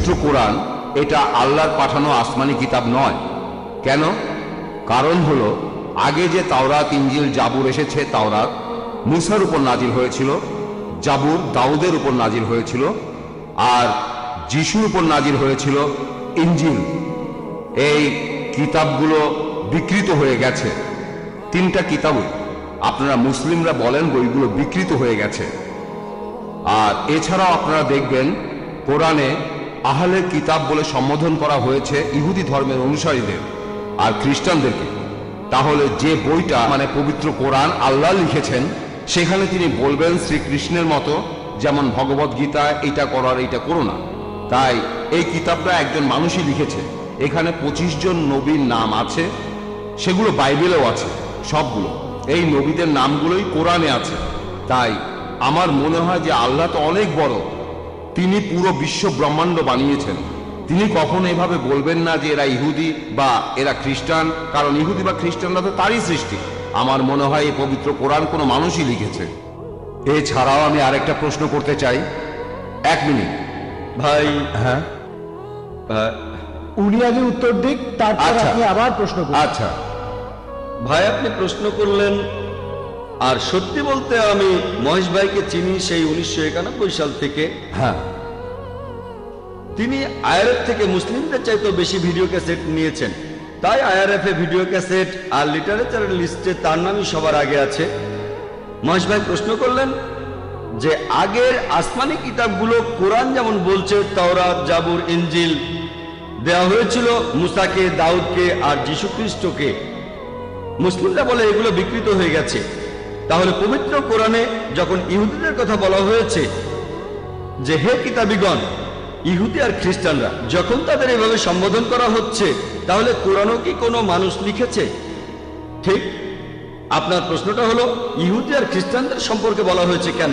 পবিত্র কোরআন এটা আল্লাহর পাঠানো আসমানি কিতাব নয়। কেন? কারণ হলো আগে যে তাওরাত, ইনজিল, জাবুর এসেছে, তাওরাত মুসার উপর নাজিল হয়েছিল, জাবুর দাউদের উপর নাজিল হয়েছিল, আর যিশুর উপর নাজিল হয়েছিল ইনজিল। এই কিতাবগুলো বিকৃত হয়ে গেছে। তিনটা কিতাবই আপনারা মুসলিমরা বলেন বইগুলো বিকৃত হয়ে গেছে। আর এছাড়াও আপনারা দেখবেন কোরআনে আহলে কিতাব বলে সম্বোধন করা হয়েছে ইহুদি ধর্মের অনুসারীদের আর খ্রিস্টানদেরকে। তাহলে যে বইটা মানে পবিত্র কোরআন আল্লাহ লিখেছেন, সেখানে তিনি বলবেন শ্রীকৃষ্ণের মতো, যেমন ভগবত গীতা, এটা করার এইটা করো না। তাই এই কিতাবটা একজন মানুষই লিখেছে। এখানে 25 জন নবীর নাম আছে, সেগুলো বাইবেলেও আছে সবগুলো। এই নবীদের নামগুলোই কোরআনে আছে। তাই আমার মনে হয় যে আল্লাহ তো অনেক বড়, তিনি পুরো বিশ্ব ব্রহ্মাণ্ড বানিয়েছেন। তিনি কখনো এভাবে বলবেন না যে এরা ইহুদি বা এরা খ্রিস্টান, কারণ ইহুদি বা খ্রিস্টানরা তো তারই সৃষ্টি। আমার মনে হয় এই পবিত্র কোরআন কোনো মানুষই লিখেছে। এছাড়াও আমি আরেকটা প্রশ্ন করতে চাই। 1 মিনিট ভাই। হ্যাঁ, উনি আগে উত্তর দিক, তারপর আচ্ছা। আপনি আবার প্রশ্ন করুন। আচ্ছা। ভাই আপনি প্রশ্ন করলেন, আর সত্যি বলতে আমি মহেশ ভাইকে চিনি সেই 1991 সাল থেকে। হ্যাঁ, তিনি আইআরএফ থেকে মুসলিমদের চাইতেও বেশি ভিডিও ক্যাসেট নিয়েছেন। তাই আইআরএফ এ ভিডিও ক্যাসেট আর লিটারেচারের লিস্টে তার নামই সবার আগে আছে। মহেশ ভাই প্রশ্ন করলেন যে আগের আসমানি কিতাবগুলো কোরআন যেমন বলছে তাওরাত, জাবুর, ইনজিল দেওয়া হয়েছিল মুসাকে, দাউদকে আর যীশু খ্রিস্টকে, মুসলিমরা বলে এগুলো বিকৃত হয়ে গেছে। তাহলে পবিত্র কোরআনে যখন ইহুদিদের কথা বলা হয়েছে যে হে কিতাবীগণ, ইহুদি আর খ্রিস্টানরা যখন তাদের এভাবে সম্বোধন করা হচ্ছে, তাহলে কোরআনও কি কোনো মানুষ লিখেছে? ঠিক। আপনার প্রশ্নটা হলো ইহুদি আর খ্রিস্টানদের সম্পর্কে বলা হয়েছে কেন?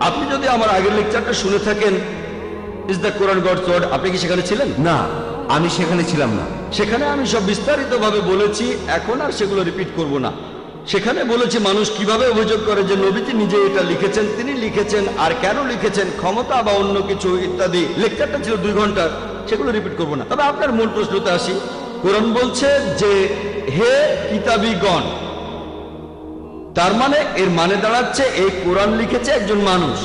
আপনি যদি আমার আগের লেকচারটা শুনে থাকেন, is the Quran God's word, আপনি কি সেখানে ছিলেন? না, আমি সেখানে ছিলাম না। সেখানে আমি সব বিস্তারিতভাবে বলেছি, এখন আর সেগুলো রিপিট করব না। সেখানে বলেছি মানুষ কিভাবে অভিযোগ করে যে নবীজি নিজে এটা লিখেছেন, তিনি লিখেছেন, আর কেন লিখেছেন, ক্ষমতা বা অন্য কিছু ইত্যাদি। লেকচারটা ছিল 2 ঘন্টার, সেগুলো রিপিট করব না। তবে আপনার মূল প্রশ্নতে আসি। কোরআন বলছে যে হে কিতাবীগণ, তার মানে এর মানে দাঁড়াচ্ছে এই কোরআন লিখেছে একজন মানুষ।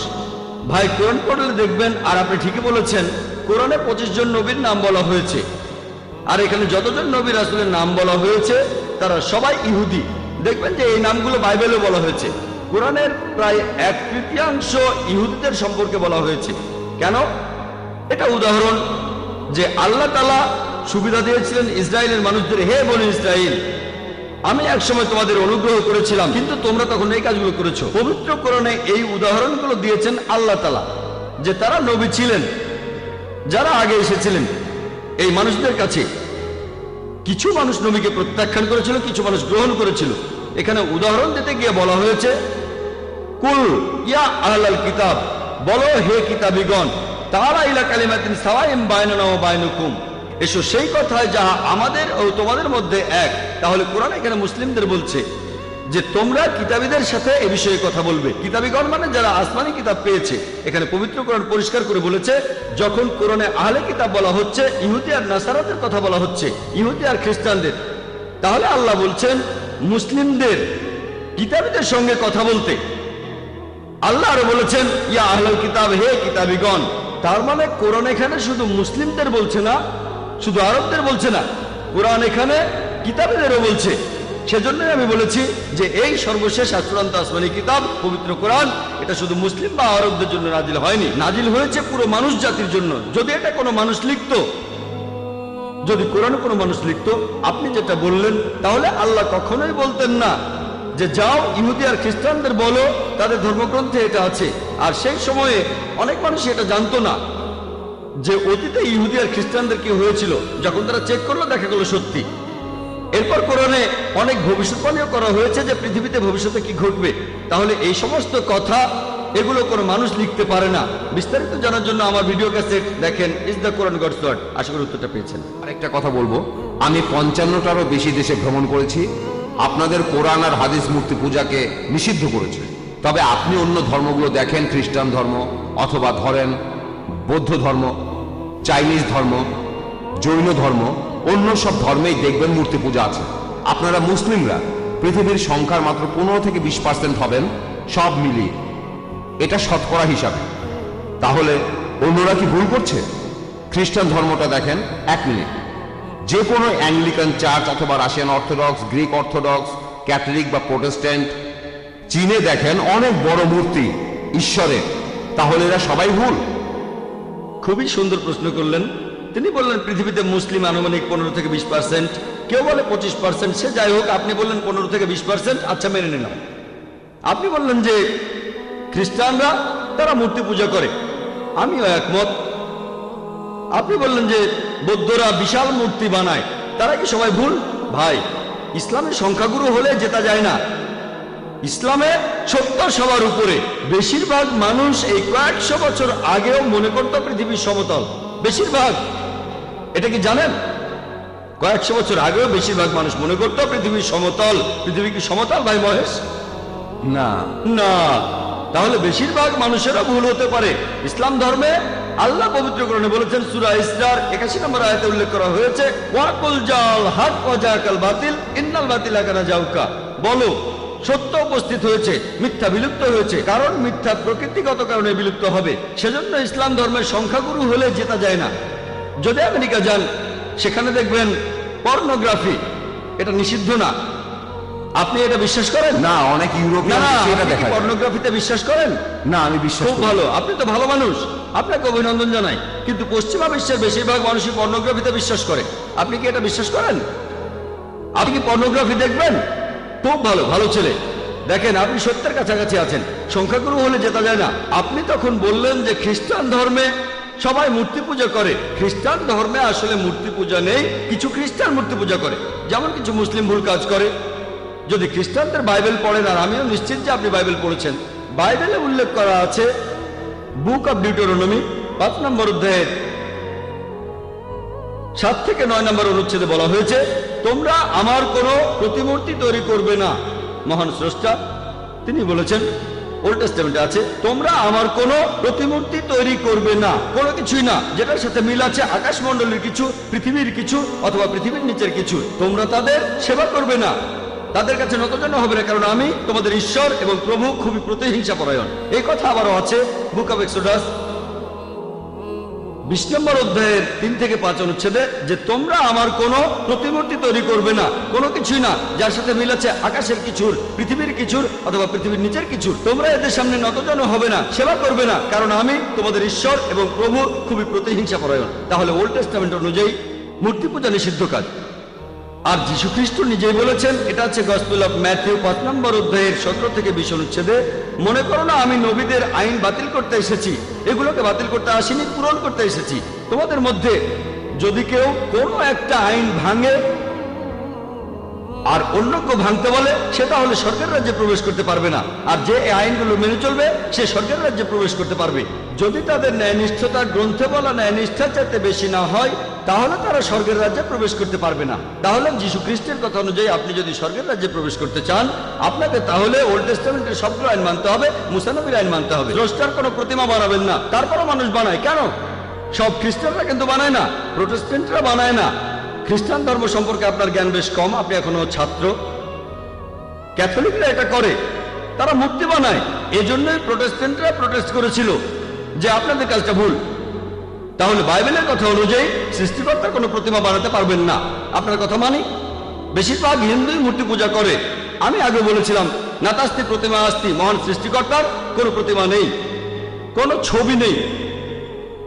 ভাই কোরআন পড়লে দেখবেন, আর আপনি ঠিকই বলেছেন, কোরআনে 25 জন নবীর নাম বলা হয়েছে। আর এখানে যতজন নবী রাসূলের নাম বলা হয়েছে তারা সবাই ইহুদি। দেখবেন যে এই নামগুলো বাইবেলে বলা হয়েছে। কোরআনের প্রায় 1/3 ইহুদিদের সম্পর্কে বলা হয়েছে। কেন? এটা উদাহরণ যে আল্লাহ তাআলা সুবিধা দিয়েছিলেন ইসরায়েলের মানুষদের, হে বনি ইসরাইল, আমি একসময় তোমাদের অনুগ্রহ করেছিলাম, কিন্তু তোমরা তখন এই কাজগুলো করেছো। পবিত্র কোরআনে এই উদাহরণগুলো দিয়েছেন আল্লাহ তাআলা, যে তারা নবী ছিলেন যারা আগে এসেছিলেন এই মানুষদের কাছে। কিছু মানুষ নবীকে প্রত্যাখ্যান করেছিল, কিছু মানুষ গ্রহণ করেছিল। এখানে উদাহরণ দিতে গিয়ে বলা হয়েছে কুল ইয়া আহলাল কিতাব, বলো হে কিতাবীগণ, তাআলা ইলা কালিমাতিন সাওয়াইন বাইনানা ওয়া বাইনাকুম, এসো সেই কথায় যা আমাদের ও তোমাদের মধ্যে এক। তাহলে কোরআন এখানে মুসলিমদের বলছে যে তোমরা কিতাবীদের সাথে এ বিষয়ে কথা বলবে। কিতাবীগণ মানে যারা আসমানি কিতাব পেয়েছে। এখানে পবিত্র কোরআন পরিষ্কার করে বলেছে, যখন কোরআনে আহলে কিতাব বলা হচ্ছে, ইহুদি আর নাসারাদের কথা বলা হচ্ছে, ইহুদি আর খ্রিস্টানদের, তাহলে আল্লাহ বলছেন মুসলিমদের কিতাবীদের সঙ্গে কথা বলতে। আল্লাহ আরো বলেছেন ইয়া আহলাল কিতাব, হে কিতাবীগণ। তার মানে কোরআন এখানে শুধু মুসলিমদের বলছে না, শুধু আরবদের বলছে না, কোরআন এখানে কিতাবীদেরও বলছে। সেজন্যই আমি বলেছি যে এই সর্বশেষ চূড়ান্ত আসমানি কিতাব পবিত্র কোরআন, এটা শুধু মুসলিম বা আরবদের জন্য নাজিল হয়নি, নাজিল হয়েছে পুরো মানুষ জাতির জন্য। যদি এটা কোনো মানুষ লিখতো, যদি কোরআন কোনো মানুষ লিখতো, আপনি যেটা বললেন, তাহলে আল্লাহ কখনোই বলতেন না যে যাও ইহুদি আর খ্রিস্টানদের বলো তাদের ধর্মগ্রন্থে এটা আছে। আর সেই সময়ে অনেক মানুষ এটা জানতো না যে অতীতে ইহুদি আর খ্রিস্টানদের কি হয়েছিল। যখন তারা চেক করলো, দেখা গেল সত্যি। এরপর কোরআনে অনেক ভবিষ্যৎবাণীও করা হয়েছে যে পৃথিবীতে ভবিষ্যতে কি ঘটবে। তাহলে এই সমস্ত কথা এগুলো কোনো মানুষ লিখতে পারে না। বিস্তারিত জানার জন্য আমার ভিডিও ক্যাসেট দেখেন, is the Quran God's word. আশা করি উত্তরটা পেয়েছেন। আরেকটা কথা বলবো, আমি 55টারও বেশি দেশে ভ্রমণ করেছি। আপনাদের কোরআন আর হাদিস মূর্তি পূজাকে নিষিদ্ধ করেছে। তবে আপনি অন্য ধর্মগুলো দেখেন, খ্রিস্টান ধর্ম অথবা ধরেন বৌদ্ধ ধর্ম, চাইনিজ ধর্ম, জৈন ধর্ম, অন্য সব ধর্মেই দেখবেন মূর্তি পূজা আছে। আপনারা মুসলিমরা পৃথিবীর সংখ্যার মাত্র 15 থেকে 20% হবেন সব মিলিয়ে, এটা শতকরা হিসাবে। তাহলে অন্যরা কি ভুল করছে? খ্রিস্টান ধর্মটা দেখেন, 1 মিনিট, যে কোনো অ্যাংলিকান চার্চ অথবা Russian orthodox, Greek orthodox, Catholic বা প্রোটেস্ট্যান্ট, চীনে দেখেন অনেক বড় মূর্তি ঈশ্বরের। তাহলে এরা সবাই ভুল? খুবই সুন্দর প্রশ্ন করলেন। তিনি বললেন পৃথিবীতে মুসলিম আনুমানিক 15 থেকে 20%, কেউ বলে 25%, সে যাই হোক, আপনি বললেন 15 থেকে 20%, আচ্ছা মেনে নিলাম। আপনি বললেন যে খ্রিস্টানরা তারা মূর্তি পূজা করে, আমিও একমত। আপনি বললেন যে বৌদ্ধরা বিশাল মূর্তি বানায়, তারা কি সবাই ভুল? ভাই, ইসলামের সংখ্যাগুরু হলে জেতা যায় না। ইসলামে সত্য সবার উপরে। বেশিরভাগ মানুষ এই কয়েকশো বছর আগেও মনে করত পৃথিবীর সমতল, বেশিরভাগ। এটা কি জানেন? কয়েকশো বছর আগেও বেশিরভাগ মানুষ মনে করত পৃথিবীর সমতল। পৃথিবী কি সমতল ভাই মহেশ? না। না। তাহলে বেশিরভাগ মানুষেরা ভুল হতে পারে। ইসলাম ধর্মে আল্লাহ পবিত্র কোরআনে বলেছেন, সূরা ইসরার 81 নম্বর আয়াতে উল্লেখ করা হয়েছে, ওয়াকুল জাল হক ওয়া জাকাল বাতিল ইন্নাল বাতিলা কানা জাউকা। বলো, সত্য উপস্থিত হয়েছে, মিথ্যা বিলুপ্ত হয়েছে, কারণ মিথ্যা প্রকৃতিগত কারণে বিলুপ্ত হবে। সেজন্য ইসলাম ধর্মের সংখ্যাগুরু হলে জেতা যায় না। যদি আমেরিকা যান, সেখানে দেখবেন পর্নোগ্রাফি, এটা নিষিদ্ধ না। আপনি এটা বিশ্বাস করেন? না, অনেক ইউরোপিয়ান দেশে এটা দেখা যায়। পর্নোগ্রাফিতে বিশ্বাস করেন? না, আমি বিশ্বাস খুব করি। ভালো, আপনি তো ভালো মানুষ, আপনাকে অভিনন্দন জানাই। কিন্তু পশ্চিমা বিশ্বের বেশিরভাগ মানুষই পর্নোগ্রাফিতে বিশ্বাস করে। আপনি কি এটা বিশ্বাস করেন? আপনি কি পর্নোগ্রাফি দেখবেন? খুব ভালো, ভালো ছেলে। দেখেন, আপনি সত্যের কাছাকাছি আছেন। সংখ্যাগুরু হলে জেতা যায় না। আপনি তখন বললেন যে খ্রিস্টান ধর্মে সবাই মূর্তি পূজা করে। খ্রিস্টান ধর্মে আসলে মূর্তি পূজা নেই, কিছু খ্রিস্টান মূর্তি পূজা করে, যেমন কিছু মুসলিম ভুল কাজ করে। যদি খ্রিস্টানদের বাইবেল পড়েন, আর আমিও নিশ্চিত যে আপনি বাইবেল পড়েছেন, বাইবেলে উল্লেখ করা আছে, বুক অব ডিউটেরোনমি 5 নম্বর অধ্যায়ের 7 থেকে 9 নম্বর অনুচ্ছেদে বলা হয়েছে, তোমরা আমার কোনো প্রতিমূর্তি তৈরি করবে না। মহান স্রষ্টা তিনি বলেছেন, ওল্ড টেস্টামেন্টে আছে, তোমরা আমার কোনো প্রতিমূর্তি তৈরি করবে না, কোনো কিছুই না যেটার সাথে মিল আছে আকাশমণ্ডলের কিছু, পৃথিবীর কিছু, অথবা পৃথিবীর নিচের কিছু। তোমরা তাদের সেবা করবে না, তাদের কাছে নতজান্য হবে না, কারণ আমি তোমাদের ঈশ্বর এবং প্রভু খুবই প্রতিহিংসা পরায়ণ। এই কথা আবারও আছে বুক অব এক্সোডাস 20 নম্বর অধ্যায়ের 3 থেকে 5 অনুচ্ছেদে, যে তোমরা আমার কোনো প্রতিমূর্তি তৈরি করবে না, কোনো কিছুই না যার সাথে মিল আছে আকাশের কিছুর, পৃথিবীর কিছুর, অথবা পৃথিবীর নিচের কিছুর। তোমরা এদের সামনে নতজান্য হবে না, সেবা করবে না, কারণ আমি তোমাদের ঈশ্বর এবং প্রভু খুবই প্রতিহিংসা পরায়ণ। তাহলে ওল্ড টেস্টামেন্ট অনুযায়ী মূর্তি পূজা নিষিদ্ধ কাজ। আর যীশু খ্রিস্ট নিজেই বলেছেন, এটা আছে গসপেল অফ ম্যাথিউ 5 নম্বর অধ্যায়ের 17 থেকে 20 অনুচ্ছেদে, মনে করো না আমি নবীদের আইন বাতিল করতে এসেছি, এগুলোকে বাতিল করতে আসিনি, পূরণ করতে এসেছি। তোমাদের মধ্যে যদি কেউ কোনো একটা আইন ভাঙে আর অন্য কেউ ভাঙতে বলে, সেটা হলে স্বর্গের রাজ্যে প্রবেশ করতে পারবে না। আর যে এই আইনগুলো মেনে চলবে, সে স্বর্গের রাজ্যে প্রবেশ করতে পারবে। যদি তাদের ন্যায়নিষ্ঠতা গ্রন্থে বলা ন্যায়নিষ্ঠার চাইতে বেশি না হয়, তাহলে তারা স্বর্গের রাজ্যে প্রবেশ করতে পারবে না। তাহলে যীশু খ্রিস্টের কথা অনুযায়ী আপনি যদি স্বর্গের রাজ্যে প্রবেশ করতে চান, আপনাকে তাহলে ওল্ড টেস্টামেন্টের সবগুলো আইন মানতে হবে, মুসা নবীর আইন মানতে হবে। স্রষ্টার কোনো প্রতিমা বানাবেন না। তারপরও মানুষ বানায়, কেন? সব খ্রিস্টানরা কিন্তু বানায় না, প্রোটেস্ট্যান্টরা বানায় না। খ্রিস্টান ধর্ম সম্পর্কে আপনার জ্ঞান বেশ কম, আপনি এখনো ছাত্র। ক্যাথলিকরা এটা করে, তারা মূর্তি বানায়। এজন্যই প্রোটেস্ট্যান্টরা প্রোটেস্ট করেছিল যে আপনাদের কাজটা ভুল। তাহলে বাইবেলের কথা অনুযায়ী সৃষ্টিকর্তার কোনো প্রতিমা বানাতে পারবেন না। আপনার কথা মানি। বেশিরভাগ হিন্দুই মূর্তি পূজা করে। আমি আগে বলেছিলাম, নাতাস্তি প্রতিমা আস্তি, মহান সৃষ্টিকর্তার কোনো প্রতিমা নেই, কোনো ছবি নেই,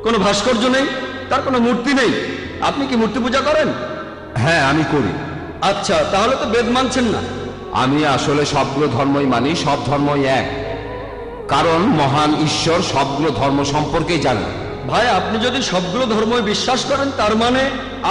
কোনো ভাস্কর্য নেই, তার কোনো মূর্তি নেই। আপনি কি মূর্তি পূজা করেন? হ্যাঁ, আমি করি। আচ্ছা, তাহলে তো বেদ মানছেন না। আমি আসলে সবগুলো ধর্মই মানি, সব ধর্মই এক, কারণ মহান ঈশ্বর সবগুলো ধর্ম সম্পর্কেই জানেন। ভাই, আপনি যদি সবগুলো ধর্মই বিশ্বাস করেন, তার মানে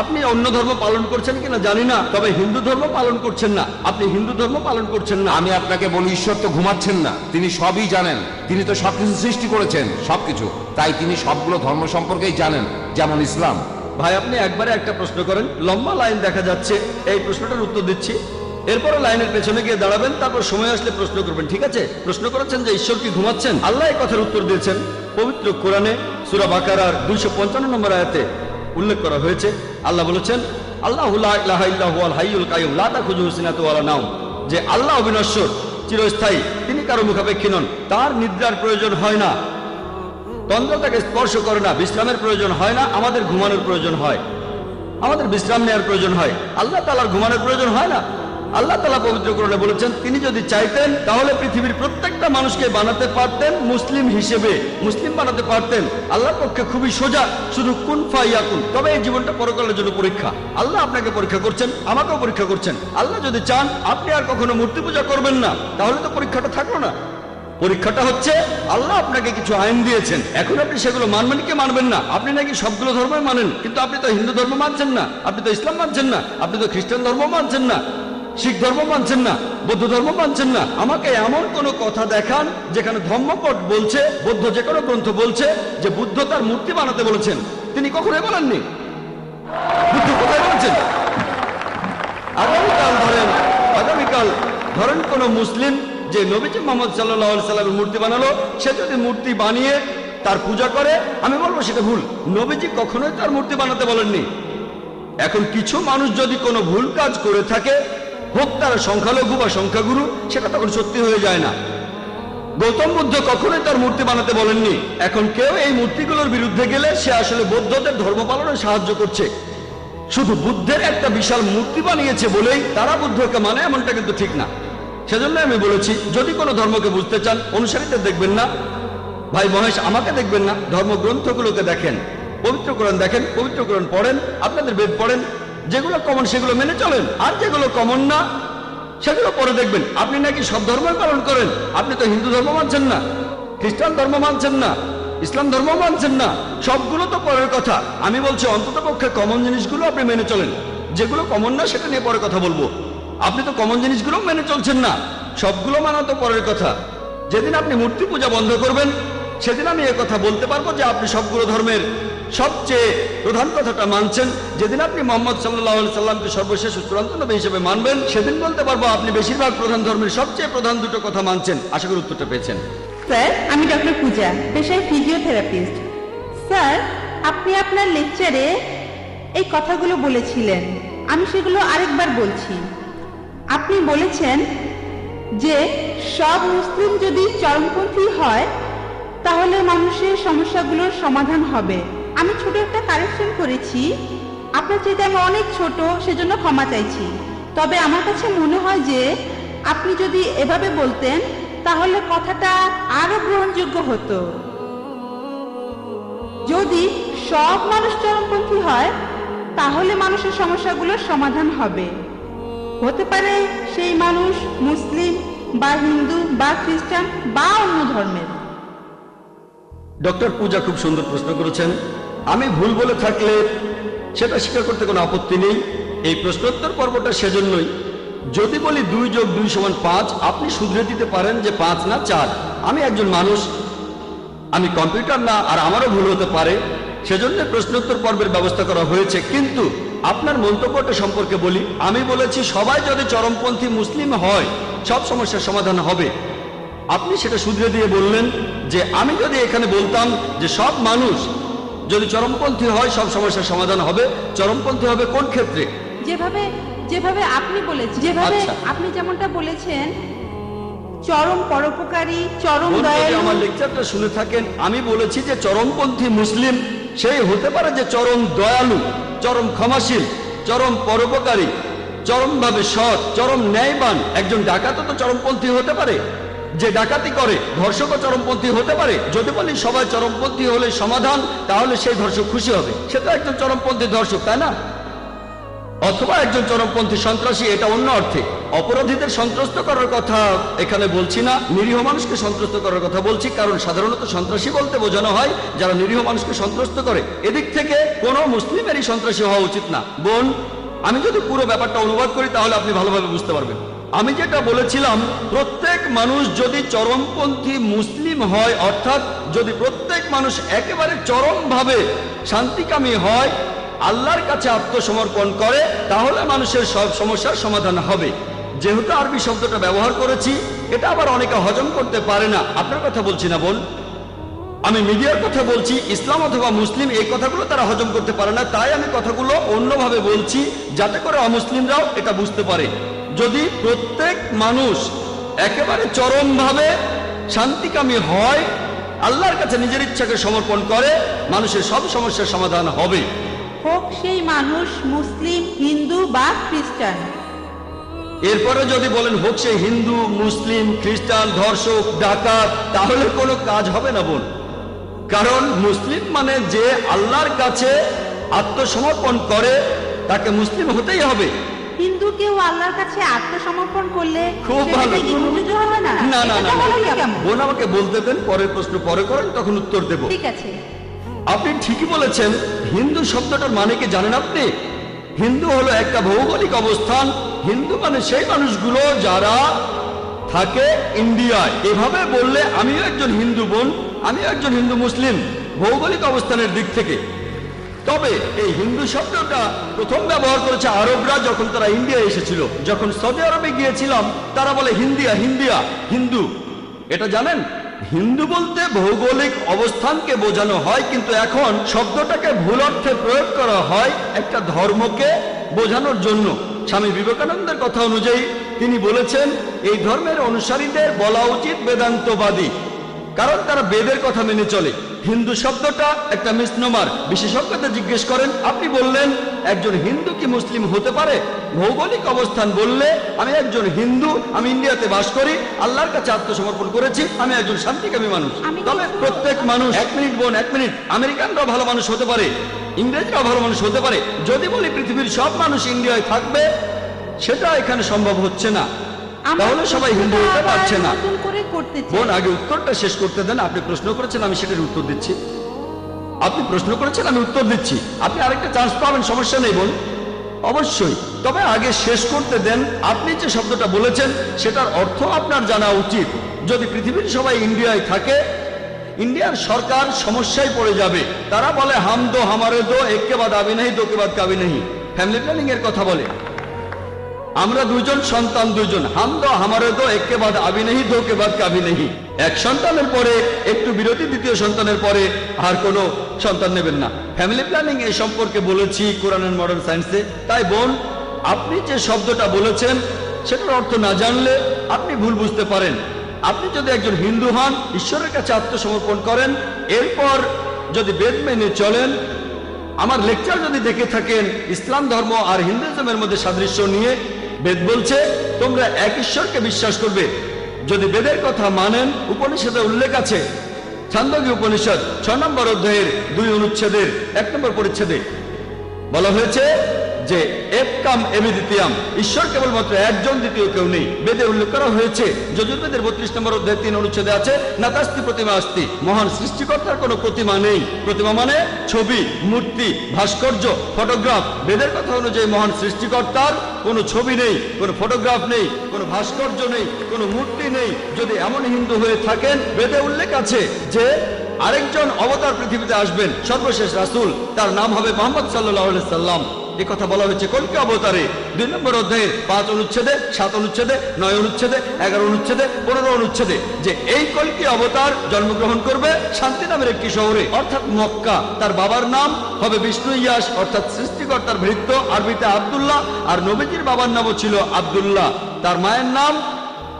আপনি অন্য ধর্ম পালন করছেন কিনা জানি না, তবে হিন্দু ধর্ম পালন করছেন না। আপনি হিন্দু ধর্ম পালন করছেন না। আমি আপনাকে বলি, ঈশ্বর তো ঘুমাচ্ছেন না, তিনি সবই জানেন। তিনি তো সবকিছু সৃষ্টি করেছেন, সবকিছু। তাই তিনি সবগুলো ধর্ম সম্পর্কেই জানেন, যেমন ইসলাম। ভাই, আপনি একবারে একটা প্রশ্ন করেন, লম্বা লাইন দেখা যাচ্ছে, এই প্রশ্নটার উত্তর দিচ্ছি, এরপরে লাইনের পেছনে গিয়ে দাঁড়াবেন, তারপর সময় আসলে প্রশ্ন করবেন, ঠিক আছে? প্রশ্ন করেছেন যে ঈশ্বর কি ঘুমাচ্ছেন? আল্লাহ এই কথার উত্তর দিয়েছেন পবিত্র কোরআনে সূরা বাকারার 255 নম্বর আয়াতে উল্লেখ করা হয়েছে। আল্লাহ বলেছেন, আল্লাহু লা ইলাহা ইল্লা হুয়াল হাইয়ুল কাইয়ুম লা তাখুযুহু সিনাতুন ওয়ালা নাওম, যে আল্লাহ অবিনশ্বর, চিরস্থায়ী, তিনি কারো মুখাপেক্ষী নন, তার নিদ্রার প্রয়োজন হয় না, তন্দ্রা তাকে স্পর্শ করে না, বিশ্রামের প্রয়োজন হয় না। আমাদের ঘুমানোর প্রয়োজন হয়, আমাদের বিশ্রাম নেওয়ার প্রয়োজন হয়, আল্লাহ তাআলার ঘুমানোর প্রয়োজন হয় না। আল্লাহ তাআলা পবিত্র কোরআনে বলেছেন, তিনি যদি চাইতেন তাহলে পৃথিবীর প্রত্যেকটা মানুষকে বানাতে পারতেন মুসলিম হিসেবে, মুসলিম বানাতে পারতেন। আল্লাহর পক্ষে খুবই সোজা, শুধু কুন ফায়াকুন। তবে এই জীবনটা পরকালের জন্য পরীক্ষা। আল্লাহ আপনাকে পরীক্ষা করছেন, আমাকেও পরীক্ষা করছেন। আল্লাহ যদি চান আপনি আর কখনো মূর্তি পূজা করবেন না, তাহলে তো পরীক্ষাটা থাকলো না। পরীক্ষাটা হচ্ছে আল্লাহ আপনাকে কিছু আইন দিয়েছেন, এখন আপনি সেগুলো মানবেন কি মানবেন না। আপনি নাকি সবগুলো ধর্মই মানেন, কিন্তু আপনি তো হিন্দু ধর্ম মানছেন না, আপনি তো ইসলাম মানছেন না, আপনি তো খ্রিস্টান ধর্ম মানছেন না, শিখ ধর্ম মানছেন না, বৌদ্ধ ধর্ম মানছেন না। আমাকে এমন কোন কথা দেখান যেখানে ধর্মপট বলছে, বৌদ্ধ যে কোনো গ্রন্থ বলছে যে বুদ্ধ তার মূর্তি বানাতে বলেছেন। তিনি কখনোই বলেননি। বুদ্ধ কোথায় বলেছেন? আগামীকাল ধরেন কোন মুসলিম যে নবীজি মুহাম্মদ সাল্লাল্লাহু আলাইহি সাল্লামের মূর্তি বানালো, সে যদি মূর্তি বানিয়ে তার পূজা করে, আমি বলবো সেটা ভুল। নবীজি কখনোই তার মূর্তি বানাতে বলেননি। এখন কিছু মানুষ যদি কোনো ভুল কাজ করে থাকে, হোক তারা সংখ্যালঘু বা সংখ্যাগুরু, সেটা তখন সত্যি হয়ে যায় না। গৌতম বুদ্ধ কখনোই তার মূর্তি বানাতে বলেননি। এখন কেউ এই মূর্তিগুলোর বিরুদ্ধে গেলে সে আসলে বৌদ্ধদের ধর্ম পালনে সাহায্য করছে। শুধু বুদ্ধের একটা বিশাল মূর্তি বানিয়েছে বলেই তারা বুদ্ধকে মানে, এমনটা কিন্তু ঠিক না। সেজন্য আমি বলেছি, যদি কোনো ধর্মকে বুঝতে চান, অনুসারীদের দেখবেন না, ভাই মহেশ আমাকে দেখবেন না, ধর্মগ্রন্থগুলোকে দেখেন, পবিত্র কোরআন দেখেন, পবিত্র কোরআন পড়েন, আপনাদের বেদ পড়েন, যেগুলো কমন সেগুলো মেনে চলেন, আর যেগুলো কমন না সেগুলো পরে দেখবেন। আপনি নাকি সব ধর্মই পালন করেন, আপনি তো হিন্দু ধর্ম মানছেন না, খ্রিস্টান ধর্ম মানছেন না, ইসলাম ধর্ম মানছেন না, সবগুলো তো পরের কথা। আমি বলছি অন্তত পক্ষে কমন জিনিসগুলো আপনি মেনে চলেন, যেগুলো কমন না সেটা নিয়ে পরে কথা বলবো। আপনি তো কমন জিনিসগুলো মেনে চলছেন না, সবগুলো মানা তো পরের কথা। যেদিন আপনি মূর্তি পূজা বন্ধ করবেন, সেদিন আমি কথা বলতে পারবো যে আপনি সবগুলো ধর্মের সবচেয়ে প্রধান কথাটা মানছেন। যেদিন আপনি মুহাম্মদ সাল্লাল্লাহু আলাইহি সাল্লামকে সর্বশেষ চূড়ান্ত নবী হিসেবে মানবেন, সেদিন বলতে পারবো আপনি বেশিরভাগ প্রধান ধর্মের সবচেয়ে প্রধান দুটো কথা মানছেন। আশা করি উত্তরটা পেয়েছেন। স্যার, আমি ডক্টর পূজা, পেশায় ফিজিওথেরাপিস্ট। স্যার, আপনি আপনার লেকচারে এই কথাগুলো বলেছিলেন, আমি সেগুলো আরেকবার বলছি। আপনি বলেছেন যে সব মুসলিম যদি চরমপন্থী হয় তাহলে মানুষের সমস্যাগুলোর সমাধান হবে। আমি ছোট একটা কারেকশন করেছি, আপনার চাইতে আমি অনেক ছোট, সেজন্য ক্ষমা চাইছি। তবে আমার কাছে মনে হয় যে আপনি যদি এভাবে বলতেন তাহলে কথাটা আরো গ্রহণযোগ্য হতো। যদি সব মানুষ চরমপন্থী হয় তাহলে মানুষের সমস্যাগুলোর সমাধান হবে। হতে পারে সেই মানুষ মুসলিম বা হিন্দু বা খ্রিস্টান বা অন্য ধর্মের। ডক্টর পূজা খুব সুন্দর প্রশ্ন করেছেন। আমি ভুল বলে থাকলে সেটা স্বীকার করতে কোনো আপত্তি নেই। এই প্রশ্নোত্তর পর্বটা সেজন্যই, যদি বলি 2 + 2 = 5, আপনি শুধরে দিতে পারেন যে 5 না 4। আমি একজন মানুষ, আমি কম্পিউটার না, আর আমারও ভুল হতে পারে। সেজন্য প্রশ্নোত্তর পর্বের ব্যবস্থা করা হয়েছে। কিন্তু আপনার মন্তব্যটা সম্পর্কে বলি, আমি বলেছি সবাই যদি চরমপন্থী মুসলিম হয় সব সমস্যার সমাধান হবে। আপনি সেটা শুধরে দিয়ে বললেন যে আমি যদি এখানে বলতাম যে সব মানুষ যদি চরমপন্থী হয় সব সমস্যার সমাধান হবে, চরমপন্থী হবে কোন ক্ষেত্রে? যেভাবে আপনি বলেছেন, যেভাবে আপনি যেমনটা বলেছেন, চরম পরোপকারী, চরম দয়ালু। আমার লেকচারটা শুনে থাকেন, আমি বলেছি যে চরমপন্থী মুসলিম সেই হতে পারে যে চরম দয়ালু, চরম ক্ষমাশীল, চরম পরোপকারী, চরমভাবে সৎ, চরম ন্যায়বান। একজন ডাকাতও তো চরমপন্থী হতে পারে, যে ডাকাতি করে, ধর্ষকও চরমপন্থী হতে পারে। যদি বলি সবাই চরমপন্থী হলে সমাধান, তাহলে সেই ধর্ষক খুশি হবে, সে তো একজন চরমপন্থী ধর্ষক, তাই না? অথবা একজন চরমপন্থী সন্ত্রাসী, এটা অন্য অর্থে। অপরাধীদের সন্ত্রস্ত করার কথা এখানে বলছি না, নিরীহ মানুষকে সন্ত্রস্ত করার কথা বলছি। কারণ সাধারণত সন্ত্রাসী বলতে বোঝানো হয় যারা নিরীহ মানুষকে সন্ত্রস্ত করে। এদিক থেকে কোনো মুসলিমেরই সন্ত্রাসী হওয়া উচিত না। বোন, আমি যদি পুরো ব্যাপারটা অনুবাদ করি তাহলে আপনি ভালোভাবে বুঝতে পারবেন। আমি যেটা বলেছিলাম, প্রত্যেক মানুষ যদি চরমপন্থী মুসলিম হয়, অর্থাৎ যদি প্রত্যেক মানুষ একেবারে চরমভাবে শান্তিকামী হয়, আল্লাহর কাছে আত্মসমর্পণ করে, তাহলে মানুষের সব সমস্যার সমাধান হবে। যেহেতু আরবি শব্দটা ব্যবহার করেছি, এটা আবার অনেকে হজম করতে পারে না। আপনার কথা বলছি না বোন, আমি মিডিয়ার কথা বলছি, ইসলাম অথবা মুসলিম এই কথাগুলো তারা হজম করতে পারে না, তাই আমি কথাগুলো অন্যভাবে বলছি যাতে করে অমুসলিমরাও এটা বুঝতে পারে। যদি প্রত্যেক মানুষ একেবারে চরমভাবে শান্তিকামী হয়, আল্লাহর কাছে নিজের ইচ্ছাকে সমর্পণ করে, মানুষের সব সমস্যার সমাধান হবে। হোক সেই মানুষ মুসলিম, হিন্দু বা খ্রিস্টান। এরপরে যদি বলেন হোক সে হিন্দু, মুসলিম, খ্রিস্টান, ধর্ষক, ডাকাত, তাহলে কোনো কাজ হবে না বোন। কারণ মুসলিম মানে যে আল্লাহর কাছে আত্মসমর্পণ করে তাকে মুসলিম হতেই হবে। হিন্দু কেউ আল্লাহর কাছে আত্মসমর্পণ করলে খুব সেটা ভালো। কি হিন্দু হবে না? না না না এটা বলা কেমন? বোন, আমাকে বলতে দেন, পরের প্রশ্ন পরে করেন, তখন উত্তর দেব। ঠিক আছে। আপনি ঠিকই বলেছেন। হিন্দু শব্দটার মানে কি জানেন আপনি? হিন্দু হলো একটা ভৌগোলিক অবস্থান। হিন্দু মানে সেই মানুষগুলো যারা থাকে ইন্ডিয়ায়। এভাবে বললে আমিও একজন হিন্দু বোন, আমিও একজন হিন্দু মুসলিম ভৌগোলিক অবস্থানের দিক থেকে। তবে এই হিন্দু শব্দটা প্রথম ব্যবহার করেছে আরবরা যখন তারা ইন্ডিয়া এসেছিল। যখন সৌদি আরবে গিয়েছিলাম তারা বলে হিন্দিয়া, হিন্দিয়া, হিন্দু। এটা জানেন, হিন্দু বলতে ভৌগোলিক অবস্থানকে বোঝানো হয়, কিন্তু এখন শব্দটাকে ভুল অর্থে প্রয়োগ করা হয় একটা ধর্মকে বোঝানোর জন্য। স্বামী বিবেকানন্দের কথা অনুযায়ী তিনি বলেছেন এই ধর্মের অনুসারীদের বলা উচিত বেদান্তবাদী, কারণ তারা বেদের কথা মেনে চলে। হিন্দু শব্দটা একটা মিসনোমার। বিশেষজ্ঞদের জিজ্ঞেস করেন, আপনি বললেন একজন হিন্দু কি মুসলিম হতে পারে? ভৌগোলিক অবস্থান বললে আমি একজন হিন্দু, আমি ইন্ডিয়াতে বাস করি, আল্লাহর কাছে আত্মসমর্পণ করেছি, আমি একজন শান্তিকামী মানুষ। তবে প্রত্যেক মানুষ, এক মিনিট বোন, এক মিনিট, আমেরিকানরাও ভালো মানুষ হতে পারে, ইংরেজরাও ভালো মানুষ হতে পারে। যদি বলি পৃথিবীর সব মানুষ ইন্ডিয়ায় থাকবে, সেটা এখানে সম্ভব হচ্ছে না, তাহলে সবাই হিন্দু হতে পারছে না। নতুন করে করতে চাই। বোন, আগে উত্তরটা শেষ করতে দেন। আপনি প্রশ্ন করেছেন, আমি সেটার উত্তর দিচ্ছি। আপনি প্রশ্ন করেছেন, আমি উত্তর দিচ্ছি। আপনি আরেকটা চান্স পাবেন, সমস্যা নেই বোন, অবশ্যই। তবে আগে শেষ করতে দেন। আপনি যে শব্দটা বলেছেন সেটার অর্থ আপনার জানা উচিত। যদি পৃথিবীর সবাই ইন্ডিয়ায় থাকে, ইন্ডিয়ার সরকার সমস্যায় পড়ে যাবে। তারা বলে হাম দো হামারে দো, এককে বাদ আবি নেই, দোকে বাদ কাবি নেই। ফ্যামিলি প্ল্যানিং এর কথা বলে, আমরা দুজন সন্তান, দুজন, হাম দো হামারে দো, এককে বাদ আবি নেই, দোকে বাদ কাবি নেই। এক সন্তানের পরে একটু বিরতি, দ্বিতীয় সন্তানের পরে আর কোনো সন্তান নেবেন না। ফ্যামিলি প্ল্যানিং এই সম্পর্কে বলেছি কোরআন এন্ড মডার্ন সায়েন্সে। তাই বোন, আপনি যে শব্দটা বলেছেন সেটার অর্থ না জানলে আপনি ভুল বুঝতে পারেন। আপনি যদি একজন হিন্দু হন, ঈশ্বরের কাছে আত্মসমর্পণ করেন, এরপর যদি বেদ মেনে চলেন, আমার লেকচার যদি দেখে থাকেন ইসলাম ধর্ম আর হিন্দুইজমের মধ্যে সাদৃশ্য নিয়ে, বেদ বলছে তোমরা এক ঈশ্বরকে বিশ্বাস করবে। যদি বেদের কথা মানেন, উপনিষদে উল্লেখ আছে, ছান্দোগ্য উপনিষদ 6 নম্বর অধ্যায়ের 2 অনুচ্ছেদের 1 নম্বর পরিচ্ছেদে বলা হয়েছে যে এককাম এবি দ্বিতীয়াম, ঈশ্বর কেবলমাত্র একজন, দ্বিতীয় কেউ নেই। বেদে উল্লেখ করা হয়েছে, যজুর্বেদের 32 নম্বর অধ্যায় 3 অনুচ্ছেদে আছে, নাতাস্তি প্রতিমা আস্তি, মহান সৃষ্টিকর্তার কোনো প্রতিমা নেই। প্রতিমা মানে ছবি, মূর্তি, ভাস্কর্য, ফটোগ্রাফ। বেদের কথা অনুযায়ী মহান সৃষ্টিকর্তার কোনো ছবি নেই, কোনো ফটোগ্রাফ নেই, কোনো ভাস্কর্য নেই, কোনো মূর্তি নেই। যদি এমন হিন্দু হয়ে থাকেন, বেদে উল্লেখ আছে যে আরেকজন অবতার পৃথিবীতে আসবেন, সর্বশেষ রাসূল, তার নাম হবে মুহাম্মদ সাল্লাল্লাহু আলাইহি সাল্লাম। এই কথা বলা হয়েছে কল্কি অবতারে 2 নম্বর অধ্যায়ের 5 অনুচ্ছেদে, 7 অনুচ্ছেদে, 9 অনুচ্ছেদে, 11 অনুচ্ছেদে, 15 অনুচ্ছেদে, যে এই কল্কি অবতার জন্মগ্রহণ করবে শান্তি নামের একটি শহরে, অর্থাৎ মক্কা। তার বাবার নাম হবে বিষ্ণু ইয়াস, অর্থাৎ সৃষ্টিকর্তার ভৃত্য, আরবিতে আব্দুল্লাহ। আর নবীজির বাবার নামও ছিল আব্দুল্লাহ। তার মায়ের নাম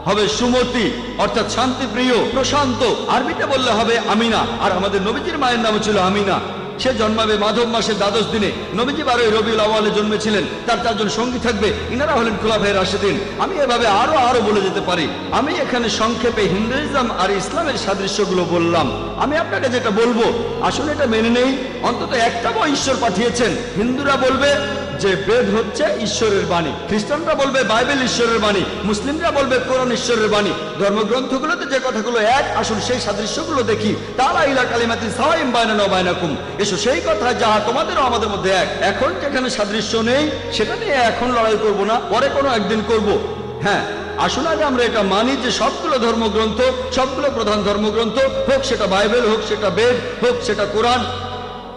হবে সুমতি, অর্থাৎ শান্তিপ্রিয়, প্রশান্ত। আরবিতে বললে হবে আমিনা। আর আমাদের নবীজির মায়ের নাম ছিল আমিনা। সে জন্মাবে মাধব মাসের 12 দিনে। নবীজি 12 রবিউল আউয়ালে জন্মেছিলেন। তার 4 জন সঙ্গী থাকবে, ইনারা হলেন খুলাফায়ে রাশিদিন। আমি এভাবে আরো বলে যেতে পারি। আমি এখানে সংক্ষেপে হিন্দুইজম আর ইসলামের সাদৃশ্যগুলো বললাম। আমি আপনাকে যেটা বলবো, আসলে এটা মেনে নেই। অন্তত একটা বই ঈশ্বর পাঠিয়েছেন। হিন্দুরা বলবে যে বেদ হচ্ছে ঈশ্বরের বাণী, খ্রিস্টানরা বলবে বাইবেল ঈশ্বরের বাণী, মুসলিমরা বলবে কোরআন ঈশ্বরের বাণী। ধর্মগ্রন্থগুলোতে যে কথাগুলো এক, আসল সেই সাদৃশ্যগুলো দেখি। তাআলা ইলা কালিমাতিন সাওয়াইন বাইনানা ওয়া বাইনাকুম, এসো সেই কথা যাহা তোমাদেরও আমাদের মধ্যে এক। এখন যেখানে সাদৃশ্য নেই সেটা নিয়ে এখন লড়াই করব না, পরে কোনো একদিন করব। হ্যাঁ, আসুন আগে আমরা এটা মানি যে সবগুলো ধর্মগ্রন্থ, সবগুলো প্রধান ধর্মগ্রন্থ, হোক সেটা বাইবেল, হোক সেটা বেদ, হোক সেটা কোরআন,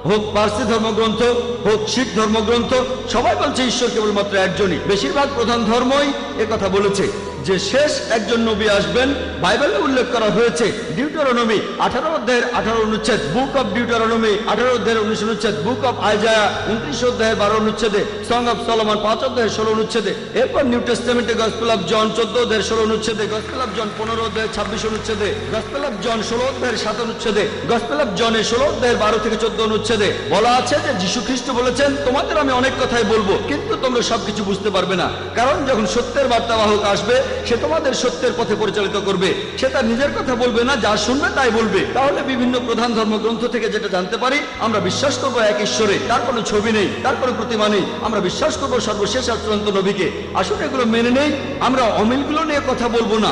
হোক পার্সি ধর্মগ্রন্থ, হোক শিখ ধর্মগ্রন্থ, সবাই বলছে ঈশ্বর কেবলমাত্র একজনই। বেশিরভাগ প্রধান ধর্মই কথা বলেছে যে শেষ একজন নবী আসবেন বাইবেলে উল্লেখ করা হয়েছে ডিউটেরোনমি 18 অধ্যায়ের 18 অনুচ্ছেদ, বুক অফ ডিউটেরোনমি 18 অধ্যায়ের 19 অনুচ্ছেদ, বুক অফ আইজায়া 29 অধ্যায়ের 12 অনুচ্ছেদে, সং অফ সলোমন 5 অধ্যায়ের 16 অনুচ্ছেদে, এরপর নিউ টেস্টামেন্টে গসপেল অফ জন 14 অধ্যায়ের 16 অনুচ্ছেদে, গসপেল অফ জন 15 অধ্যায়ের 26 অনুচ্ছেদে, গসপেল অফ জন 16 অধ্যায়ের 7 অনুচ্ছেদে, গসপেল অফ জনের 16 অধ্যায়ের 12 থেকে 14 অনুচ্ছেদে বলা আছে যে যীশু খ্রিস্ট বলেছেন, তোমাদের আমি অনেক কথাই বলবো কিন্তু তোমরা সবকিছু বুঝতে পারবে না, কারণ যখন সত্যের বার্তাবাহক আসবে সে তোমাদের সত্যের পথে পরিচালিত করবে। সে তার নিজের কথা বলবে না, যা শুনবে তাই বলবে। তাহলে বিভিন্ন প্রধান ধর্মগ্রন্থ থেকে যেটা জানতে পারি, আমরা বিশ্বাস করবো এক ঈশ্বরে, তার কোনো ছবি নেই, তার কোনো প্রতিমা নেই। আমরা বিশ্বাস করবো সর্বশেষ আর চূড়ান্ত নবীকে। আসুন এগুলো মেনে নেই, আমরা অমিলগুলো নিয়ে কথা বলবো না।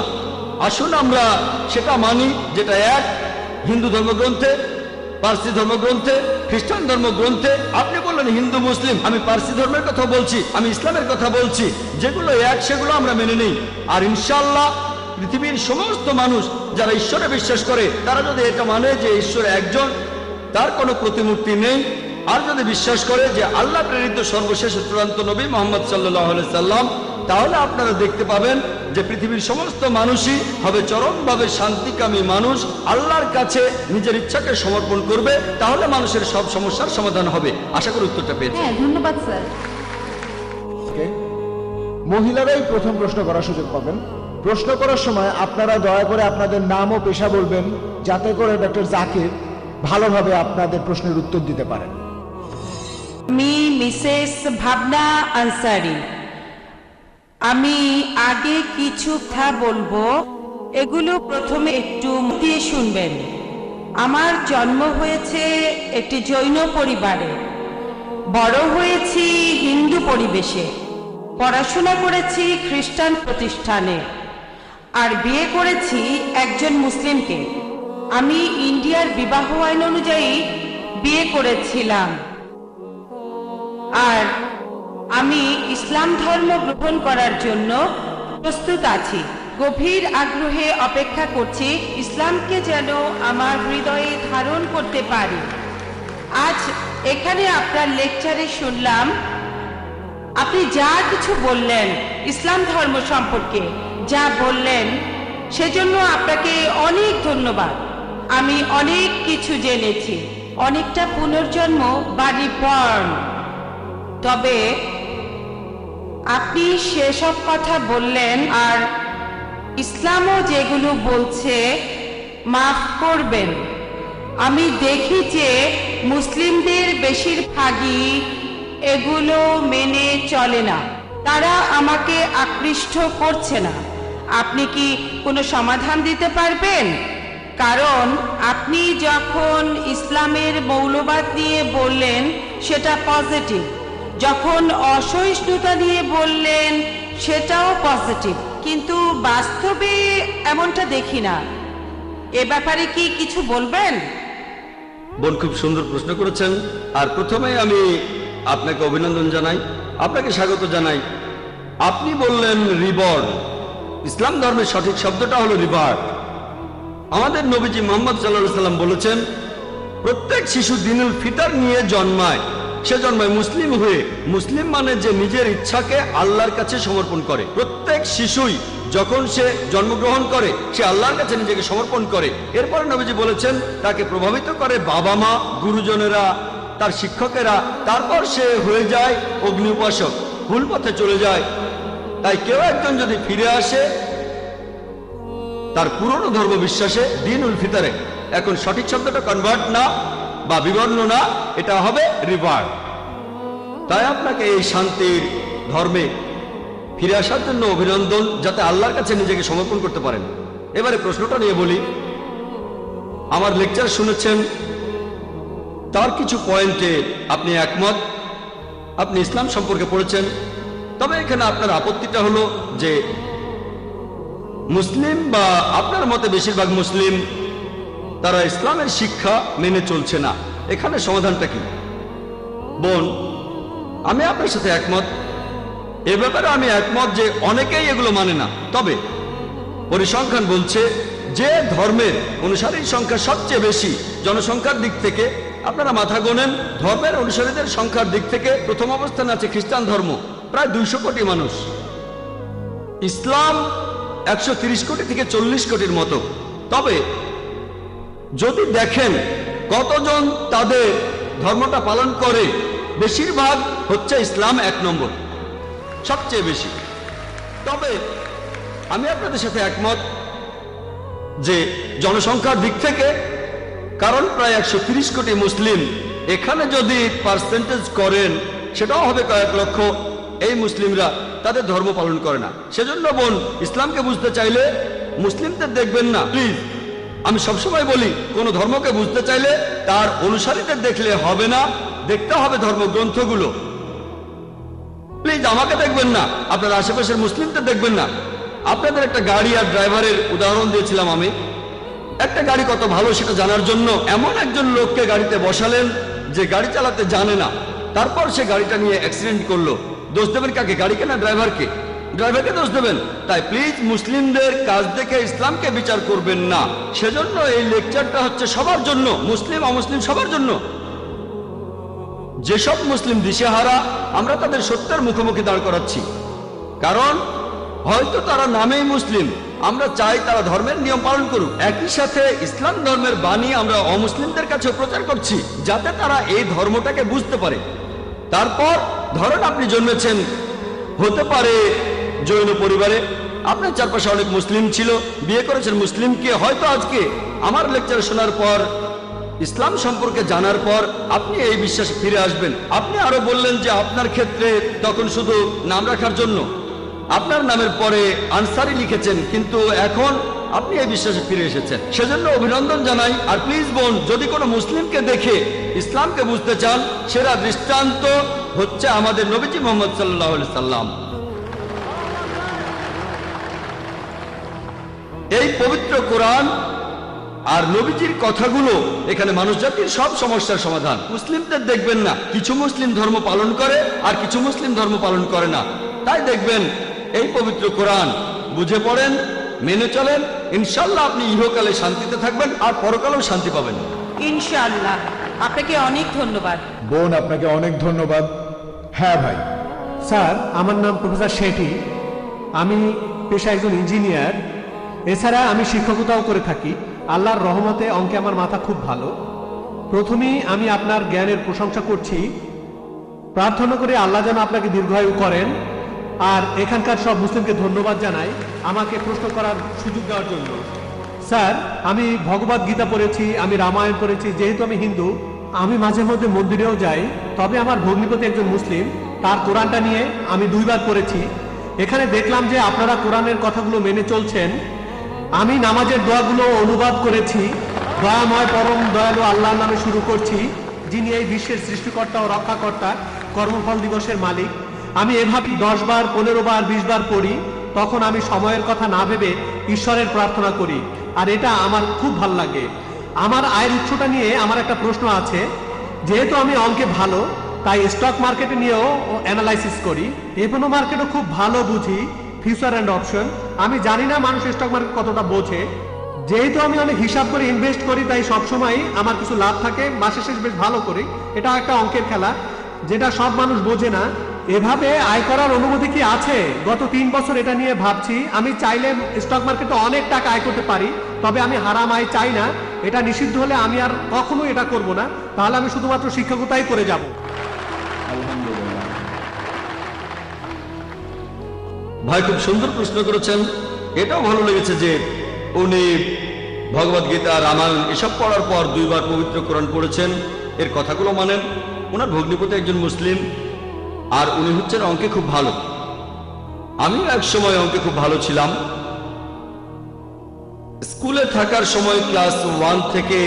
আসুন আমরা সেটা মানি যেটা এক হিন্দু ধর্মগ্রন্থে, পার্সি ধর্মগ্রন্থে, খ্রিস্টান ধর্মগ্রন্থে। আপনি বললেন হিন্দু মুসলিম, আমি পার্সি ধর্মের কথা বলছি, আমি ইসলামের কথা বলছি। যেগুলো এক সেগুলো আমরা মেনে নেই। আর ইনশাআল্লাহ পৃথিবীর সমস্ত মানুষ যারা ঈশ্বরে বিশ্বাস করে তারা যদি এটা মানে যে ঈশ্বর একজন, তার কোনো প্রতিমূর্তি নেই, আর যদি বিশ্বাস করে যে আল্লাহ প্রেরিত সর্বশেষ চূড়ান্ত নবী মুহাম্মদ সাল্লাল্লাহু আলাইহি সাল্লাম, তাহলে আপনারা দেখতে পাবেন যে পৃথিবীর সমস্ত মানুষই হবে চরমভাবে শান্তিকামী মানুষ, আল্লাহর কাছে নিজের ইচ্ছাকে সমর্পণ করবে। তাহলে মানুষের সব সমস্যার সমাধান হবে। আশা করি উত্তরটা পেয়েছি। হ্যাঁ, ধন্যবাদ স্যার। ওকে, মহিলারাই প্রথম প্রশ্ন করার সুযোগ পাবেন। প্রশ্ন করার সময় আপনারা দয়া করে আপনাদের নাম ও পেশা বলবেন, যাতে করে ডক্টর জাকির ভালোভাবে আপনাদের প্রশ্নের উত্তর দিতে পারেন। আমি মিসেস ভাবনা আনসারি। আমি আগে কিছু কথা বলবো, এগুলো প্রথমে একটু মন দিয়ে শুনবেন। আমার জন্ম হয়েছে একটি জৈন পরিবারে, বড় হয়েছি হিন্দু পরিবেশে, পড়াশোনা করেছি খ্রিস্টান প্রতিষ্ঠানে, আর বিয়ে করেছি একজন মুসলিমকে। আমি ইন্ডিয়ার বিবাহ আইন অনুযায়ী বিয়ে করেছিলাম, আর আমি ইসলাম ধর্ম গ্রহণ করার জন্য প্রস্তুত আছি। গভীর আগ্রহে অপেক্ষা করছি ইসলামকে যেন আমার হৃদয়ে ধারণ করতে পারি। আজ এখানে আপনার লেকচারে শুনলাম আপনি যা কিছু বললেন ইসলাম ধর্ম সম্পর্কে, যা বললেন সেজন্য আপনাকে অনেক ধন্যবাদ। আমি অনেক কিছু জেনেছি, অনেকটা পুনর্জন্ম বা রিবর্ন। তবে আপনি সেসব কথা বললেন, আর ইসলামও যেগুলো বলছে মাফ করবেন, আমি দেখি যে মুসলিমদের বেশিরভাগই এগুলো মেনে চলে না, তারা আমাকে আকৃষ্ট করছে না। আপনি কি কোনো সমাধান দিতে পারবেন? কারণ আপনি যখন ইসলামের মৌলবাদ নিয়ে বললেন সেটা পজিটিভ, যখন অসহিষ্ণুতা নিয়ে বললেন সেটাও পজিটিভ, কিন্তু বাস্তবে এমনটা দেখি না। এ ব্যাপারে কি কিছু বলবেন? বোন খুব সুন্দর প্রশ্ন করেছেন। আর প্রথমে আমি আপনাকে অভিনন্দন জানাই, আপনাকে স্বাগত জানাই। আপনি বললেন রিবর্ন। ইসলাম ধর্মের সঠিক শব্দটা হলো রিবার্থ। আমাদের নবীজি মুহাম্মদ সাল্লাল্লাহু আলাইহি সাল্লাম বলেছেন, প্রত্যেক শিশু দিনুল ফিতর নিয়ে জন্মায়। সে জন্মায় মুসলিম হয়ে। মুসলিম মানে যে নিজের ইচ্ছাকে আল্লাহর কাছে সমর্পণ করে। প্রত্যেক শিশুই যখন সে জন্মগ্রহণ করে সে আল্লাহর কাছে নিজেকে সমর্পণ করে। এরপরে নবীজি বলেছেন তাকে প্রভাবিত করে বাবা মা, গুরুজনেরা, তার শিক্ষকেরা, তারপর সে হয়ে যায় অগ্নি উপাসক, ভুল পথে চলে যায়। তাই কেউ একজন যদি ফিরে আসে তার পুরনো ধর্ম বিশ্বাসে দিনুল ফিতরে, এখন সঠিক শব্দটা কনভার্ট না বা বিবর্ণ না, এটা হবে রিভার্ট। তাই আপনাকে এই শান্তির ধর্মে ফিরে আসার জন্য অভিনন্দন, যাতে আল্লাহর কাছে নিজেকে সমর্পণ করতে পারেন। এবারে প্রশ্নটা নিয়ে বলি। আমার লেকচার শুনেছেন, তার কিছু পয়েন্টে আপনি একমত, আপনি ইসলাম সম্পর্কে পড়েছেন। তবে এখানে আপনার আপত্তিটা হলো যে মুসলিম বা আপনার মতে বেশিরভাগ মুসলিম তারা ইসলামের শিক্ষা মেনে চলছে না। এখানে সমাধানটা কি? বোন, আমি আপনার সাথে একমত। এ ব্যাপারে আমি একমত যে অনেকেই এগুলো মানে না। তবে পরিসংখ্যান বলছে যে ধর্মের অনুসারীর সংখ্যা সবচেয়ে বেশি জনসংখ্যার দিক থেকে, আপনারা মাথা গোনেন, ধর্মের অনুসারীদের সংখ্যার দিক থেকে প্রথম অবস্থানে আছে খ্রিস্টান ধর্ম, প্রায় 200 কোটি মানুষ। ইসলাম 130 কোটি থেকে 40 কোটির মতো। তবে যদি দেখেন কতজন তাদের ধর্মটা পালন করে, বেশিরভাগ হচ্ছে ইসলাম 1 নম্বর, সবচেয়ে বেশি। তবে আমি আপনাদের সাথে একমত যে জনসংখ্যার দিক থেকে, কারণ প্রায় 130 কোটি মুসলিম, এখানে যদি পার্সেন্টেজ করেন সেটাও হবে কয়েক লক্ষ। এই মুসলিমরা তাদের ধর্ম পালন করে না। সেজন্য বোন, ইসলামকে বুঝতে চাইলে মুসলিমদের দেখবেন না প্লিজ। আমি সবসময় বলি, কোন ধর্মকে বুঝতে চাইলে তার অনুসারীদের দেখলে হবে না, দেখতে হবে ধর্মগ্রন্থগুলো। প্লিজ আমাকে দেখবেন না, আপনার আশেপাশের মুসলিমদের দেখবেন না। আপনাদের একটা গাড়ি আর ড্রাইভারের উদাহরণ দিয়েছিলাম আমি। একটা গাড়ি কত ভালো সেটা জানার জন্য এমন একজন লোককে গাড়িতে বসালেন যে গাড়ি চালাতে জানে না, তারপর সে গাড়িটা নিয়ে অ্যাক্সিডেন্ট করলো। দোষ দেবেন কাকে? গাড়িকে না ড্রাইভারকে? ড্রাইভারকে দোষ দেবেন। তাই প্লিজ মুসলিমদের কাজ দেখে ইসলামকে বিচার করবেন না। সেজন্য এই লেকচারটা হচ্ছে সবার জন্য, মুসলিম অমুসলিম সবার জন্য। যেসব মুসলিম দিশেহারা, আমরা তাদের সত্যের মুখোমুখি দাঁড় করাচ্ছি। কারণ হয়তো তারা নামেই মুসলিম, আমরা চাই তারা ধর্মের নিয়ম পালন করুক। একই সাথে ইসলাম ধর্মের বাণী আমরা অমুসলিমদের কাছে প্রচার করছি, যাতে তারা এই ধর্মটাকে বুঝতে পারে। তারপর ধরেন আপনি জন্মেছেন হতে পারে জৈন পরিবারে, আপনার চারপাশে অনেক মুসলিম ছিল, বিয়ে করেছেন মুসলিমকে। হয়তো আজকে আমার লেকচার শোনার পর, ইসলাম সম্পর্কে জানার পর আপনি এই বিশ্বাসে ফিরে আসবেন। আপনি আরো বললেন যে আপনার ক্ষেত্রে তখন শুধু নাম রাখার জন্য আপনার নামের পরে আনসারি লিখেছেন, কিন্তু এখন আপনি এই বিশ্বাসে ফিরে এসেছেন, সেজন্য অভিনন্দন জানাই। আর প্লিজ বোন, যদি কোনো মুসলিমকে দেখে ইসলামকে বুঝতে চান, সেরা দৃষ্টান্ত হচ্ছে আমাদের নবীজি মুহাম্মদ সাল্লাল্লাহু আলাইহি সাল্লাম। এই পবিত্র কোরআন আর নবীজির কথাগুলো এখানে মানুষ জাতির সব সমস্যার সমাধান। মুসলিমদের দেখবেন না, কিছু মুসলিম ধর্ম পালন করে আর কিছু মুসলিম ধর্ম পালন করে না। তাই দেখবেন এই পবিত্র কোরআন বুঝে পড়েন, মেনে চলেন, ইনশাল্লাহ আপনি ইহকালে শান্তিতে থাকবেন আর পরকালেও শান্তি পাবেন ইনশাআল্লাহ। আপনাকে অনেক ধন্যবাদ। বোন, আপনাকে অনেক ধন্যবাদ। হ্যাঁ ভাই। স্যার, আমার নাম প্রফেসর শেঠি। আমি পেশায় একজন ইঞ্জিনিয়ার। এছাড়া আমি শিক্ষকতাও করে থাকি। আল্লাহর রহমতে অঙ্কে আমার মাথা খুব ভালো। প্রথমেই আমি আপনার জ্ঞানের প্রশংসা করছি। প্রার্থনা করে আল্লাহ যেন আপনাকে দীর্ঘায়ু করেন। আর এখানকার সব মুসলিমকে ধন্যবাদ জানাই আমাকে প্রশ্ন করার সুযোগ দেওয়ার জন্য। স্যার, আমি ভগবদ গীতা পড়েছি, আমি রামায়ণ পড়েছি। যেহেতু আমি হিন্দু, আমি মাঝে মধ্যে মন্দিরেও যাই। তবে আমার ভগ্নিপতি একজন মুসলিম, তার কোরআনটা নিয়ে আমি 2 বার পড়েছি। এখানে দেখলাম যে আপনারা কোরআনের কথাগুলো মেনে চলছেন। আমি নামাজের দোয়াগুলো অনুবাদ করেছি। দয়াময় পরম দয়ালু আল্লাহর নামে শুরু করছি, যিনি এই বিশ্বের সৃষ্টিকর্তা ও রক্ষাকর্তা, কর্মফল দিবসের মালিক। আমি এভাবে 10 বার, 15 বার, 20 বার পড়ি। তখন আমি সময়ের কথা না ভেবে ঈশ্বরের প্রার্থনা করি, আর এটা আমার খুব ভালো লাগে। আমার আয়ের উৎসটা নিয়ে আমার একটা প্রশ্ন আছে। যেহেতু আমি অঙ্কে ভালো, তাই স্টক মার্কেটে নিয়েও অ্যানালাইসিস করি। এফএনও মার্কেটও খুব ভালো বুঝি, ফিউচার অ্যান্ড অপশন। আমি জানি না মানুষ স্টক মার্কেট কতটা বোঝে। যেহেতু আমি অনেক হিসাব করে ইনভেস্ট করি, তাই সবসময় আমার কিছু লাভ থাকে, মাসে শেষ বেশ ভালো করি। এটা একটা অঙ্কের খেলা, যেটা সব মানুষ বোঝে না। এভাবে আয় করার অনুমতি কি আছে? গত 3 বছর এটা নিয়ে ভাবছি। আমি চাইলে স্টক মার্কেটে অনেক টাকা আয় করতে পারি, তবে আমি হারাম আয় চাই না। এটা নিষিদ্ধ হলে আমি আর কখনো এটা করব না। তাহলে আমি শুধুমাত্র শিক্ষকতাই করে যাব। ভাই, খুব সুন্দর প্রশ্ন করেছেন। এটাও ভালো লেগেছে যে উনি ভগবদ গীতা, রামায়ণ এসব পড়ার পর 2 বার পবিত্র কোরআন পড়েছেন, এর কথাগুলো মানেন। ওনার ভগ্নিপতি একজন মুসলিম, আর উনি হচ্ছেন অঙ্কে খুব ভালো। আমিও এক সময় অঙ্কে খুব ভালো ছিলাম। স্কুলে থাকার সময় ক্লাস 1 থেকে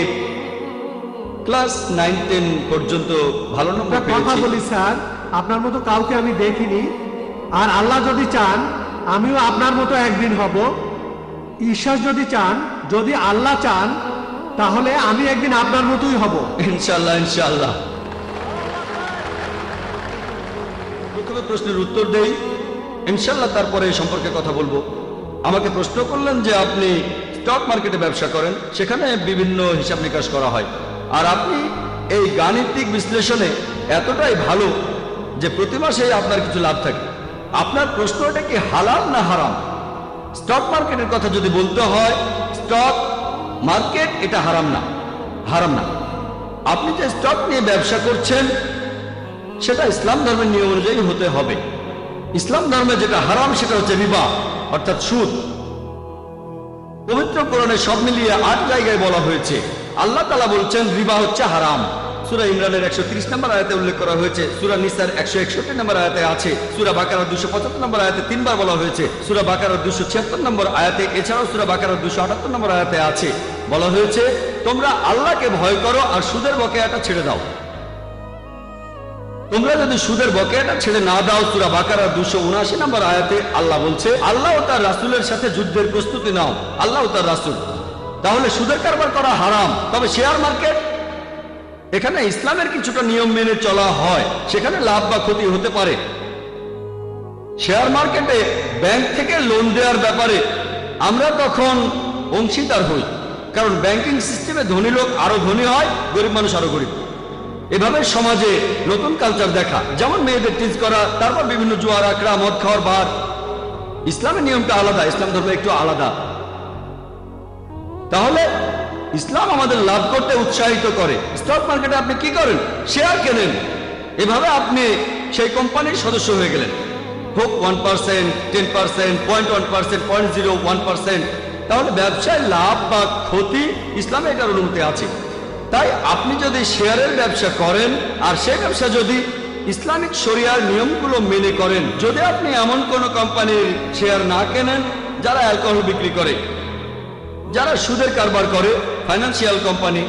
ক্লাস 9-10 পর্যন্ত ভালো নম্বর কথা পেয়েছি। বলি স্যার, আপনার মতো কাউকে আমি দেখিনি। আর আল্লাহ যদি চান, আমিও আপনার মতো একদিন হব। ঈশ্বর যদি চান, যদি আল্লাহ চান, তাহলে আমি একদিন আপনার মতোই হব ইনশাআল্লাহ, ইনশাআল্লাহ। প্রথমে প্রশ্নের উত্তর দেই, ইনশাআল্লাহ তারপরে এই সম্পর্কে কথা বলবো। আমাকে প্রশ্ন করলেন যে আপনি স্টক মার্কেটে ব্যবসা করেন, সেখানে বিভিন্ন হিসাব নিকাশ করা হয়, আর আপনি এই গাণিতিক বিশ্লেষণে এতটাই ভালো যে প্রতি মাসে আপনার কিছু লাভ থাকে। আপনার প্রশ্ন এটা কি হালাল না হারাম? স্টক মার্কেটের কথা যদি বলতে হয়, স্টক মার্কেট এটা হারাম না, হারাম না। আপনি যে স্টক নিয়ে ব্যবসা করছেন সেটা ইসলাম ধর্মের নিয়ম অনুযায়ী হতে হবে। ইসলাম ধর্মে যেটা হারাম সেটা হচ্ছে রিবা, অর্থাৎ সুদ। পবিত্র কোরআনে সব মিলিয়ে 8 জায়গায় বলা হয়েছে। আল্লাহ তাআলা বলছেন রিবা হচ্ছে হারাম। সূরা ইমরানের 130 নম্বর আয়াতে উল্লেখ করা হয়েছে, সূরা নিসার 161 নম্বর আয়াতে আছে, সূরা বাকারার 275 নম্বর আয়াতে 3 বার বলা হয়েছে, সূরা বাকারার 276 নম্বর আয়াতে, এছাড়াও সূরা বাকারার 278 নম্বর আয়াতে আছে, বলা হয়েছে তোমরা আল্লাহকে ভয় করো আর সুদের বকেয়াটা ছেড়ে দাও। তোমরা যদি সুদের বকেয়াটা ছেড়ে না দাও, সূরা বাকারার 279 নম্বর আয়াতে আল্লাহ বলছে আল্লাহ ও তার রাসূলের সাথে যুদ্ধের প্রস্তুতি নাও, আল্লাহ ও তার রাসূল। তাহলে সুদের কারবার করা হারাম। তবে শেয়ার মার্কেট, এখানে ইসলামের কিছুটা নিয়ম মেনে চলা হয়, সেখানে লাভ বা ক্ষতি হতে পারে। শেয়ার মার্কেটে ব্যাংক থেকে লোন দেওয়ার ব্যাপারে আমরা তখন অংশীদার হই, কারণ ব্যাংকিং সিস্টেমে ধনী লোক আরো ধনী হয়, গরিব মানুষ আরো গরিব। এভাবে সমাজে নতুন কালচার দেখা, যেমন মেয়েদের টিজ করা, তারপর বিভিন্ন জুয়ার আখড়া, মদ খাওয়ার বার। ইসলামের নিয়মটা আলাদা, ইসলাম ধর্ম একটু আলাদা। তাহলে ইসলাম আমাদের লাভ করতে উৎসাহিত করে। স্টক মার্কেটে আপনি কি করেন? শেয়ার কেনেন। এভাবে আপনি সেই কোম্পানির সদস্য হয়ে গেলেন, হোক 1%, 10%, 0.1%, 0.01%। তাহলে ব্যবসায় লাভ বা ক্ষতি ইসলামে এটার অনুমতি আছে। তাই আপনি যদি শেয়ারের ব্যবসা করেন আর সেই ব্যবসা যদি ইসলামিক শরিয়ার নিয়মগুলো মেনে করেন, যদি আপনি এমন কোন কোম্পানির শেয়ার না কেনেন যারা অ্যালকোহল বিক্রি করে, যারা সুদের কারবার করে, ফাইন্যান্সিয়াল কোম্পানি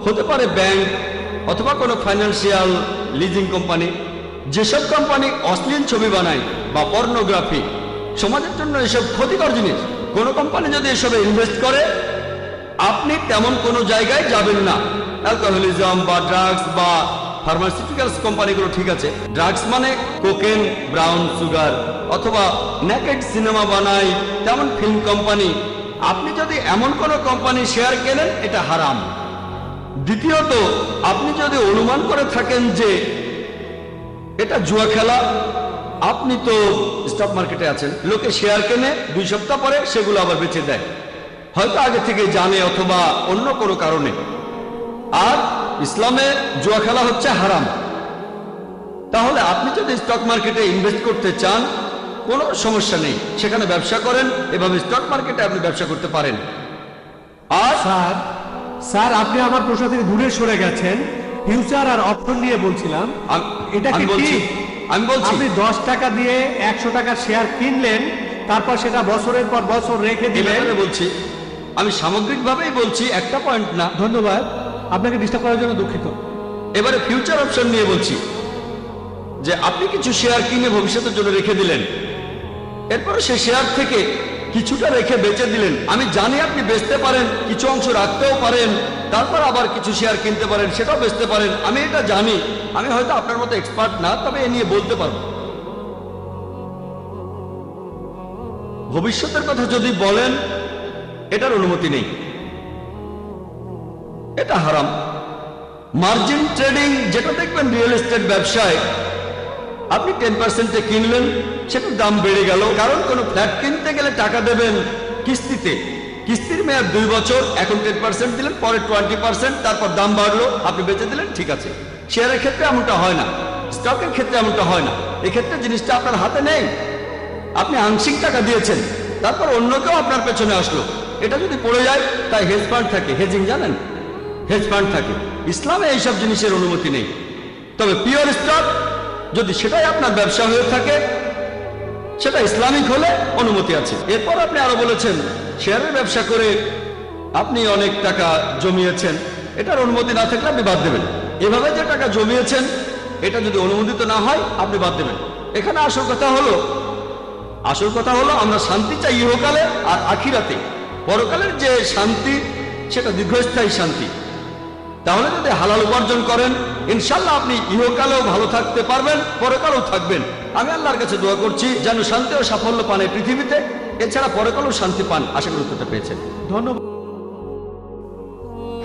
হতে পারে, ব্যাংক অথবা কোনো ফাইন্যান্সিয়াল লিজিং কোম্পানি, যেসব কোম্পানি অশ্লীল ছবি বানায় বা পর্নোগ্রাফি, সমাজের জন্য এসব ক্ষতিকর জিনিস। কোন কোম্পানি যদি এসবে ইনভেস্ট করে, আপনি তেমন কোনো জায়গায় যাবেন না। অ্যালকোহলিজম বা ড্রাগস বা ফার্মাসিউটিক্যালস কোম্পানিগুলো ঠিক আছে, ড্রাগস মানে কোকেন, ব্রাউন সুগার অথবা নেকেড সিনেমা বানায় তেমন ফিল্ম কোম্পানি, আপনি যদি এমন কোনো কোম্পানি শেয়ার কেনেন এটা হারাম। দ্বিতীয়ত, আপনি যদি অনুমান করে থাকেন যে এটা জুয়া খেলা, আপনি তো স্টক মার্কেটে আছেন, লোকে শেয়ার কেনে 2 সপ্তাহ পরে সেগুলো আবার বেচে দেয়, হয়তো আগে থেকে জানে অথবা অন্য কোনো কারণে। আর ইসলামে জুয়া খেলা হচ্ছে হারাম। তাহলে আপনি যদি স্টক মার্কেটে ইনভেস্ট করতে চান কোনো সমস্যা নেই, সেখানে ব্যবসা করেন, এভাবে স্টক মার্কেটে আপনি ব্যবসা করতে পারেন। আর স্যার আপনি আমার প্রশ্ন থেকে দূরে সরে গেছেন। ফিউচার আর অপশন নিয়ে বলছিলাম, এটা কি ঠিক? আমি বলছি আপনি 10 টাকা দিয়ে 100 টাকার শেয়ার কিনলেন, তারপর সেটা বছরের পর বছর রেখে দিলেন। বলছি, আমি সামগ্রিকভাবেই বলছি, একটা পয়েন্ট না। ধন্যবাদ, আপনাকে ডিস্টার্ব করার জন্য দুঃখিত। এবারে ফিউচার অপশন নিয়ে বলছি যে আপনি কিছু শেয়ার কিনে ভবিষ্যতের জন্য রেখে দিলেন, এরপরে সেই শেয়ার থেকে কিছুটা রেখে বেচে দিলেন। আমি জানি আপনি বেচতে পারেন, কিছু অংশ রাখতেও পারেন, তারপর আবার কিছু শেয়ার কিনতে পারেন, সেটাও বেচতে পারেন। আমি এটা জানি, আমি হয়তো আপনার মতো এক্সপার্ট না, তবে এ নিয়ে বলতে পারবো। ভবিষ্যতের কথা যদি বলেন, এটার অনুমতি নেই, এটা হারাম। মার্জিন ট্রেডিং, যেটা দেখবেন রিয়েল এস্টেট ব্যবসায়, আপনি 10%-এ কিনলেন, সেটার দাম বেড়ে গেল, কারণ কোনো ফ্ল্যাট কিনতে গেলে টাকা দেবেন কিস্তিতে, কিস্তির মেয়াদ 2 বছর, এখন 10% দিলেন, পরে 20%, তারপর দাম বাড়লো, আপনি বেচে দিলেন, ঠিক আছে। শেয়ারের ক্ষেত্রে এমনটা হয় না, স্টকের ক্ষেত্রে এমনটা হয় না। এক্ষেত্রে জিনিসটা আপনার হাতে নেই, আপনি আংশিক টাকা দিয়েছেন, তারপর অন্য কেউ আপনার পেছনে আসলো, এটা যদি পড়ে যায়, তাই হেজ ফান্ড থাকে, হেজিং জানেন, হেজ ফান্ড থাকে। ইসলামে এইসব জিনিসের অনুমতি নেই। তবে পিওর স্টক যদি সেটাই আপনার ব্যবসা হয়ে থাকে, সেটা ইসলামিক হলে অনুমতি আছে। এরপর আপনি আরো বলেছেন শেয়ারের ব্যবসা করে আপনি অনেক টাকা জমিয়েছেন, এটার অনুমতি না থাকলে আপনি বাদ দেবেন। এভাবে যে টাকা জমিয়েছেন এটা যদি অনুমোদিত না হয় আপনি বাদ দেবেন। এখানে আসল কথা হলো আমরা শান্তি চাই ইহকালে আর আখিরাতে। পরকালের যে শান্তি সেটা দীর্ঘস্থায়ী শান্তি। তাহলে যদি হালাল উপার্জন করেন, ইনশাল্লাহ আপনি ইহকালেও ভালো থাকতে পারবেন, পরকালেও থাকবেন। আমি আল্লাহর কাছে দোয়া করছি যেন শান্তি ও সাফল্য পান এই পৃথিবীতে, এছাড়া পরকালেও শান্তি পান। আশা করি উত্তরটা পেয়েছেন। ধন্যবাদ।